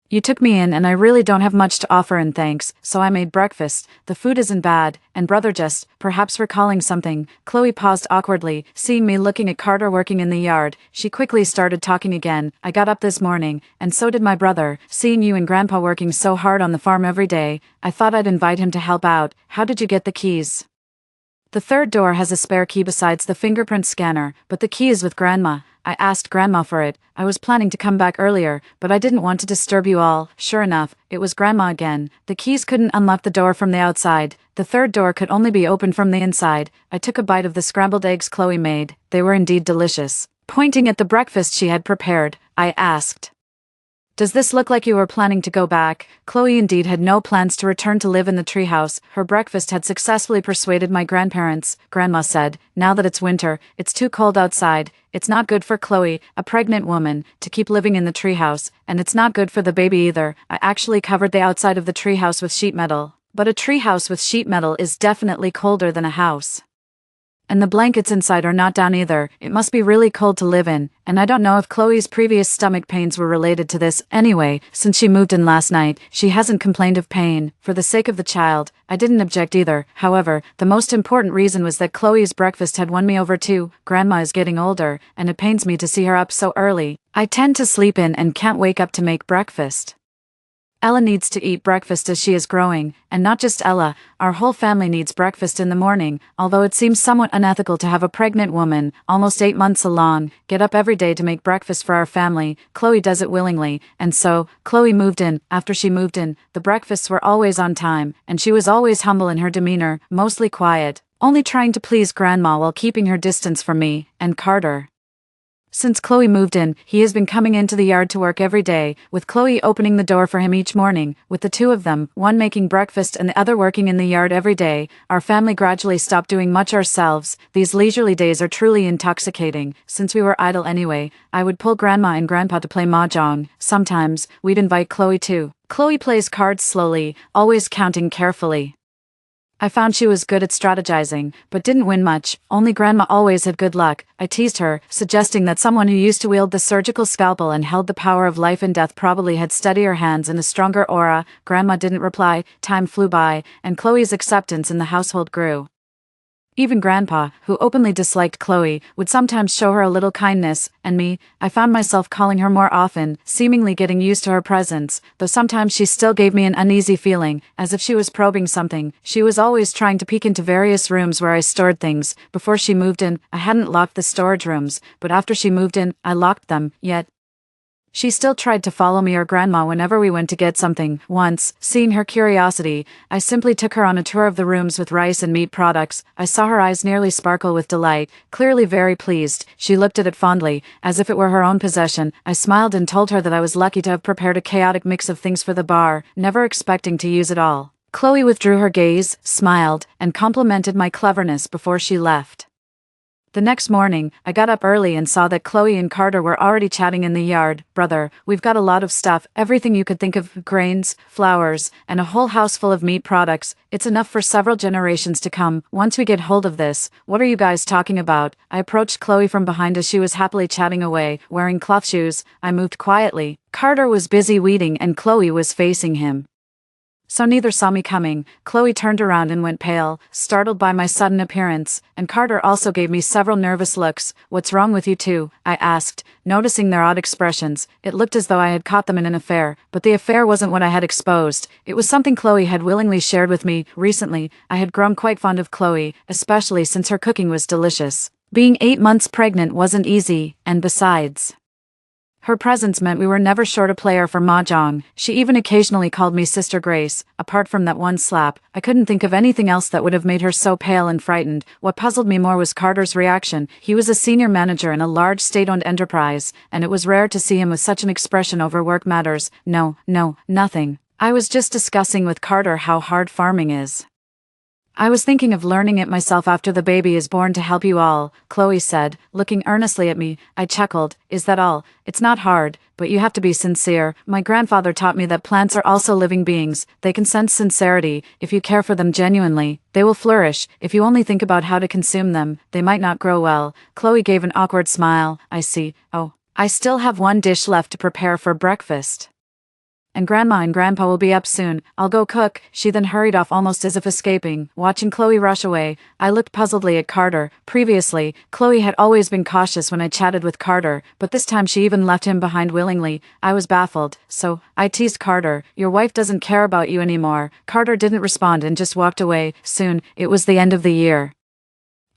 "You took me in and I really don't have much to offer in thanks, so I made breakfast. The food isn't bad, and brother just," perhaps recalling something, Chloe paused awkwardly, seeing me looking at Carter working in the yard. She quickly started talking again. "I got up this morning, and so did my brother. Seeing you and Grandpa working so hard on the farm every day, I thought I'd invite him to help out. How did you get the keys?" "The third door has a spare key besides the fingerprint scanner, but the key is with Grandma. I asked Grandma for it. I was planning to come back earlier, but I didn't want to disturb you all." Sure enough, it was Grandma again. The keys couldn't unlock the door from the outside. The third door could only be opened from the inside. I took a bite of the scrambled eggs Chloe made. They were indeed delicious. Pointing at the breakfast she had prepared, I asked, "Does this look like you were planning to go back?" Chloe indeed had no plans to return to live in the treehouse. Her breakfast had successfully persuaded my grandparents. Grandma said, "Now that it's winter, it's too cold outside. It's not good for Chloe, a pregnant woman, to keep living in the treehouse, and it's not good for the baby either." I actually covered the outside of the treehouse with sheet metal. But a treehouse with sheet metal is definitely colder than a house. And the blankets inside are not down either. It must be really cold to live in, and I don't know if Chloe's previous stomach pains were related to this. Anyway, since she moved in last night, she hasn't complained of pain. For the sake of the child, I didn't object either. However, the most important reason was that Chloe's breakfast had won me over too. Grandma is getting older, and it pains me to see her up so early. I tend to sleep in and can't wake up to make breakfast. Ella needs to eat breakfast as she is growing, and not just Ella, our whole family needs breakfast in the morning, although it seems somewhat unethical to have a pregnant woman, almost 8 months along, get up every day to make breakfast for our family. Chloe does it willingly, and so, Chloe moved in. After she moved in, the breakfasts were always on time, and she was always humble in her demeanor, mostly quiet, only trying to please Grandma while keeping her distance from me and Carter. Since Chloe moved in, he has been coming into the yard to work every day, with Chloe opening the door for him each morning. With the two of them, one making breakfast and the other working in the yard every day, our family gradually stopped doing much ourselves. These leisurely days are truly intoxicating. Since we were idle anyway, I would pull Grandma and Grandpa to play mahjong. Sometimes, we'd invite Chloe too. Chloe plays cards slowly, always counting carefully. I found she was good at strategizing, but didn't win much. Only Grandma always had good luck. I teased her, suggesting that someone who used to wield the surgical scalpel and held the power of life and death probably had steadier hands and a stronger aura. Grandma didn't reply. Time flew by, and Chloe's acceptance in the household grew. Even Grandpa, who openly disliked Chloe, would sometimes show her a little kindness, and me, I found myself calling her more often, seemingly getting used to her presence, though sometimes she still gave me an uneasy feeling, as if she was probing something. She was always trying to peek into various rooms where I stored things. Before she moved in, I hadn't locked the storage rooms, but after she moved in, I locked them, yet she still tried to follow me or Grandma whenever we went to get something. Once, seeing her curiosity, I simply took her on a tour of the rooms with rice and meat products. I saw her eyes nearly sparkle with delight, clearly very pleased. She looked at it fondly, as if it were her own possession. I smiled and told her that I was lucky to have prepared a chaotic mix of things for the bar, never expecting to use it all. Chloe withdrew her gaze, smiled, and complimented my cleverness before she left. The next morning, I got up early and saw that Chloe and Carter were already chatting in the yard. "Brother, we've got a lot of stuff, everything you could think of, grains, flowers, and a whole house full of meat products. It's enough for several generations to come. Once we get hold of this, what are you guys talking about?" I approached Chloe from behind as she was happily chatting away, wearing cloth shoes. I moved quietly. Carter was busy weeding and Chloe was facing him, so neither saw me coming. Chloe turned around and went pale, startled by my sudden appearance, and Carter also gave me several nervous looks. "What's wrong with you two?" I asked, noticing their odd expressions. It looked as though I had caught them in an affair, but the affair wasn't what I had exposed. It was something Chloe had willingly shared with me. Recently, I had grown quite fond of Chloe, especially since her cooking was delicious. Being 8 months pregnant wasn't easy, and besides, her presence meant we were never short a player for mahjong. She even occasionally called me Sister Grace. Apart from that one slap, I couldn't think of anything else that would have made her so pale and frightened. What puzzled me more was Carter's reaction. He was a senior manager in a large state-owned enterprise, and it was rare to see him with such an expression over work matters. No, nothing. I was just discussing with Carter how hard farming is. "I was thinking of learning it myself after the baby is born to help you all," Chloe said, looking earnestly at me. I chuckled. "Is that all? It's not hard, but you have to be sincere. My grandfather taught me that plants are also living beings. They can sense sincerity. If you care for them genuinely, they will flourish. If you only think about how to consume them, they might not grow well." Chloe gave an awkward smile. "I see. Oh, I still have one dish left to prepare for breakfast. And Grandma and Grandpa will be up soon. I'll go cook." She then hurried off almost as if escaping. Watching Chloe rush away, I looked puzzledly at Carter. Previously, Chloe had always been cautious when I chatted with Carter, but this time she even left him behind willingly. I was baffled, so I teased Carter. "Your wife doesn't care about you anymore." Carter didn't respond and just walked away. Soon, it was the end of the year.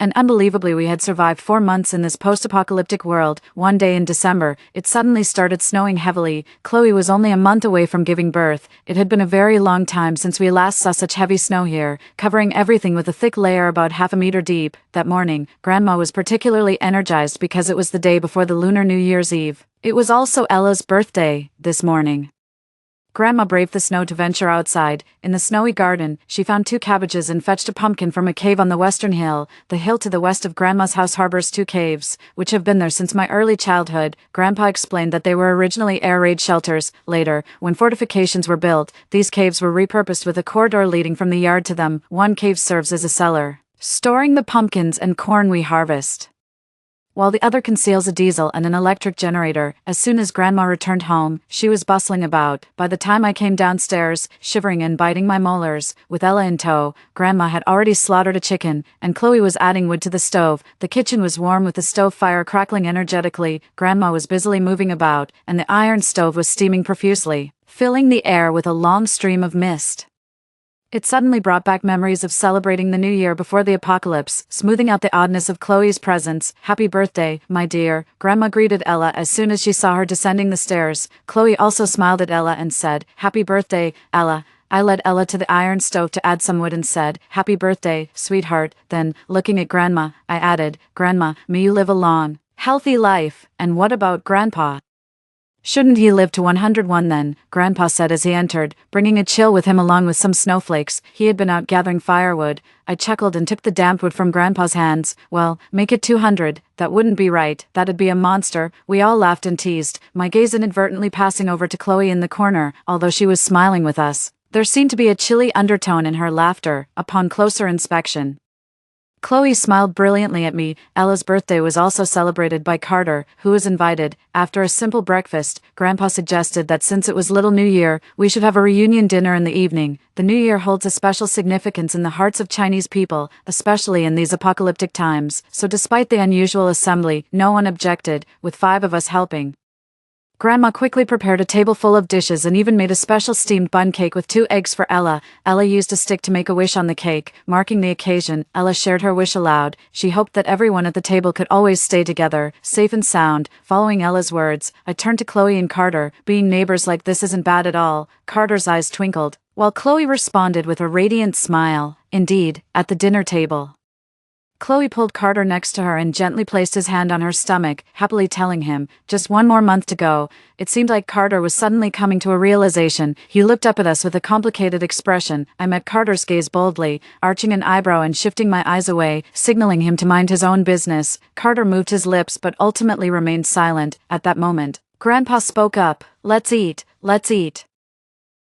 And unbelievably, we had survived 4 months in this post-apocalyptic world. One day in December, it suddenly started snowing heavily. Chloe was only a month away from giving birth. It had been a very long time since we last saw such heavy snow here, covering everything with a thick layer about half a meter deep. That morning, Grandma was particularly energized because it was the day before the Lunar New Year's Eve. It was also Ella's birthday this morning. Grandma braved the snow to venture outside. In the snowy garden, she found 2 cabbages and fetched a pumpkin from a cave on the western hill. The hill to the west of Grandma's house harbors 2 caves, which have been there since my early childhood. Grandpa explained that they were originally air raid shelters. Later, when fortifications were built, these caves were repurposed with a corridor leading from the yard to them. One cave serves as a cellar, storing the pumpkins and corn we harvest, while the other conceals a diesel and an electric generator. As soon as Grandma returned home, she was bustling about. By the time I came downstairs, shivering and biting my molars, with Ella in tow, Grandma had already slaughtered a chicken, and Chloe was adding wood to the stove. The kitchen was warm with the stove fire crackling energetically. Grandma was busily moving about, and the iron stove was steaming profusely, filling the air with a long stream of mist. It suddenly brought back memories of celebrating the new year before the apocalypse, smoothing out the oddness of Chloe's presence. "Happy birthday, my dear," Grandma greeted Ella as soon as she saw her descending the stairs. Chloe also smiled at Ella and said, "Happy birthday, Ella." I led Ella to the iron stove to add some wood and said, "Happy birthday, sweetheart." Then, looking at Grandma, I added, "Grandma, may you live a long, healthy life. And what about Grandpa? Shouldn't he live to 101 then?" Grandpa said as he entered, bringing a chill with him along with some snowflakes. He had been out gathering firewood. I chuckled and took the damp wood from Grandpa's hands. "Well, make it 200. That wouldn't be right. That'd be a monster." We all laughed and teased, my gaze inadvertently passing over to Chloe in the corner. Although she was smiling with us, there seemed to be a chilly undertone in her laughter. Upon closer inspection, Chloe smiled brilliantly at me. Ella's birthday was also celebrated by Carter, who was invited. After a simple breakfast, Grandpa suggested that since it was Little New Year, we should have a reunion dinner in the evening. The New Year holds a special significance in the hearts of Chinese people, especially in these apocalyptic times, so despite the unusual assembly, no one objected, with 5 of us helping. Grandma quickly prepared a table full of dishes and even made a special steamed bun cake with 2 eggs for Ella. Ella used a stick to make a wish on the cake. Marking the occasion, Ella shared her wish aloud. She hoped that everyone at the table could always stay together, safe and sound. Following Ella's words, I turned to Chloe and Carter. "Being neighbors like this isn't bad at all." Carter's eyes twinkled, while Chloe responded with a radiant smile. Indeed, at the dinner table, Chloe pulled Carter next to her and gently placed his hand on her stomach, happily telling him, just one more month to go. It seemed like Carter was suddenly coming to a realization. He looked up at us with a complicated expression. I met Carter's gaze boldly, arching an eyebrow and shifting my eyes away, signaling him to mind his own business. Carter moved his lips but ultimately remained silent. At that moment, Grandpa spoke up. Let's eat, let's eat.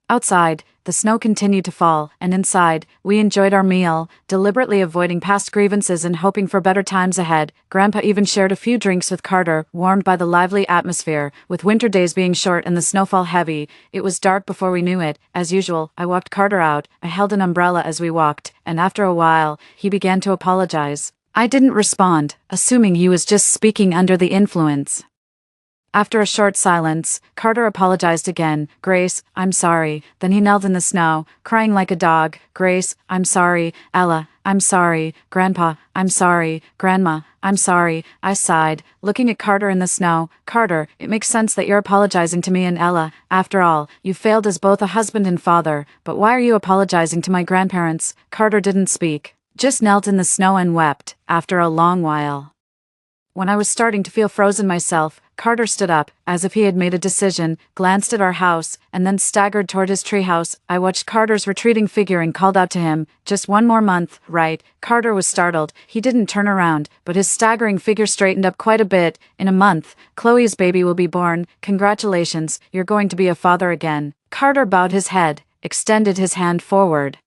Outside, the snow continued to fall, and inside, we enjoyed our meal, deliberately avoiding past grievances and hoping for better times ahead. Grandpa even shared a few drinks with Carter, warmed by the lively atmosphere. With winter days being short and the snowfall heavy, it was dark before we knew it. As usual, I walked Carter out. I held an umbrella as we walked, and after a while, he began to apologize. I didn't respond, assuming he was just speaking under the influence. After a short silence, Carter apologized again. Grace, I'm sorry. Then he knelt in the snow, crying like a dog. Grace, I'm sorry. Ella, I'm sorry. Grandpa, I'm sorry. Grandma, I'm sorry. I sighed, looking at Carter in the snow. Carter, it makes sense that you're apologizing to me and Ella. After all, you failed as both a husband and father. But why are you apologizing to my grandparents? Carter didn't speak, just knelt in the snow and wept. After a long while, when I was starting to feel frozen myself, Carter stood up, as if he had made a decision, glanced at our house, and then staggered toward his treehouse. I watched Carter's retreating figure and called out to him, just one more month, right? Carter was startled. He didn't turn around, but his staggering figure straightened up quite a bit. In a month, Chloe's baby will be born. Congratulations, you're going to be a father again. Carter bowed his head, extended his hand forward,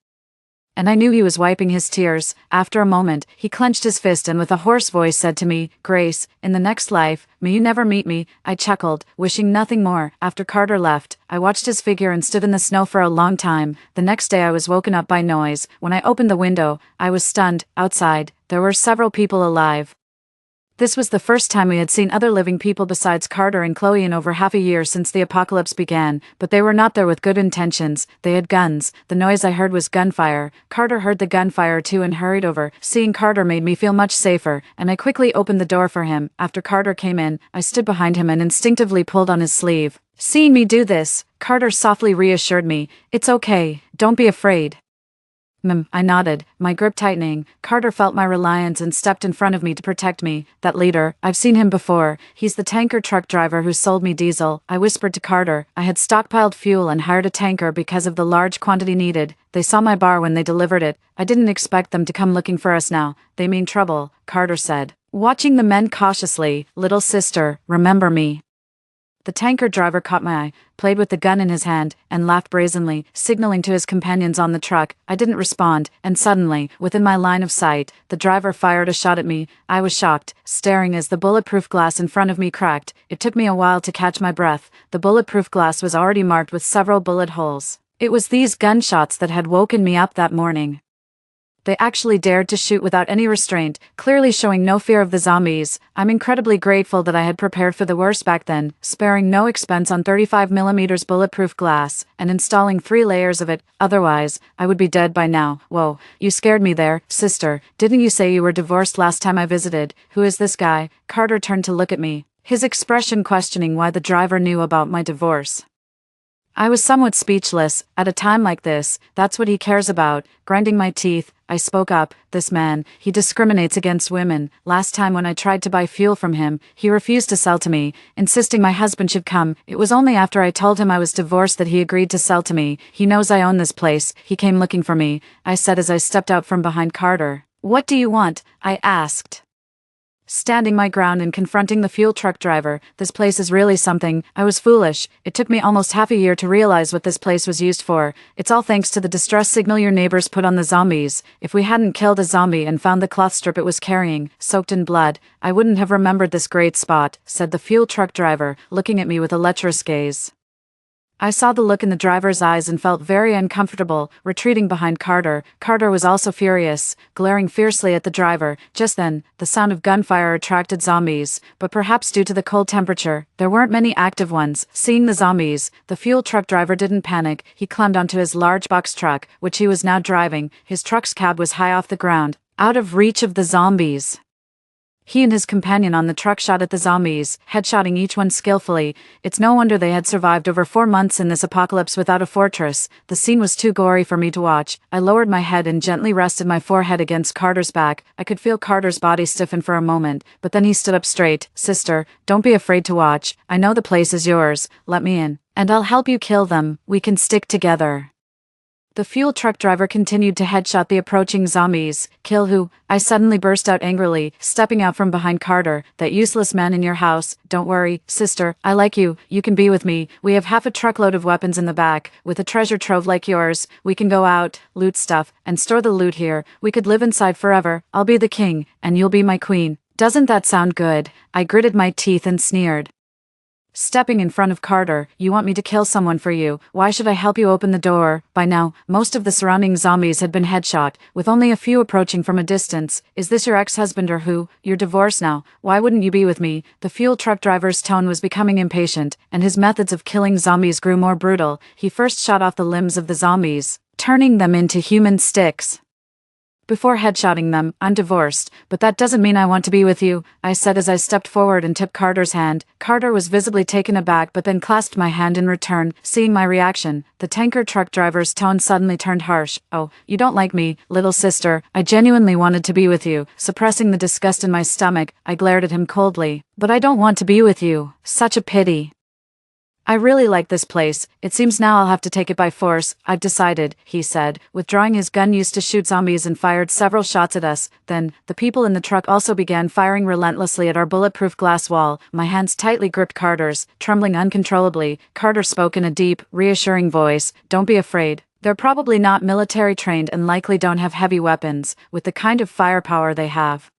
and I knew he was wiping his tears. After a moment, he clenched his fist and with a hoarse voice said to me, Grace, in the next life, may you never meet me. I chuckled, wishing nothing more. After Carter left, I watched his figure and stood in the snow for a long time. The next day I was woken up by noise. When I opened the window, I was stunned. Outside, there were several people alive. This was the first time we had seen other living people besides Carter and Chloe in over half a year since the apocalypse began, but they were not there with good intentions. They had guns. The noise I heard was gunfire. Carter heard the gunfire too and hurried over. Seeing Carter made me feel much safer, and I quickly opened the door for him. After Carter came in, I stood behind him and instinctively pulled on his sleeve. Seeing me do this, Carter softly reassured me, It's okay, don't be afraid. I nodded, my grip tightening. Carter felt my reliance and stepped in front of me to protect me. That leader, I've seen him before. He's the tanker truck driver who sold me diesel. I whispered to Carter. I had stockpiled fuel and hired a tanker because of the large quantity needed. They saw my bar when they delivered it. I didn't expect them to come looking for us now. They mean trouble, Carter said, watching the men cautiously. Little sister, remember me. The tanker driver caught my eye, played with the gun in his hand, and laughed brazenly, signaling to his companions on the truck. I didn't respond, and suddenly, within my line of sight, the driver fired a shot at me. I was shocked, staring as the bulletproof glass in front of me cracked. It took me a while to catch my breath. The bulletproof glass was already marked with several bullet holes. It was these gunshots that had woken me up that morning. They actually dared to shoot without any restraint, clearly showing no fear of the zombies. I'm incredibly grateful that I had prepared for the worst back then, sparing no expense on 35mm bulletproof glass, and installing 3 layers of it. Otherwise, I would be dead by now. Whoa, you scared me there, sister. Didn't you say you were divorced last time I visited? Who is this guy? Carter turned to look at me, his expression questioning why the driver knew about my divorce. I was somewhat speechless. At a time like this, that's what he cares about. Grinding my teeth, I spoke up. This man, he discriminates against women. Last time when I tried to buy fuel from him, he refused to sell to me, insisting my husband should come. It was only after I told him I was divorced that he agreed to sell to me. He knows I own this place. He came looking for me, I said as I stepped out from behind Carter. What do you want? I asked, standing my ground and confronting the fuel truck driver. This place is really something. I was foolish. It took me almost half a year to realize what this place was used for. It's all thanks to the distress signal your neighbors put on the zombies. If we hadn't killed a zombie and found the cloth strip it was carrying, soaked in blood, I wouldn't have remembered this great spot, said the fuel truck driver, looking at me with a lecherous gaze. I saw the look in the driver's eyes and felt very uncomfortable, retreating behind Carter. Carter was also furious, glaring fiercely at the driver. Just then, the sound of gunfire attracted zombies, but perhaps due to the cold temperature, there weren't many active ones. Seeing the zombies, the fuel truck driver didn't panic. He climbed onto his large box truck, which he was now driving. His truck's cab was high off the ground, out of reach of the zombies. He and his companion on the truck shot at the zombies, headshotting each one skillfully. It's no wonder they had survived over 4 months in this apocalypse without a fortress. The scene was too gory for me to watch. I lowered my head and gently rested my forehead against Carter's back. I could feel Carter's body stiffen for a moment, but then he stood up straight. "Sister, don't be afraid to watch. I know the place is yours. Let me in. And I'll help you kill them. We can stick together." The fuel truck driver continued to headshot the approaching zombies. "Kill who?" I suddenly burst out angrily, stepping out from behind Carter. "That useless man in your house. Don't worry, sister, I like you. You can be with me. We have half a truckload of weapons in the back. With a treasure trove like yours, we can go out, loot stuff, and store the loot here. We could live inside forever. I'll be the king, and you'll be my queen. Doesn't that sound good?" I gritted my teeth and sneered. Stepping in front of Carter, "You want me to kill someone for you? Why should I help you open the door?" By now, most of the surrounding zombies had been headshot, with only a few approaching from a distance. "Is this your ex-husband or who? You're divorced now. Why wouldn't you be with me?" The fuel truck driver's tone was becoming impatient, and his methods of killing zombies grew more brutal. He first shot off the limbs of the zombies, turning them into human sticks. Before headshotting them, "I'm divorced, but that doesn't mean I want to be with you," I said as I stepped forward and took Carter's hand. Carter was visibly taken aback but then clasped my hand in return, seeing my reaction. The tanker truck driver's tone suddenly turned harsh. "Oh, you don't like me, little sister. I genuinely wanted to be with you." Suppressing the disgust in my stomach, I glared at him coldly. "But I don't want to be with you. Such a pity. I really like this place. It seems now I'll have to take it by force. I've decided," he said, withdrawing his gun used to shoot zombies and fired several shots at us. Then, the people in the truck also began firing relentlessly at our bulletproof glass wall. My hands tightly gripped Carter's, trembling uncontrollably. Carter spoke in a deep, reassuring voice. "Don't be afraid. They're probably not military trained and likely don't have heavy weapons, with the kind of firepower they have.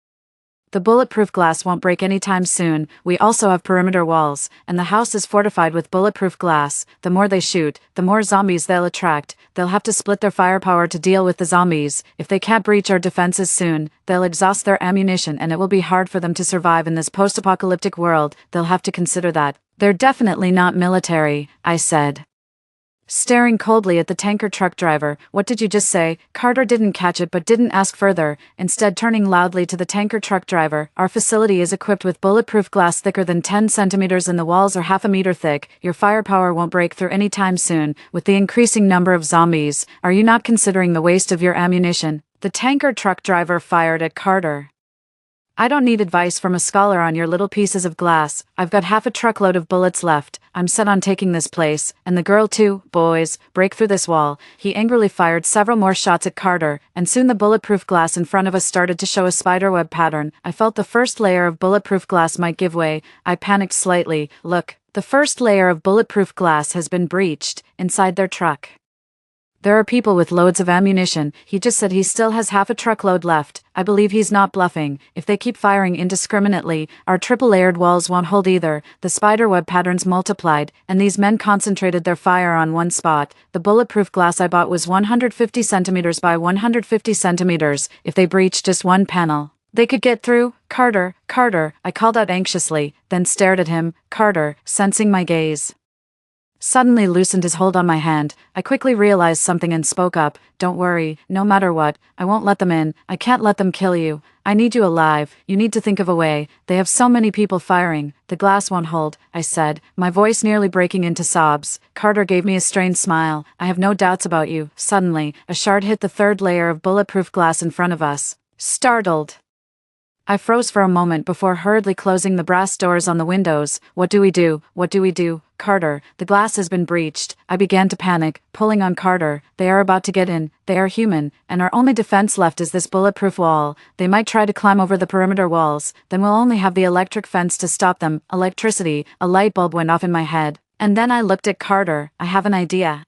The bulletproof glass won't break anytime soon. We also have perimeter walls, and the house is fortified with bulletproof glass. The more they shoot, the more zombies they'll attract. They'll have to split their firepower to deal with the zombies. If they can't breach our defenses soon, they'll exhaust their ammunition and it will be hard for them to survive in this post-apocalyptic world. They'll have to consider that. They're definitely not military," I said, staring coldly at the tanker truck driver. "What did you just say?" Carter didn't catch it but didn't ask further, instead turning loudly to the tanker truck driver. "Our facility is equipped with bulletproof glass thicker than 10 centimeters and the walls are half a meter thick. Your firepower won't break through any time soon. With the increasing number of zombies, are you not considering the waste of your ammunition?" The tanker truck driver fired at Carter. "I don't need advice from a scholar on your little pieces of glass. I've got half a truckload of bullets left. I'm set on taking this place, and the girl too. Boys, break through this wall." He angrily fired several more shots at Carter, and soon the bulletproof glass in front of us started to show a spiderweb pattern. I felt the first layer of bulletproof glass might give way. I panicked slightly. "Look, the first layer of bulletproof glass has been breached inside their truck. There are people with loads of ammunition. He just said he still has half a truckload left. I believe he's not bluffing. If they keep firing indiscriminately, our triple-layered walls won't hold either." The spiderweb patterns multiplied, and these men concentrated their fire on one spot. The bulletproof glass I bought was 150 centimeters by 150 centimeters. If they breached just one panel, they could get through. "Carter, Carter," I called out anxiously, then stared at him. Carter, sensing my gaze, suddenly loosened his hold on my hand. I quickly realized something and spoke up. "Don't worry, no matter what, I won't let them in. I can't let them kill you. I need you alive. You need to think of a way. They have so many people firing. The glass won't hold," I said, my voice nearly breaking into sobs. Carter gave me a strained smile. "I have no doubts about you." Suddenly, a shard hit the third layer of bulletproof glass in front of us. Startled, I froze for a moment before hurriedly closing the brass doors on the windows. "What do we do? What do we do?" "Carter, the glass has been breached." I began to panic, pulling on Carter. "They are about to get in. They are human, and our only defense left is this bulletproof wall. They might try to climb over the perimeter walls. Then we'll only have the electric fence to stop them." Electricity. A light bulb went off in my head. And then I looked at Carter. "I have an idea.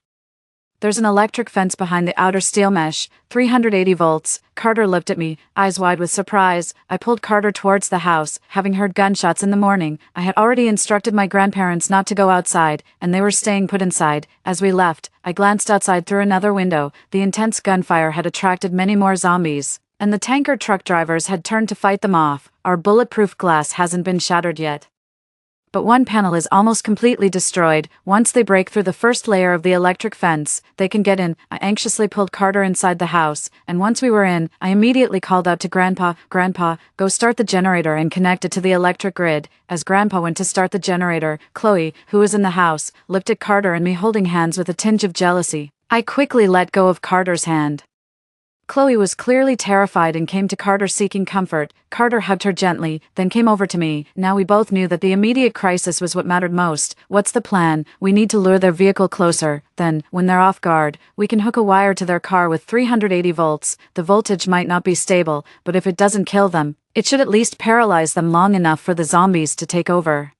There's an electric fence behind the outer steel mesh, 380 volts. Carter looked at me, eyes wide with surprise. I pulled Carter towards the house, having heard gunshots in the morning. I had already instructed my grandparents not to go outside, and they were staying put inside. As we left, I glanced outside through another window. The intense gunfire had attracted many more zombies, and the tanker truck drivers had turned to fight them off. Our bulletproof glass hasn't been shattered yet. but one panel is almost completely destroyed. Once they break through the first layer of the electric fence, they can get in. I anxiously pulled Carter inside the house, and once we were in, I immediately called out to Grandpa, "Grandpa, go start the generator and connect it to the electric grid." As Grandpa went to start the generator, Chloe, who was in the house, looked at Carter and me holding hands with a tinge of jealousy. I quickly let go of Carter's hand. Chloe was clearly terrified and came to Carter seeking comfort. Carter hugged her gently, then came over to me. Now we both knew that the immediate crisis was what mattered most. What's the plan? We need to lure their vehicle closer. Then, when they're off guard, we can hook a wire to their car with 380 volts. The voltage might not be stable, but if it doesn't kill them, it should at least paralyze them long enough for the zombies to take over.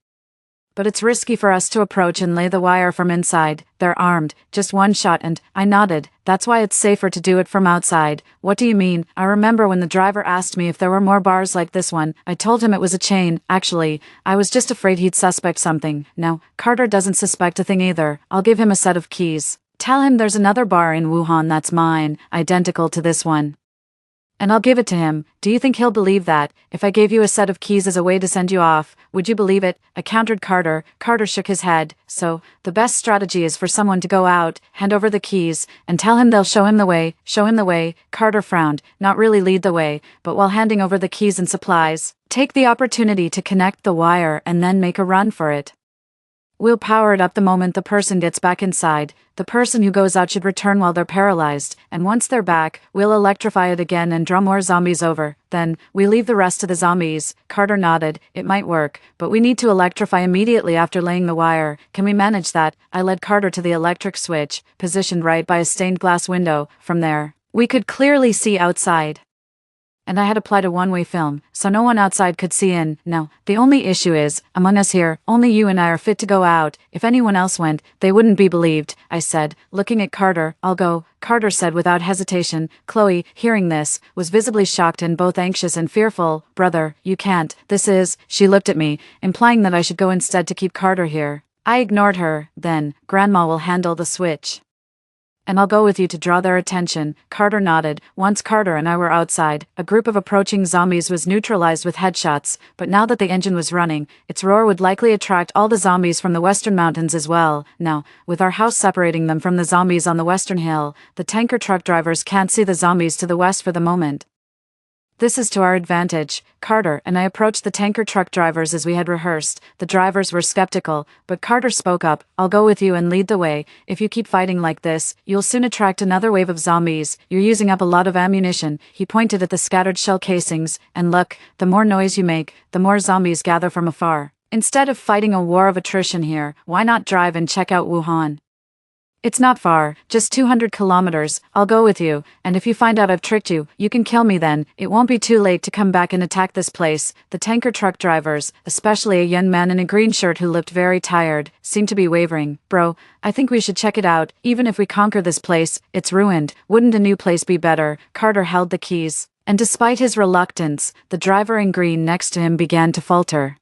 But it's risky for us to approach and lay the wire from inside. They're armed, just one shot, and I nodded. That's why it's safer to do it from outside. What do you mean? I remember when the driver asked me if there were more bars like this one. I told him it was a chain. Actually, I was just afraid he'd suspect something. No, Carter doesn't suspect a thing either. I'll give him a set of keys. Tell him there's another bar in Wuhan that's mine, identical to this one. And I'll give it to him. Do you think he'll believe that? If I gave you a set of keys as a way to send you off, would you believe it? I countered Carter. Carter shook his head. So, the best strategy is for someone to go out, hand over the keys, and tell him they'll show him the way. Show him the way. Carter frowned. Not really lead the way, but while handing over the keys and supplies, take the opportunity to connect the wire and then make a run for it. We'll power it up the moment the person gets back inside. The person who goes out should return while they're paralyzed, and once they're back, we'll electrify it again and draw more zombies over. Then, we leave the rest to the zombies. Carter nodded. It might work, but we need to electrify immediately after laying the wire. Can we manage that? I led Carter to the electric switch, positioned right by a stained glass window. From there, we could clearly see outside. And I had applied a one-way film, so no one outside could see in. Now, the only issue is, among us here, only you and I are fit to go out. If anyone else went, they wouldn't be believed, I said, looking at Carter. I'll go, Carter said without hesitation. Chloe, hearing this, was visibly shocked and both anxious and fearful. Brother, you can't. She looked at me, implying that I should go instead to keep Carter here. I ignored her. Then, Grandma will handle the switch. And I'll go with you to draw their attention. Carter nodded. Once Carter and I were outside, a group of approaching zombies was neutralized with headshots, but now that the engine was running, its roar would likely attract all the zombies from the western mountains as well. Now, with our house separating them from the zombies on the western hill, the tanker truck drivers can't see the zombies to the west for the moment. This is to our advantage. Carter and I approached the tanker truck drivers as we had rehearsed. The drivers were skeptical, but Carter spoke up. I'll go with you and lead the way. If you keep fighting like this, you'll soon attract another wave of zombies. You're using up a lot of ammunition. He pointed at the scattered shell casings. And look, the more noise you make, the more zombies gather from afar. Instead of fighting a war of attrition here, why not drive and check out Wuhan? It's not far, just 200 kilometers. I'll go with you, and if you find out I've tricked you, you can kill me then. It won't be too late to come back and attack this place. The tanker truck drivers, especially a young man in a green shirt who looked very tired, seemed to be wavering. Bro, I think we should check it out. Even if we conquer this place, it's ruined. Wouldn't a new place be better? Carter held the keys, and despite his reluctance, the driver in green next to him began to falter.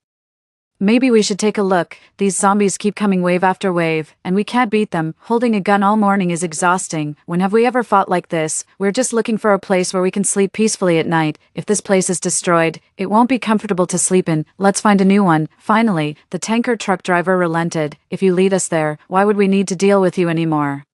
Maybe we should take a look. These zombies keep coming wave after wave, and we can't beat them. Holding a gun all morning is exhausting. When have we ever fought like this? We're just looking for a place where we can sleep peacefully at night. If this place is destroyed, it won't be comfortable to sleep in. Let's find a new one. Finally, the tanker truck driver relented. If you lead us there, why would we need to deal with you anymore?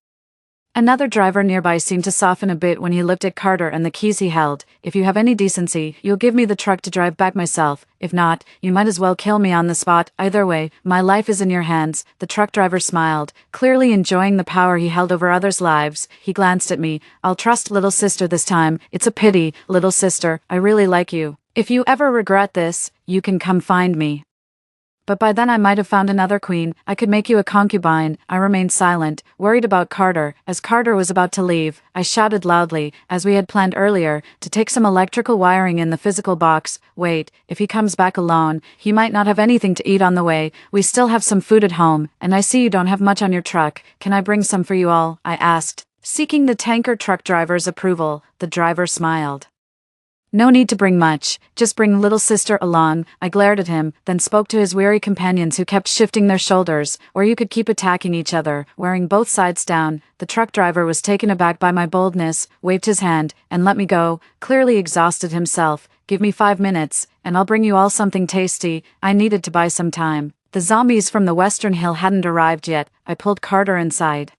Another driver nearby seemed to soften a bit when he looked at Carter and the keys he held. If you have any decency, you'll give me the truck to drive back myself. If not, you might as well kill me on the spot. Either way, my life is in your hands. The truck driver smiled, clearly enjoying the power he held over others' lives. He glanced at me. I'll trust little sister this time. It's a pity, little sister. I really like you. If you ever regret this, you can come find me. But by then I might have found another queen. I could make you a concubine. I remained silent, worried about Carter. As Carter was about to leave, I shouted loudly, as we had planned earlier, to take some electrical wiring in the physical box. Wait, if he comes back alone, he might not have anything to eat on the way. We still have some food at home, and I see you don't have much on your truck. Can I bring some for you all? I asked, seeking the tanker truck driver's approval. The driver smiled. No need to bring much, just bring little sister along. I glared at him, then spoke to his weary companions who kept shifting their shoulders, or you could keep attacking each other, wearing both sides down. The truck driver was taken aback by my boldness, waved his hand, and let me go, clearly exhausted himself. Give me 5 minutes, and I'll bring you all something tasty. I needed to buy some time. The zombies from the Western Hill hadn't arrived yet. I pulled Carter inside.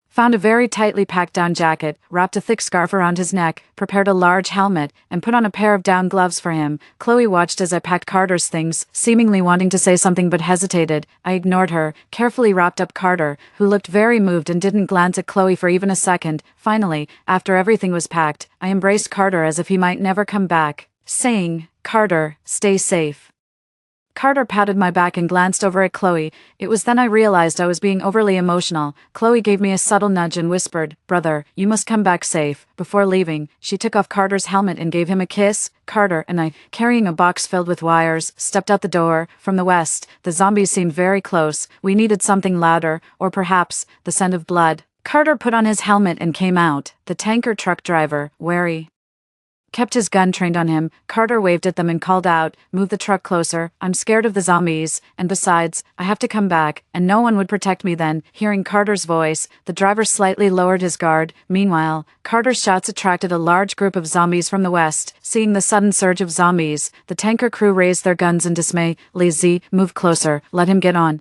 Found a very tightly packed down jacket, wrapped a thick scarf around his neck, prepared a large helmet, and put on a pair of down gloves for him. Chloe watched as I packed Carter's things, seemingly wanting to say something but hesitated. I ignored her, carefully wrapped up Carter, who looked very moved and didn't glance at Chloe for even a second. Finally, after everything was packed, I embraced Carter as if he might never come back, saying, "Carter, stay safe." Carter patted my back and glanced over at Chloe. It was then I realized I was being overly emotional. Chloe gave me a subtle nudge and whispered, "Brother, you must come back safe." Before leaving, she took off Carter's helmet and gave him a kiss. Carter and I, carrying a box filled with wires, stepped out the door. From the west, the zombies seemed very close. We needed something louder, or perhaps the scent of blood. Carter put on his helmet and came out. The tanker truck driver, wary, kept his gun trained on him. Carter waved at them and called out, "Move the truck closer. I'm scared of the zombies, and besides, I have to come back, and no one would protect me then." Hearing Carter's voice, the driver slightly lowered his guard. Meanwhile, Carter's shots attracted a large group of zombies from the west. Seeing the sudden surge of zombies, the tanker crew raised their guns in dismay. "Lazy, move closer. Let him get on,"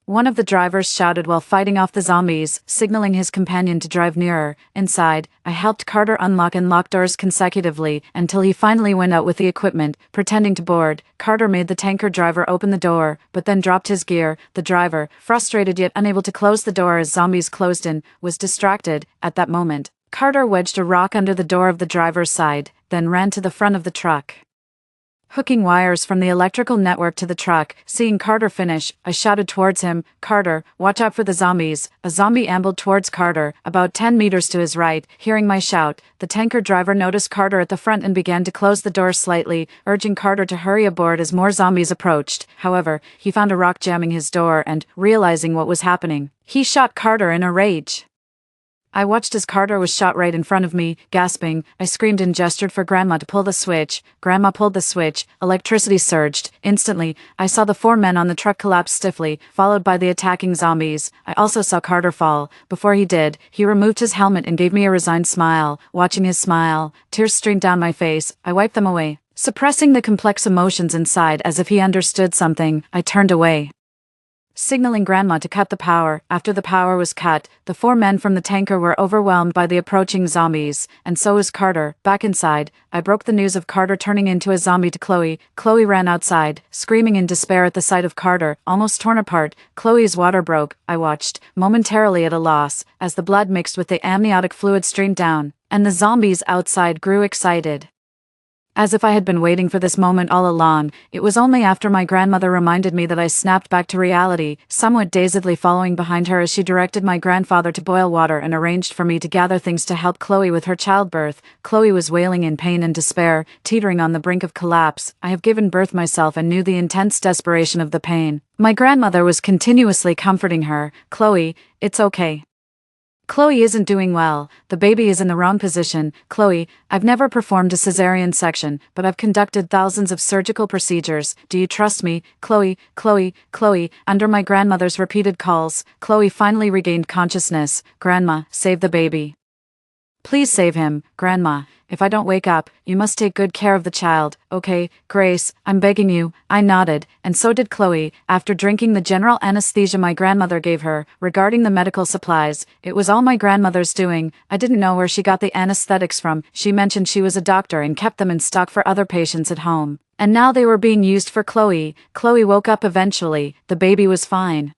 one of the drivers shouted while fighting off the zombies, signaling his companion to drive nearer. Inside, I helped Carter unlock and lock doors consecutively until he finally went out with the equipment. Pretending to board, Carter made the tanker driver open the door, but then dropped his gear. The driver, frustrated yet unable to close the door as zombies closed in, was distracted. At that moment, Carter wedged a rock under the door of the driver's side, then ran to the front of the truck, hooking wires from the electrical network to the truck. Seeing Carter finish, I shouted towards him, "Carter, watch out for the zombies." A zombie ambled towards Carter, about 10 meters to his right. Hearing my shout, the tanker driver noticed Carter at the front and began to close the door slightly, urging Carter to hurry aboard as more zombies approached. However, he found a rock jamming his door and, realizing what was happening, he shot Carter in a rage. I watched as Carter was shot right in front of me. Gasping, I screamed and gestured for Grandma to pull the switch. Grandma pulled the switch. Electricity surged. Instantly, I saw the 4 men on the truck collapse stiffly, followed by the attacking zombies. I also saw Carter fall. Before he did, he removed his helmet and gave me a resigned smile. Watching his smile, tears streamed down my face. I wiped them away, suppressing the complex emotions inside as if he understood something. I turned away, signaling Grandma to cut the power. After the power was cut, the 4 men from the tanker were overwhelmed by the approaching zombies, and so was Carter. Back inside, I broke the news of Carter turning into a zombie to Chloe. Chloe ran outside, screaming in despair at the sight of Carter, almost torn apart. Chloe's water broke. I watched, momentarily at a loss, as the blood mixed with the amniotic fluid streamed down, and the zombies outside grew excited, as if I had been waiting for this moment all along. It was only after my grandmother reminded me that I snapped back to reality, somewhat dazedly following behind her as she directed my grandfather to boil water and arranged for me to gather things to help Chloe with her childbirth. Chloe was wailing in pain and despair, teetering on the brink of collapse. I have given birth myself and knew the intense desperation of the pain. My grandmother was continuously comforting her. "Chloe, it's okay. Chloe isn't doing well. The baby is in the wrong position. Chloe, I've never performed a cesarean section, but I've conducted thousands of surgical procedures. Do you trust me? Chloe, Chloe, Chloe." Under my grandmother's repeated calls, Chloe finally regained consciousness. "Grandma, save the baby. Please save him, Grandma. If I don't wake up, you must take good care of the child, okay? Grace, I'm begging you." I nodded, and so did Chloe, after drinking the general anesthesia my grandmother gave her. Regarding the medical supplies, it was all my grandmother's doing. I didn't know where she got the anesthetics from. She mentioned she was a doctor and kept them in stock for other patients at home. And now they were being used for Chloe. Chloe woke up eventually. The baby was fine,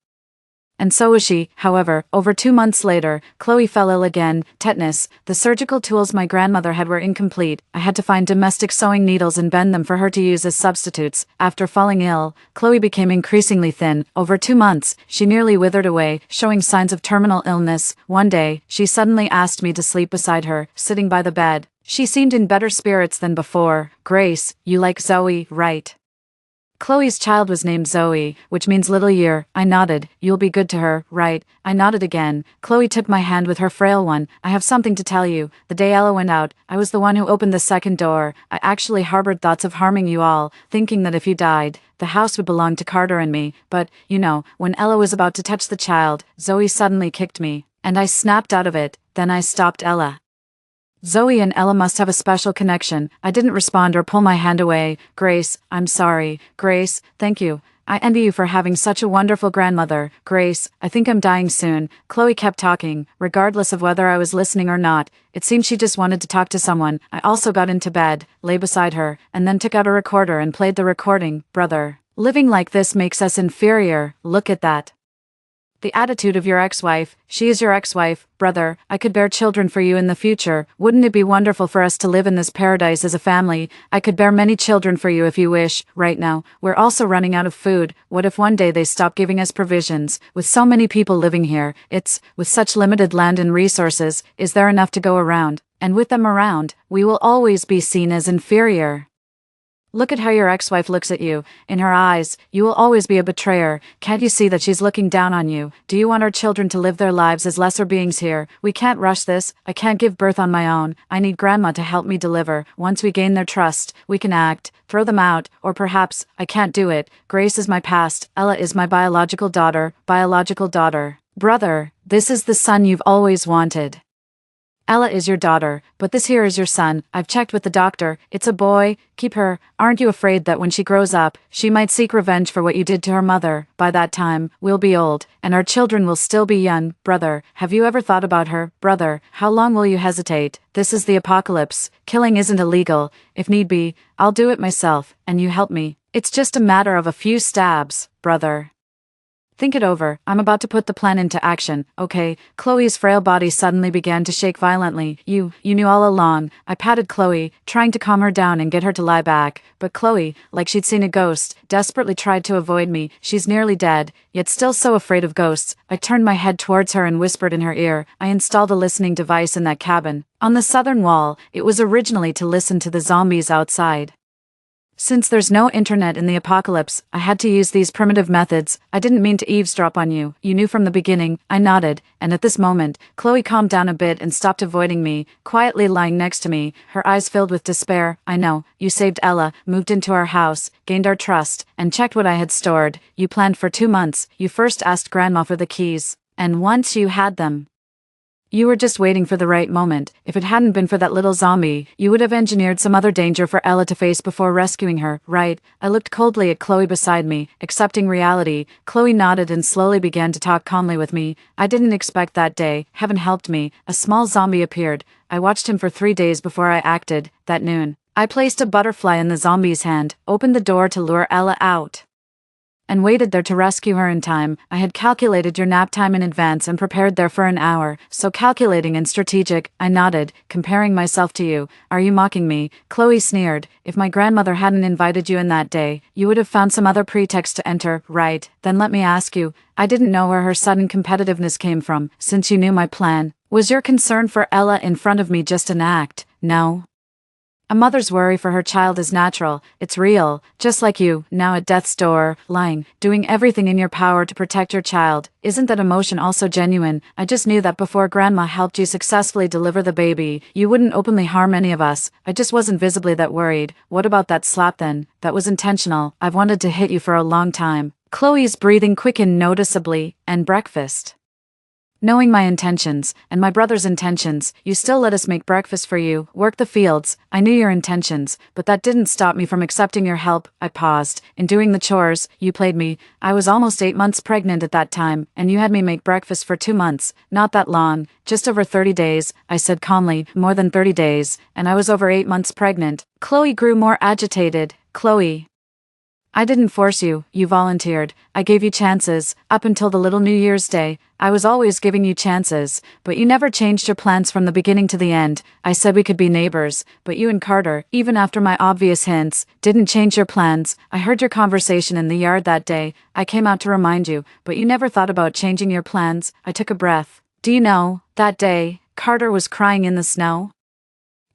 and so was she. However, over 2 months later, Chloe fell ill again. Tetanus. The surgical tools my grandmother had were incomplete. I had to find domestic sewing needles and bend them for her to use as substitutes. After falling ill, Chloe became increasingly thin. Over 2 months, she nearly withered away, showing signs of terminal illness. One day, she suddenly asked me to sleep beside her, sitting by the bed. She seemed in better spirits than before. "Grace, you like Zoe, right? Chloe's child was named Zoe, which means little year." I nodded. "You'll be good to her, right?" I nodded again. Chloe took my hand with her frail one. "I have something to tell you. The day Ella went out, I was the one who opened the second door. I actually harbored thoughts of harming you all, thinking that if you died, the house would belong to Carter and me. But, you know, when Ella was about to touch the child, Zoe suddenly kicked me, and I snapped out of it. Then I stopped Ella. Zoe and Ella must have a special connection." I didn't respond or pull my hand away. "Grace, I'm sorry. Grace, thank you. I envy you for having such a wonderful grandmother, Grace. I think I'm dying soon. Chloe kept talking, regardless of whether I was listening or not. It seemed she just wanted to talk to someone. I also got into bed, lay beside her, and then took out a recorder and played the recording. Brother, living like this makes us inferior. Look at that. The attitude of your ex-wife. She is your ex-wife. Brother, I could bear children for you in the future. Wouldn't it be wonderful for us to live in this paradise as a family? I could bear many children for you if you wish. Right now, we're also running out of food. What if one day they stop giving us provisions? With so many people living here, with such limited land and resources, is there enough to go around? And with them around, we will always be seen as inferior. Look at how your ex-wife looks at you. In her eyes, you will always be a betrayer. Can't you see that she's looking down on you? Do you want our children to live their lives as lesser beings here? We can't rush this. I can't give birth on my own. I need Grandma to help me deliver. Once we gain their trust, we can act, throw them out, or perhaps, I can't do it. Grace is my past. Ella is my biological daughter. Brother, this is the son you've always wanted. Ella is your daughter, but this here is your son. I've checked with the doctor. It's a boy. Keep her. Aren't you afraid that when she grows up, she might seek revenge for what you did to her mother? By that time, we'll be old, and our children will still be young. Brother, have you ever thought about her? Brother, how long will you hesitate? This is the apocalypse. Killing isn't illegal. If need be, I'll do it myself, and you help me. It's just a matter of a few stabs, brother. Think it over. I'm about to put the plan into action, okay? Chloe's frail body suddenly began to shake violently. You knew all along. I patted Chloe, trying to calm her down and get her to lie back. But Chloe, like she'd seen a ghost, desperately tried to avoid me. She's nearly dead, yet still so afraid of ghosts. I turned my head towards her and whispered in her ear. I installed a listening device in that cabin. On the southern wall, it was originally to listen to the zombies outside. Since there's no internet in the apocalypse, I had to use these primitive methods. I didn't mean to eavesdrop on you. You knew from the beginning. I nodded, and at this moment, Chloe calmed down a bit and stopped avoiding me, quietly lying next to me, her eyes filled with despair. I know. You saved Ella, moved into our house, gained our trust, and checked what I had stored. You planned for 2 months. You first asked Grandma for the keys. And once you had them, you were just waiting for the right moment. If it hadn't been for that little zombie, you would have engineered some other danger for Ella to face before rescuing her, right? I looked coldly at Chloe beside me, accepting reality. Chloe nodded and slowly began to talk calmly with me. I didn't expect that day. Heaven helped me. A small zombie appeared. I watched him for 3 days before I acted. That noon, I placed a butterfly in the zombie's hand, opened the door to lure Ella out, and waited there to rescue her in time. I had calculated your nap time in advance and prepared there for an hour. So calculating and strategic. I nodded, comparing myself to you. Are you mocking me? Chloe sneered. If my grandmother hadn't invited you in that day, you would have found some other pretext to enter, right? Then let me ask you, I didn't know where her sudden competitiveness came from, since you knew my plan. Was your concern for Ella in front of me just an act? No. A mother's worry for her child is natural. It's real, just like you, now at death's door, lying, doing everything in your power to protect your child. Isn't that emotion also genuine? I just knew that before Grandma helped you successfully deliver the baby, you wouldn't openly harm any of us. I just wasn't visibly that worried. What about that slap then? That was intentional. I've wanted to hit you for a long time. Chloe's breathing quickened noticeably, and breakfast. Knowing my intentions, and my brother's intentions, you still let us make breakfast for you, work the fields. I knew your intentions, but that didn't stop me from accepting your help. I paused. In doing the chores, you played me. I was almost 8 months pregnant at that time, and you had me make breakfast for 2 months. Not that long, just over 30 days, I said calmly, more than 30 days, and I was over 8 months pregnant. Chloe grew more agitated. Chloe, I didn't force you, you volunteered. I gave you chances, up until the little New Year's Day. I was always giving you chances, but you never changed your plans from the beginning to the end. I said we could be neighbors, but you and Carter, even after my obvious hints, didn't change your plans. I heard your conversation in the yard that day. I came out to remind you, but you never thought about changing your plans. I took a breath. Do you know, that day, Carter was crying in the snow,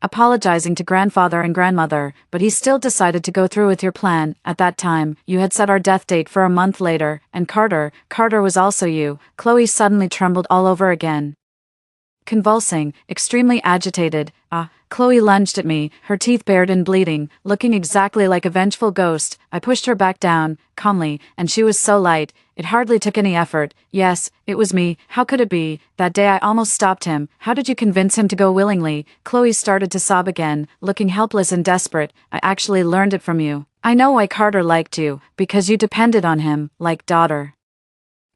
apologizing to grandfather and grandmother, but he still decided to go through with your plan. At that time, you had set our death date for a month later, and Carter was also you. Chloe suddenly trembled all over again, convulsing, extremely agitated. Chloe lunged at me, her teeth bared and bleeding, looking exactly like a vengeful ghost. I pushed her back down, calmly, and she was so light, it hardly took any effort. Yes, it was me. How could it be? That day I almost stopped him. How did you convince him to go willingly? Chloe started to sob again, looking helpless and desperate. I actually learned it from you. I know why Carter liked you, because you depended on him, like daughter.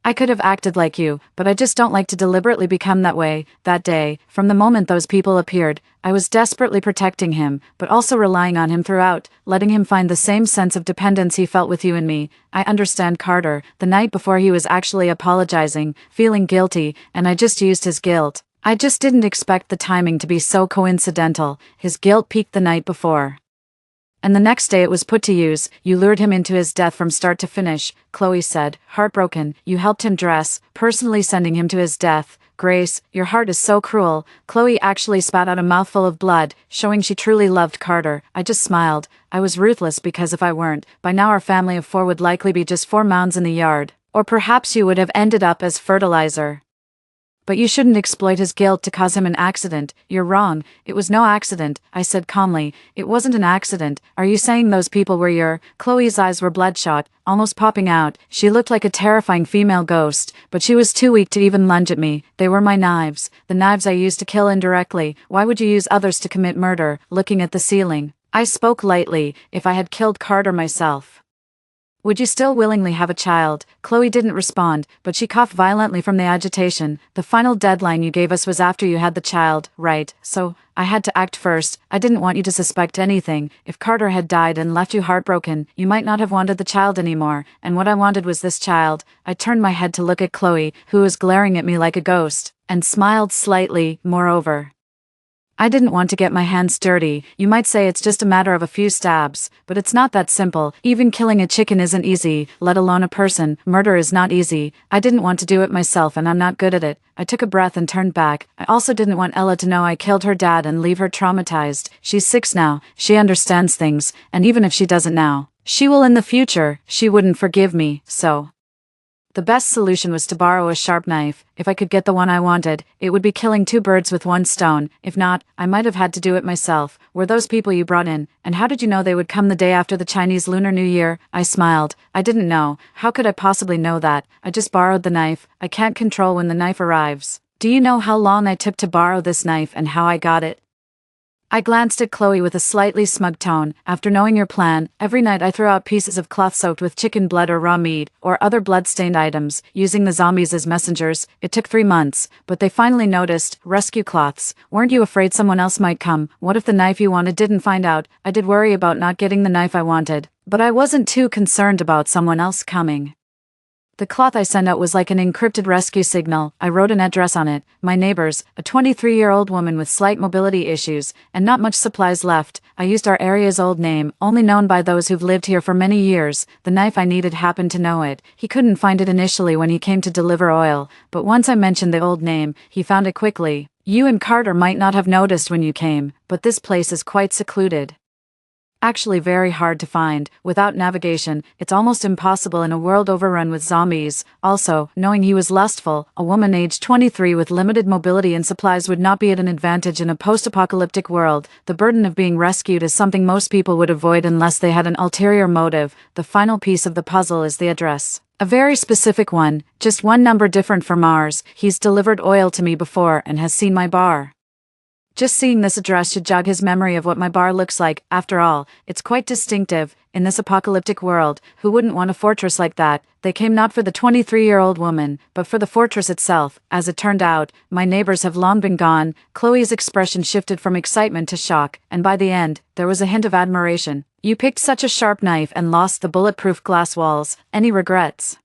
I could have acted like you, but I just don't like to deliberately become that way. That day, from the moment those people appeared, I was desperately protecting him, but also relying on him throughout, letting him find the same sense of dependence he felt with you and me. I understand Carter, the night before he was actually apologizing, feeling guilty, and I just used his guilt. I just didn't expect the timing to be so coincidental. His guilt peaked the night before. And the next day it was put to use. You lured him into his death from start to finish, Chloe said, heartbroken. You helped him dress, personally sending him to his death. Grace, your heart is so cruel. Chloe actually spat out a mouthful of blood, showing she truly loved Carter. I just smiled. I was ruthless because if I weren't, by now our family of 4 would likely be just 4 mounds in the yard. Or perhaps you would have ended up as fertilizer. But you shouldn't exploit his guilt to cause him an accident. You're wrong. It was no accident, I said calmly. It wasn't an accident. Are you saying those people were your... Chloe's eyes were bloodshot, almost popping out. She looked like a terrifying female ghost, but she was too weak to even lunge at me. They were my knives. The knives I used to kill indirectly. Why would you use others to commit murder? Looking at the ceiling, I spoke lightly. If I had killed Carter myself, would you still willingly have a child? Chloe didn't respond, but she coughed violently from the agitation. The final deadline you gave us was after you had the child, right? So, I had to act first. I didn't want you to suspect anything. If Carter had died and left you heartbroken, you might not have wanted the child anymore, and what I wanted was this child. I turned my head to look at Chloe, who was glaring at me like a ghost, and smiled slightly. Moreover, I didn't want to get my hands dirty. You might say it's just a matter of a few stabs, but it's not that simple. Even killing a chicken isn't easy, let alone a person. Murder is not easy. I didn't want to do it myself and I'm not good at it. I took a breath and turned back. I also didn't want Ella to know I killed her dad and leave her traumatized. She's 6 now. She understands things, and even if she doesn't now, she will in the future. She wouldn't forgive me, so... The best solution was to borrow a sharp knife. If I could get the one I wanted, it would be killing 2 birds with 1 stone. If not, I might have had to do it myself. Were those people you brought in? And how did you know they would come the day after the Chinese Lunar New Year? I smiled. I didn't know. How could I possibly know that? I just borrowed the knife. I can't control when the knife arrives. Do you know how long I took to borrow this knife and how I got it? I glanced at Chloe with a slightly smug tone. After knowing your plan, every night I threw out pieces of cloth soaked with chicken blood or raw meat, or other blood-stained items, using the zombies as messengers. It took 3 months, but they finally noticed. Rescue cloths. Weren't you afraid someone else might come? What if the knife you wanted didn't find out? I did worry about not getting the knife I wanted, but I wasn't too concerned about someone else coming. The cloth I sent out was like an encrypted rescue signal. I wrote an address on it. My neighbors, a 23-year-old woman with slight mobility issues, and not much supplies left. I used our area's old name, only known by those who've lived here for many years. The knife I needed happened to know it. He couldn't find it initially when he came to deliver oil, but once I mentioned the old name, he found it quickly. You and Carter might not have noticed when you came, but this place is quite secluded. Actually very hard to find. Without navigation, it's almost impossible in a world overrun with zombies. Also, knowing he was lustful, a woman aged 23 with limited mobility and supplies would not be at an advantage in a post-apocalyptic world. The burden of being rescued is something most people would avoid unless they had an ulterior motive. The final piece of the puzzle is the address. A very specific one, just 1 number different from ours. He's delivered oil to me before and has seen my bar. Just seeing this address should jog his memory of what my bar looks like. After all, it's quite distinctive. In this apocalyptic world, who wouldn't want a fortress like that? They came not for the 23-year-old woman, but for the fortress itself. As it turned out, my neighbors have long been gone. Chloe's expression shifted from excitement to shock, and by the end, there was a hint of admiration. You picked such a sharp knife and lost the bulletproof glass walls. Any regrets?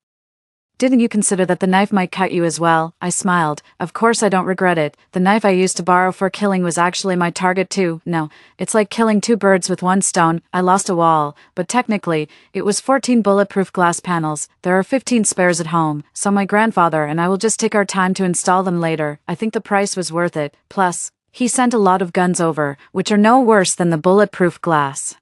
Didn't you consider that the knife might cut you as well? I smiled. Of course I don't regret it. The knife I used to borrow for killing was actually my target too. No, it's like killing 2 birds with 1 stone. I lost a wall, but technically, it was 14 bulletproof glass panels. There are 15 spares at home, so my grandfather and I will just take our time to install them later. I think the price was worth it. Plus, he sent a lot of guns over, which are no worse than the bulletproof glass.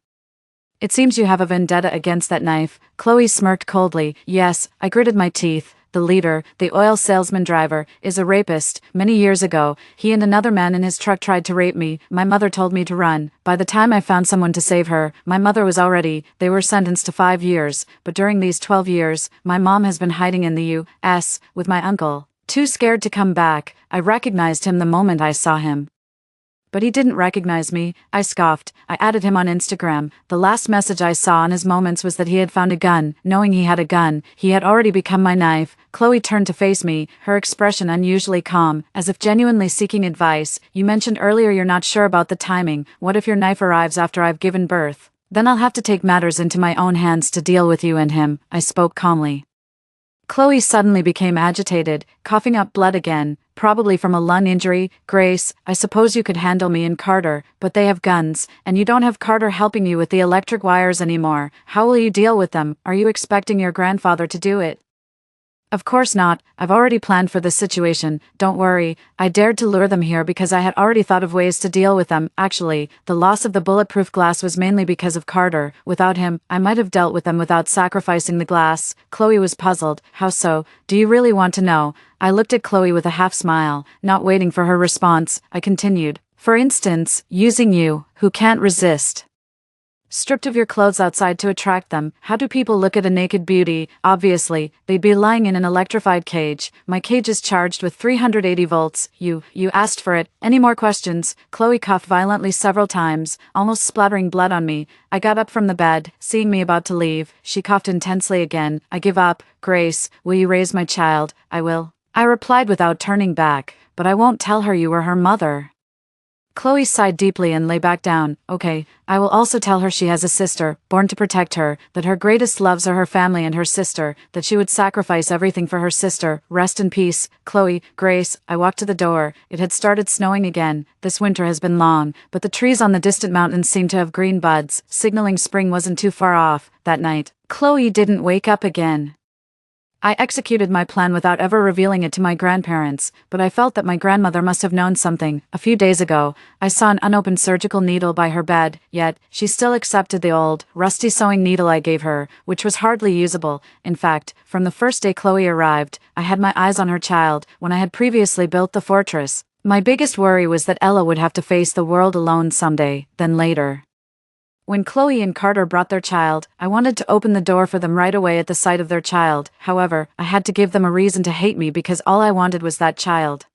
It seems you have a vendetta against that knife. Chloe smirked coldly. Yes, I gritted my teeth. The leader, the oil salesman driver, is a rapist. Many years ago, he and another man in his truck tried to rape me. My mother told me to run. By the time I found someone to save her, my mother was already... They were sentenced to 5 years. But during these 12 years, my mom has been hiding in the U.S. with my uncle. Too scared to come back. I recognized him the moment I saw him. but he didn't recognize me. I scoffed. I added him on Instagram. The last message I saw in his moments was that he had found a gun. Knowing he had a gun, he had already become my knife. Chloe turned to face me, her expression unusually calm, as if genuinely seeking advice. You mentioned earlier you're not sure about the timing. What if your knife arrives after I've given birth? Then I'll have to take matters into my own hands to deal with you and him, I spoke calmly. Chloe suddenly became agitated, coughing up blood again, probably from a lung injury. Grace, I suppose you could handle me and Carter, but they have guns, and you don't have Carter helping you with the electric wires anymore. How will you deal with them? Are you expecting your grandfather to do it? Of course not. I've already planned for this situation. Don't worry. I dared to lure them here because I had already thought of ways to deal with them. Actually, the loss of the bulletproof glass was mainly because of Carter. Without him, I might have dealt with them without sacrificing the glass. Chloe was puzzled. How so? Do you really want to know? I looked at Chloe with a half smile, not waiting for her response. I continued. For instance, using you, who can't resist. Stripped of your clothes outside to attract them, how do people look at a naked beauty? Obviously, they'd be lying in an electrified cage. My cage is charged with 380 volts. You asked for it. Any more questions? Chloe coughed violently several times, almost splattering blood on me. I got up from the bed, seeing me about to leave. She coughed intensely again. I give up. Grace, will you raise my child? I will. I replied without turning back, but I won't tell her you were her mother. Chloe sighed deeply and lay back down. Okay, I will also tell her she has a sister, born to protect her, that her greatest loves are her family and her sister, that she would sacrifice everything for her sister. Rest in peace, Chloe. Grace, I walked to the door. It had started snowing again. This winter has been long, but the trees on the distant mountains seemed to have green buds, signaling spring wasn't too far off. That night, Chloe didn't wake up again. I executed my plan without ever revealing it to my grandparents, but I felt that my grandmother must have known something. A few days ago, I saw an unopened surgical needle by her bed, yet she still accepted the old, rusty sewing needle I gave her, which was hardly usable. In fact, from the first day Chloe arrived, I had my eyes on her child, when I had previously built the fortress. My biggest worry was that Ella would have to face the world alone someday, then later. When Chloe and Carter brought their child, I wanted to open the door for them right away at the sight of their child. However, I had to give them a reason to hate me because all I wanted was that child.